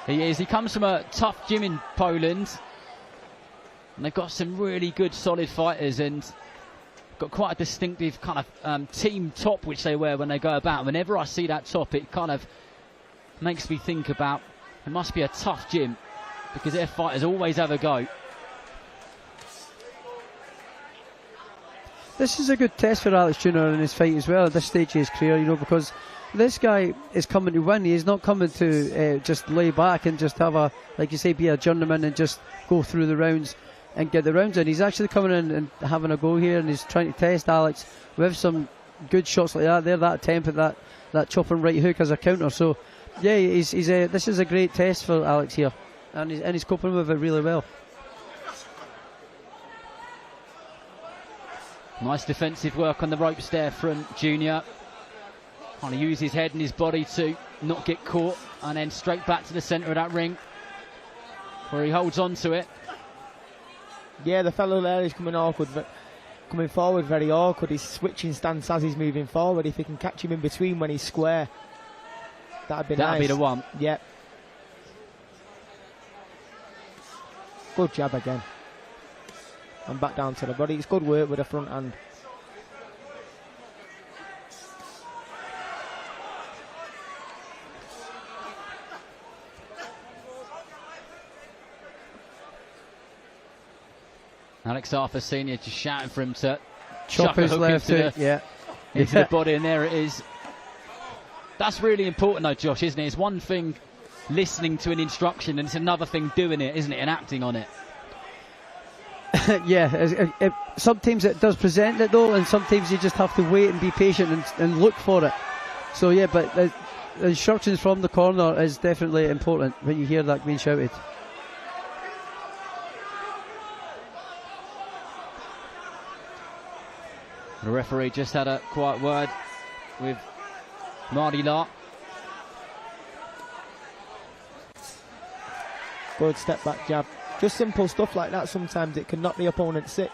He is. He comes from a tough gym in Poland, and they've got some really good, solid fighters, and got quite a distinctive kind of team top which they wear when they go about. Whenever I see that top, it kind of makes me think about it must be a tough gym, because their fighters always have a go. This is a good test for Alex Junior in his fight as well at this stage of his career, you know, because this guy is coming to win. He's not coming to just lay back and just have like you say, be a journeyman and just go through the rounds and get the rounds in. He's actually coming in and having a go here, and he's trying to test Alex with some good shots like that. There, that attempt at that chopping right hook as a counter. So yeah, this is a great test for Alex here, and he's coping with it really well. Nice defensive work on the ropes there from Junior. Trying to use his head and his body to not get caught, and then straight back to the centre of that ring where he holds on to it. Yeah, the fellow there is coming forward very awkward. He's switching stance as he's moving forward. If he can catch him in between when he's square, that'd be nice. That'd be the one. Yep. Good jab again. And back down to the body. It's good work with the front hand. Alex Arthur Senior just shouting for him to chop his left hook, into the body, and there it is. That's really important though, Josh, isn't it? It's one thing listening to an instruction, and it's another thing doing it, isn't it, and acting on it. Yeah, sometimes it does present it though, and sometimes you just have to wait and be patient and look for it. So yeah, but instructions from the corner is definitely important when you hear that being shouted. The referee just had a quiet word with Mardila. Good step back jab. Just simple stuff like that, sometimes it can knock the opponent sick.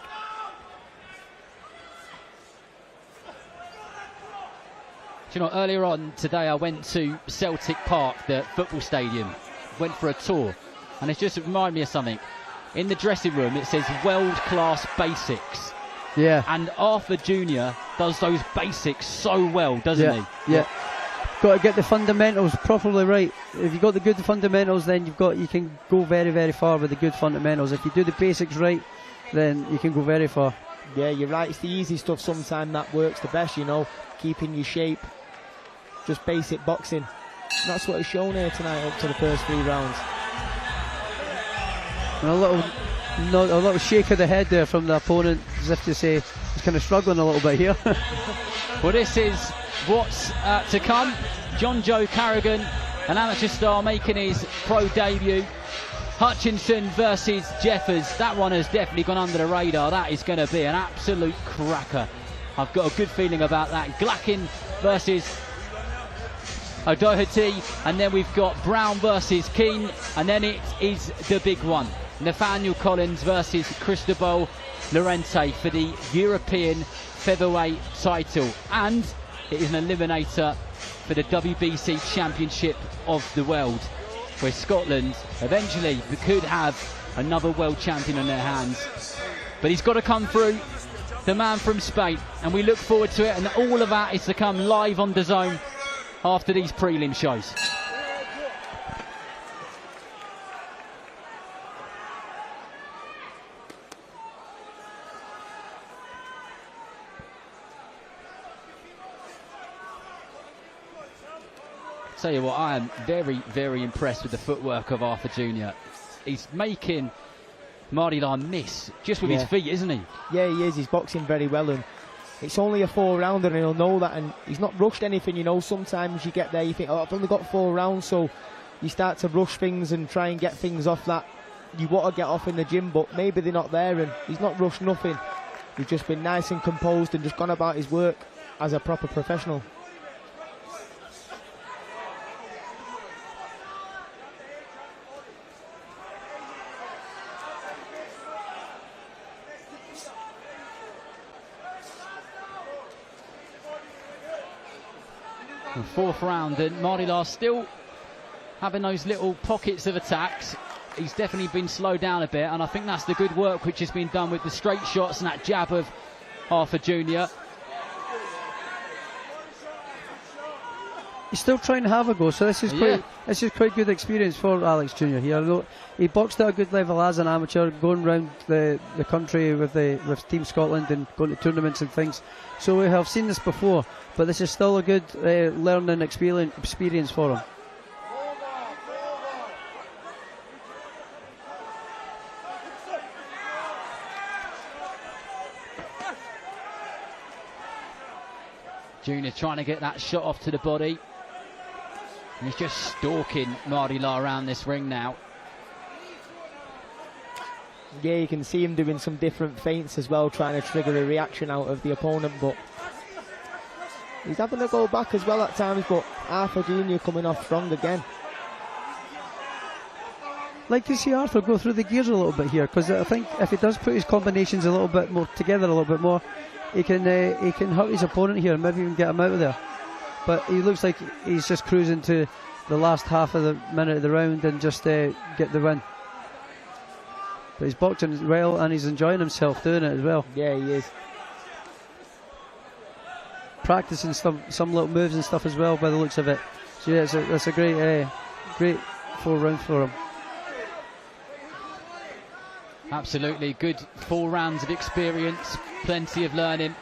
Do you know, earlier on today I went to Celtic Park, the football stadium, went for a tour, and it's just reminded me of something. In the dressing room it says world-class basics. Yeah. And Arthur Jr. does those basics so well, doesn't he? Yeah. Got to get the fundamentals properly right. If you've got the good fundamentals, then you can go very, very far with the good fundamentals. If you do the basics right, then you can go very far. Yeah, you're right. It's the easy stuff sometimes that works the best, you know, keeping your shape. Just basic boxing. And that's what he's shown here tonight up to the first 3 rounds. And a little shake of the head there from the opponent, as if to say he's kind of struggling a little bit here. Well, this is what's to come. John Joe Carrigan, an amateur star, making his pro debut. Hutchinson versus Jeffers. That one has definitely gone under the radar. That is going to be an absolute cracker. I've got a good feeling about that. Glackin versus O'Doherty, and then we've got Brown versus Keane, and then it is the big one. Nathaniel Collins versus Cristobel Lorente for the European featherweight title, and it is an eliminator for the WBC Championship of the World, where Scotland eventually could have another world champion on their hands. But he's got to come through, the man from Spain, and we look forward to it, and all of that is to come live on DAZN after these prelim shows. Tell you what, I am very, very impressed with the footwork of Arthur Jr. He's making Mardila miss just with his feet, isn't he? Yeah, he is. He's boxing very well, and it's only a 4-rounder, and he'll know that, and he's not rushed anything, you know. Sometimes you get there, you think, oh, I've only got 4 rounds, so you start to rush things and try and get things off that you want to get off in the gym, but maybe they're not there, and he's not rushed nothing. He's just been nice and composed and just gone about his work as a proper professional. And 4th round, and Mardila still having those little pockets of attacks. He's definitely been slowed down a bit, and I think that's the good work which has been done with the straight shots and that jab of Arthur Jr. He's still trying to have a go, so this is quite good experience for Alex Jr. here. He boxed at a good level as an amateur, going around the country with Team Scotland and going to tournaments and things. So we have seen this before, but this is still a good learning experience for him. Junior trying to get that shot off to the body. And he's just stalking Mardila around this ring now. Yeah, you can see him doing some different feints as well, trying to trigger a reaction out of the opponent, but he's having to go back as well at times, but Arthur Jr. coming off strong again. Like to see Arthur go through the gears a little bit here, because I think if he does put his combinations a little bit more together, a little bit more, he can hurt his opponent here and maybe even get him out of there. But he looks like he's just cruising to the last half of the minute of the round and just get the win. But he's boxing well and he's enjoying himself doing it as well. Yeah, he is. Practicing some little moves and stuff as well by the looks of it. So yeah, it's a great 4 rounds for him. Absolutely good 4 rounds of experience, plenty of learning.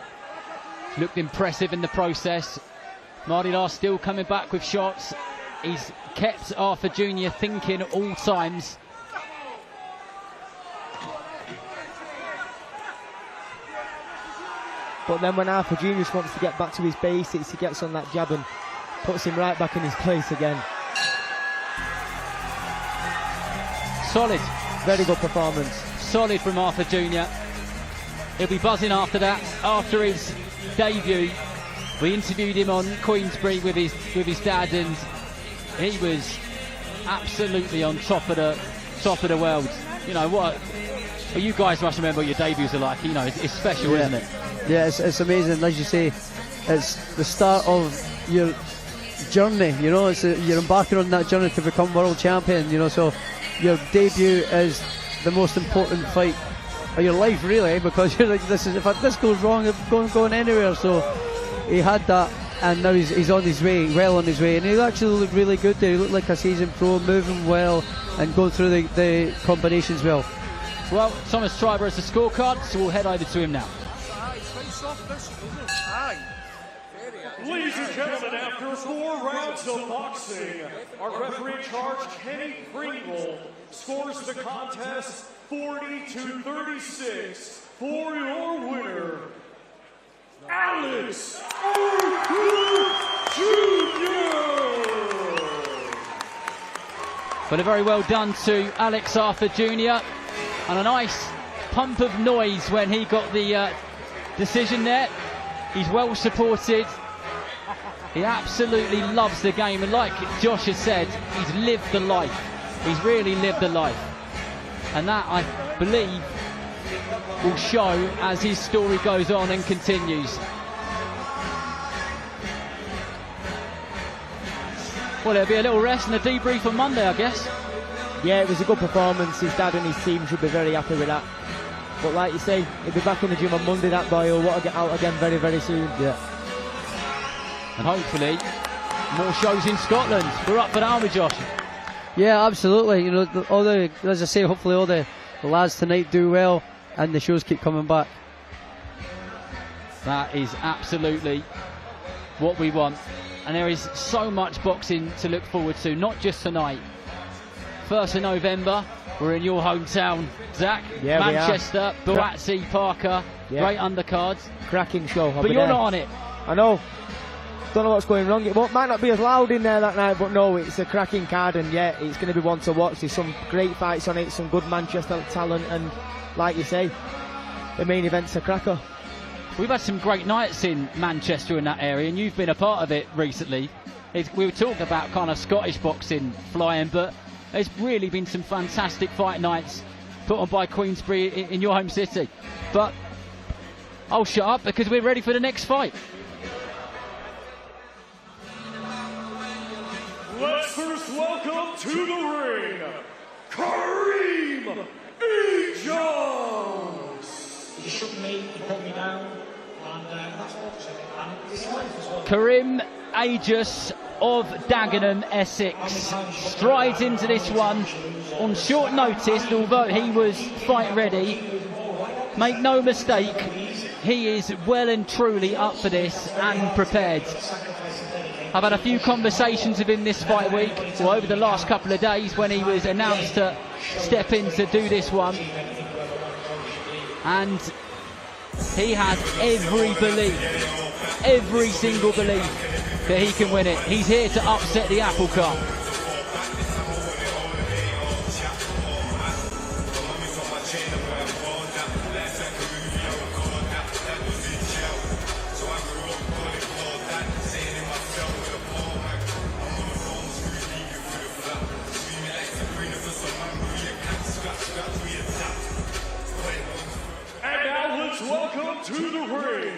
Looked impressive in the process. Mardila still coming back with shots. He's kept Arthur Jr. thinking at all times. But then when Arthur Jr. wants to get back to his basics, he gets on that jab and puts him right back in his place again. Solid. Very good performance. Solid from Arthur Jr. He'll be buzzing after that, after his debut. We interviewed him on Queensbury with his dad, and he was absolutely on top of the world. You know what? Well, you guys must remember what your debuts are like. You know, it's special, isn't it? Yeah, it's amazing. As you say, it's the start of your journey. You know, you're embarking on that journey to become world champion. You know, so your debut is the most important fight of your life, really, because you're like, if this goes wrong, I'm going anywhere. So he had that, and now he's on his way, well on his way, and he actually looked really good there. He looked like a seasoned pro, moving well and going through the combinations well. Well, Thomas Schreiber has the scorecard, so we'll head over to him now. Ladies and gentlemen, after 4 rounds of boxing, our referee in charge, Kenny Pringle, scores the contest 40-36 for your winner, Alex Jr. But a very well done to Alex Arthur Jr. and a nice pump of noise when he got the decision there. He's well supported. He absolutely loves the game, and like Josh has said, he's lived the life. He's really lived the life, and that, I believe, will show as his story goes on and continues. Well, there'll be a little rest and a debrief on Monday, I guess. Yeah, it was a good performance. His dad and his team should be very happy with that. But like you say, he'll be back in the gym on Monday, that boy. He'll want to get out again very, very soon. Yeah. And hopefully more shows in Scotland. We're up for that, aren't we, Josh? Yeah, absolutely. You know, as I say, hopefully all the lads tonight do well and the shows keep coming back. That is absolutely what we want. And there is so much boxing to look forward to, not just tonight. 1st of November, we're in your hometown, Zach. Yeah, Manchester, Boatsi, Parker, great undercards. Cracking show. But you're not on it. I know. Don't know what's going wrong. It might not be as loud in there that night, but no, it's a cracking card, and yeah, it's going to be one to watch. There's some great fights on it, some good Manchester talent, and like you say, the main event's a cracker. We've had some great nights in Manchester in that area, and you've been a part of it recently. We were talking about kind of Scottish boxing flying, but there's really been some fantastic fight nights put on by Queensbury in your home city. But I'll shut up because we're ready for the next fight. Let's first welcome to the ring, Kareem E. Jones. You shook me, you put me down, and that's what Kareem Aegis of Dagenham, Essex, strides into this one on short notice, although he was fight ready. Make no mistake, he is well and truly up for this and prepared. I've had a few conversations with him this fight week, or over the last couple of days when he was announced to step in to do this one. And he has every belief, every single belief that he can win it. He's here to upset the apple cart. Welcome to the ring,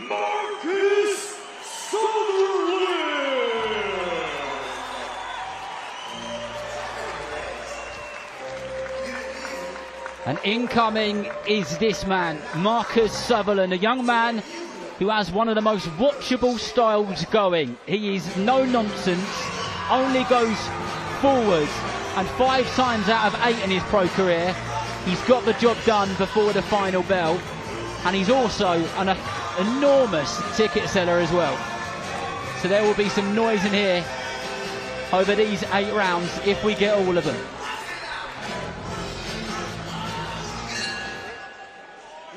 Marcus Sutherland. And incoming is this man, Marcus Sutherland, a young man who has one of the most watchable styles going. He is no nonsense, only goes forward, and 5 times out of 8 in his pro career, he's got the job done before the final bell. And he's also an enormous ticket seller as well. So there will be some noise in here over these 8 rounds if we get all of them.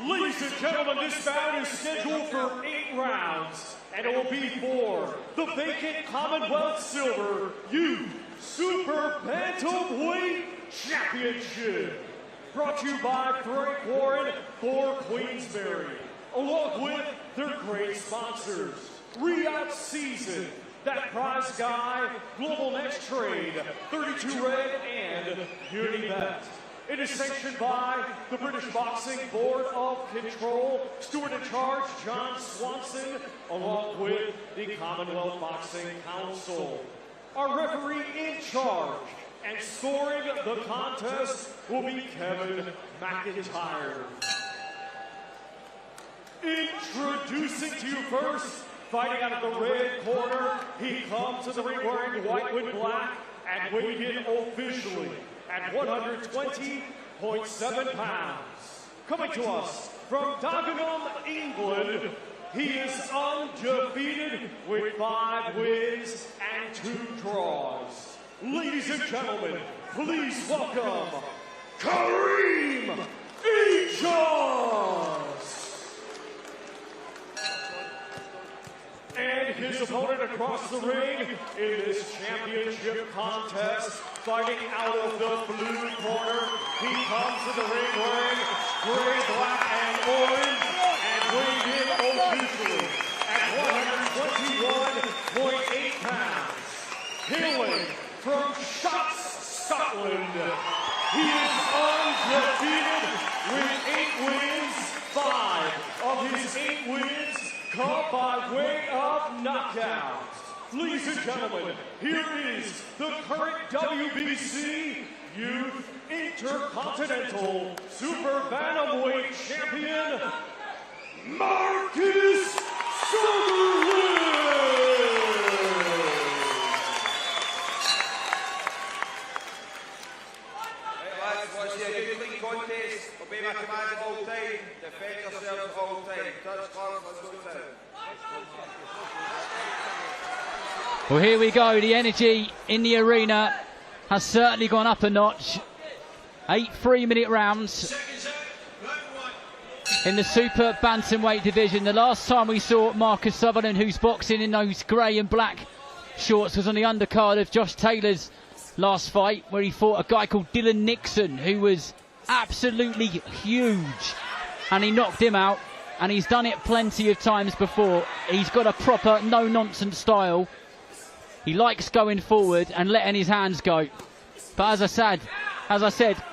Ladies and gentlemen, this bout is scheduled for 8 rounds, and it will be for the vacant Commonwealth Silver Youth Super Bantamweight Championship. Brought to you by Frank Warren for Queensberry, along with their great sponsors, Riyadh Season, That Prize Guy, Global Next Trade, 32 Red, and Unibet. It is sanctioned by the British Boxing Board of Control, steward in charge John Swanson, along with the Commonwealth Boxing Council. Our referee in charge and scoring the contest will be Kevin McIntyre. Introducing to you first, fighting out of the red corner, he comes to the ring wearing white with black and weighed in officially at 120.7 pounds. Coming to us from Dagenham, England, he is undefeated with 5 wins and 2 draws. Ladies and gentlemen, please welcome Kareem Ijaz. And his opponent across the ring in this championship contest, fighting out of the blue corner. He comes to the ring wearing gray, black, and orange, and weighed in officially at 121.8 pounds. Hailing from Shotts, Scotland, he is undefeated with 8 wins. 5 of his 8 wins come by way of knockout. Ladies and gentlemen, here is the current WBC Youth Intercontinental Super Bantamweight Champion, Marcus Sutherland. Right, lads, want to see a good clean contest? Obey my commands all the time. Defend yourselves all the time. Touch gloves, let's go down. Well, here we go. The energy in the arena has certainly gone up a notch. 8 3-minute rounds in the Super Bantamweight division. The last time we saw Marcus Sutherland, who's boxing in those grey and black shorts, was on the undercard of Josh Taylor's last fight, where he fought a guy called Dylan Nixon, who was absolutely huge, and he knocked him out. And he's done it plenty of times before. He's got a proper no-nonsense style. He likes going forward and letting his hands go. But as I said,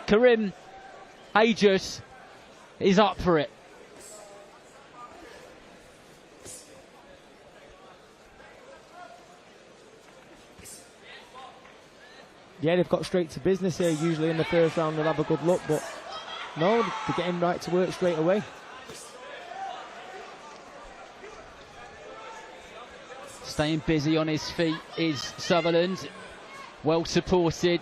Kareem Ijaz is up for it. Yeah, they've got straight to business here. Usually in the first round they'll have a good look, but no, they're getting right to work straight away. Staying busy on his feet is Sutherland, well supported.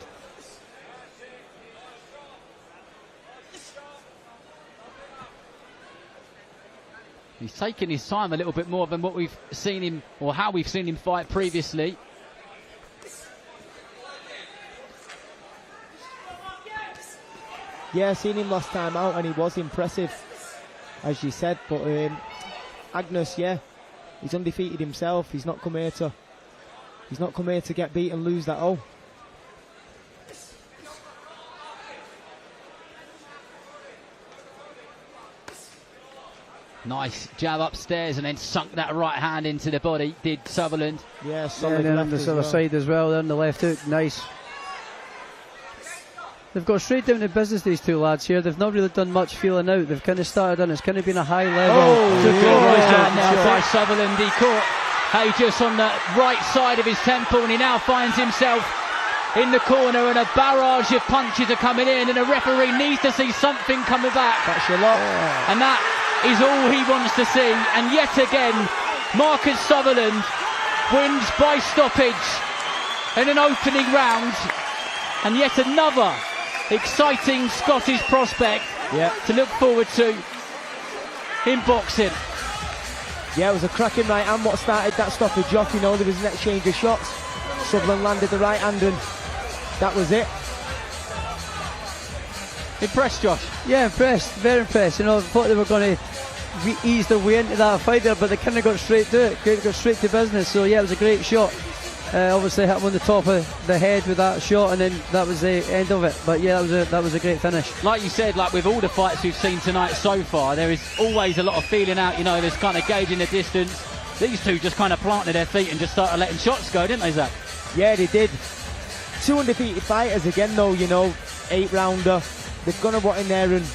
He's taking his time a little bit more than what we've seen him, or how we've seen him fight previously. Yeah, seen him last time out and he was impressive, as you said, but Agnes, yeah, he's undefeated himself. He's not come here to get beat and lose that all. Nice jab upstairs and then sunk that right hand into the body, did Sutherland. Yeah, solid and then on left the other side as well, there on the left hook, nice. They've got straight down to business, these two lads here. They've not really done much feeling out. They've kind of started on, it's kind of been a high level. Right hand now by Sutherland. He caught Ijaz on the right side of his temple, and he now finds himself in the corner, and a barrage of punches are coming in, and the referee needs to see something coming back. That's a lot. And that is all he wants to see. And yet again, Marcus Sutherland wins by stoppage in an opening round. And yet another exciting Scottish prospect to look forward to in boxing. Yeah, it was a cracking right hand what started that stoppage off. You know, there was an exchange of shots. Sutherland landed the right hand and that was it. Impressed, Josh? Yeah, impressed, very impressed. You know, I thought they were going to eased their way into that fight there, but they kind of got straight to it, got straight to business. So yeah, it was a great shot. Obviously hit him on the top of the head with that shot, and then that was the end of it. But yeah, that was a great finish. Like you said, like with all the fights we've seen tonight so far, there is always a lot of feeling out. You know, there's kind of gauging the distance. These two just kind of planted their feet and just started letting shots go, didn't they, Zach? Yeah, they did. Two undefeated fighters again, though. You know, 8-rounder. They're gonna want in there and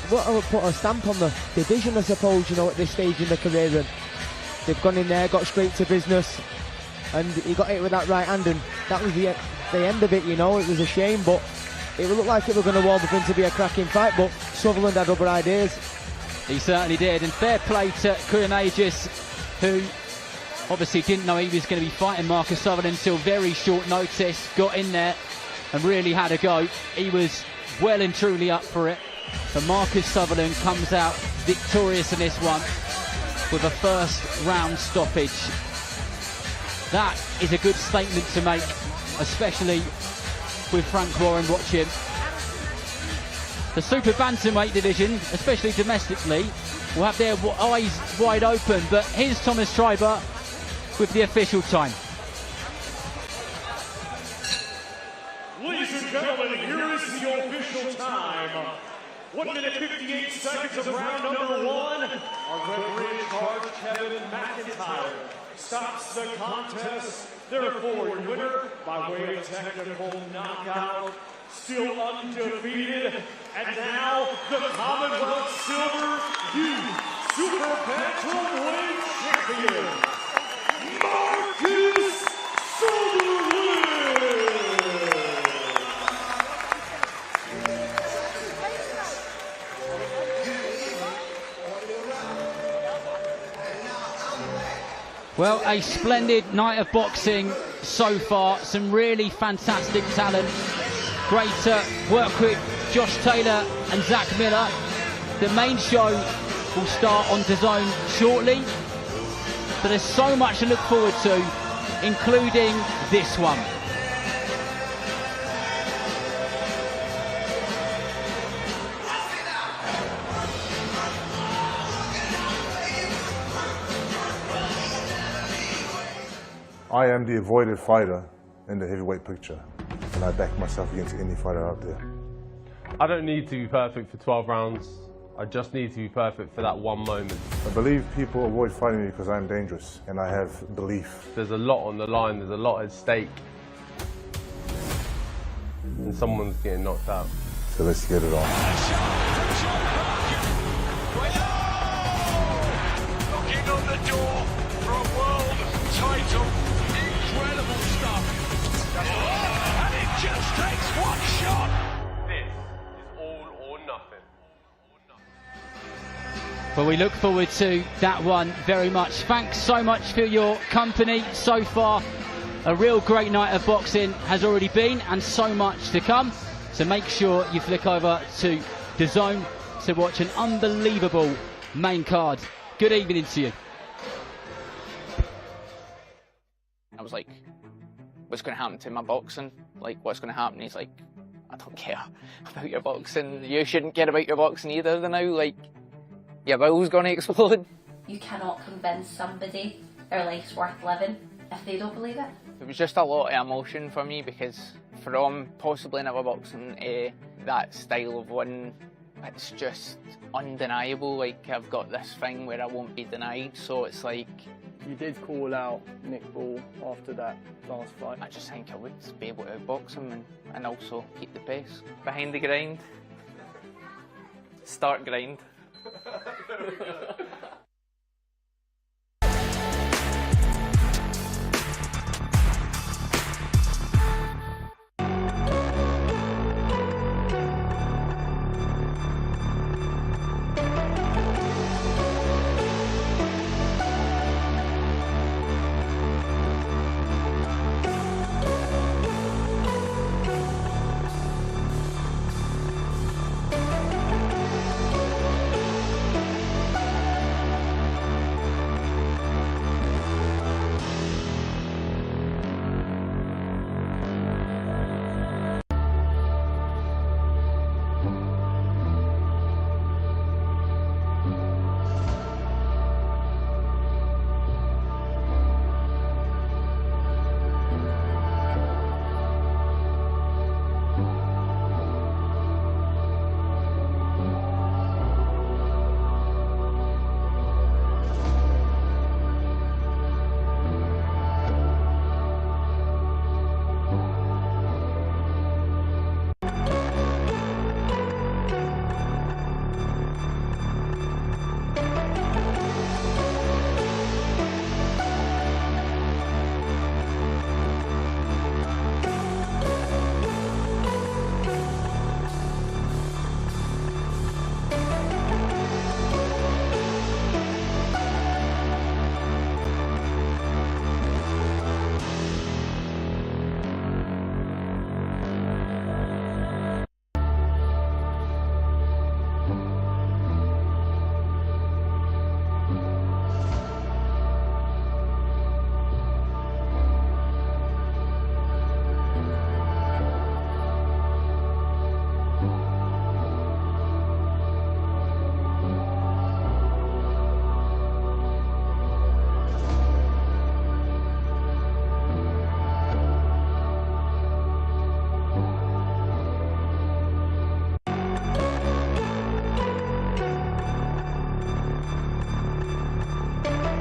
put a stamp on the division, I suppose. You know, at this stage in their career, and they've gone in there, got straight to business. And he got hit with that right hand, and that was the end of it, you know. It was a shame, but it looked like it was going to warm up into be a cracking fight, but Sutherland had other ideas. He certainly did, and fair play to Kuranagis, who obviously didn't know he was going to be fighting Marcus Sutherland until very short notice, got in there and really had a go. He was well and truly up for it, but Marcus Sutherland comes out victorious in this one with a first round stoppage. That is a good statement to make, especially with Frank Warren watching. The super bantamweight division, especially domestically, will have their eyes wide open. But here's Thomas Schreiber with the official time. Ladies and gentlemen, here is the official time. 1 minute 58 seconds of round number 1. Our referee in charge, Kevin McIntyre, stops the contest. Therefore, winner by way of technical knockout, still undefeated, and now the Commonwealth Silver Youth Super Bantamweight Champion, Marcus Sutherland. Well, a splendid night of boxing so far. Some really fantastic talent. Great work with Josh Taylor and Zach Miller. The main show will start on DAZN shortly, but there's so much to look forward to, including this one. I am the avoided fighter in the heavyweight picture, and I back myself against any fighter out there. I don't need to be perfect for 12 rounds. I just need to be perfect for that one moment. I believe people avoid fighting me because I'm dangerous, and I have belief. There's a lot on the line, there's a lot at stake. And someone's getting knocked out. So let's get it on. Knocking on the door for a world title. Incredible stuff. And it just takes one shot. This is all or nothing. Well, we look forward to that one very much. Thanks so much for your company so far. A real great night of boxing has already been, and so much to come. So make sure you flick over to DAZN to watch an unbelievable main card. Good evening to you. I was like, what's going to happen to my boxing? Like, what's going to happen? He's like, I don't care about your boxing. You shouldn't care about your boxing either. Then now, like, your bowel's going to explode. You cannot convince somebody their life's worth living if they don't believe it. It was just a lot of emotion for me, because from possibly never boxing that style of one, it's just undeniable. Like, I've got this thing where I won't be denied, so it's like... You did call out Nick Ball after that last fight. I just think I would be able to box him and also keep the pace. Behind the grind. Start grind.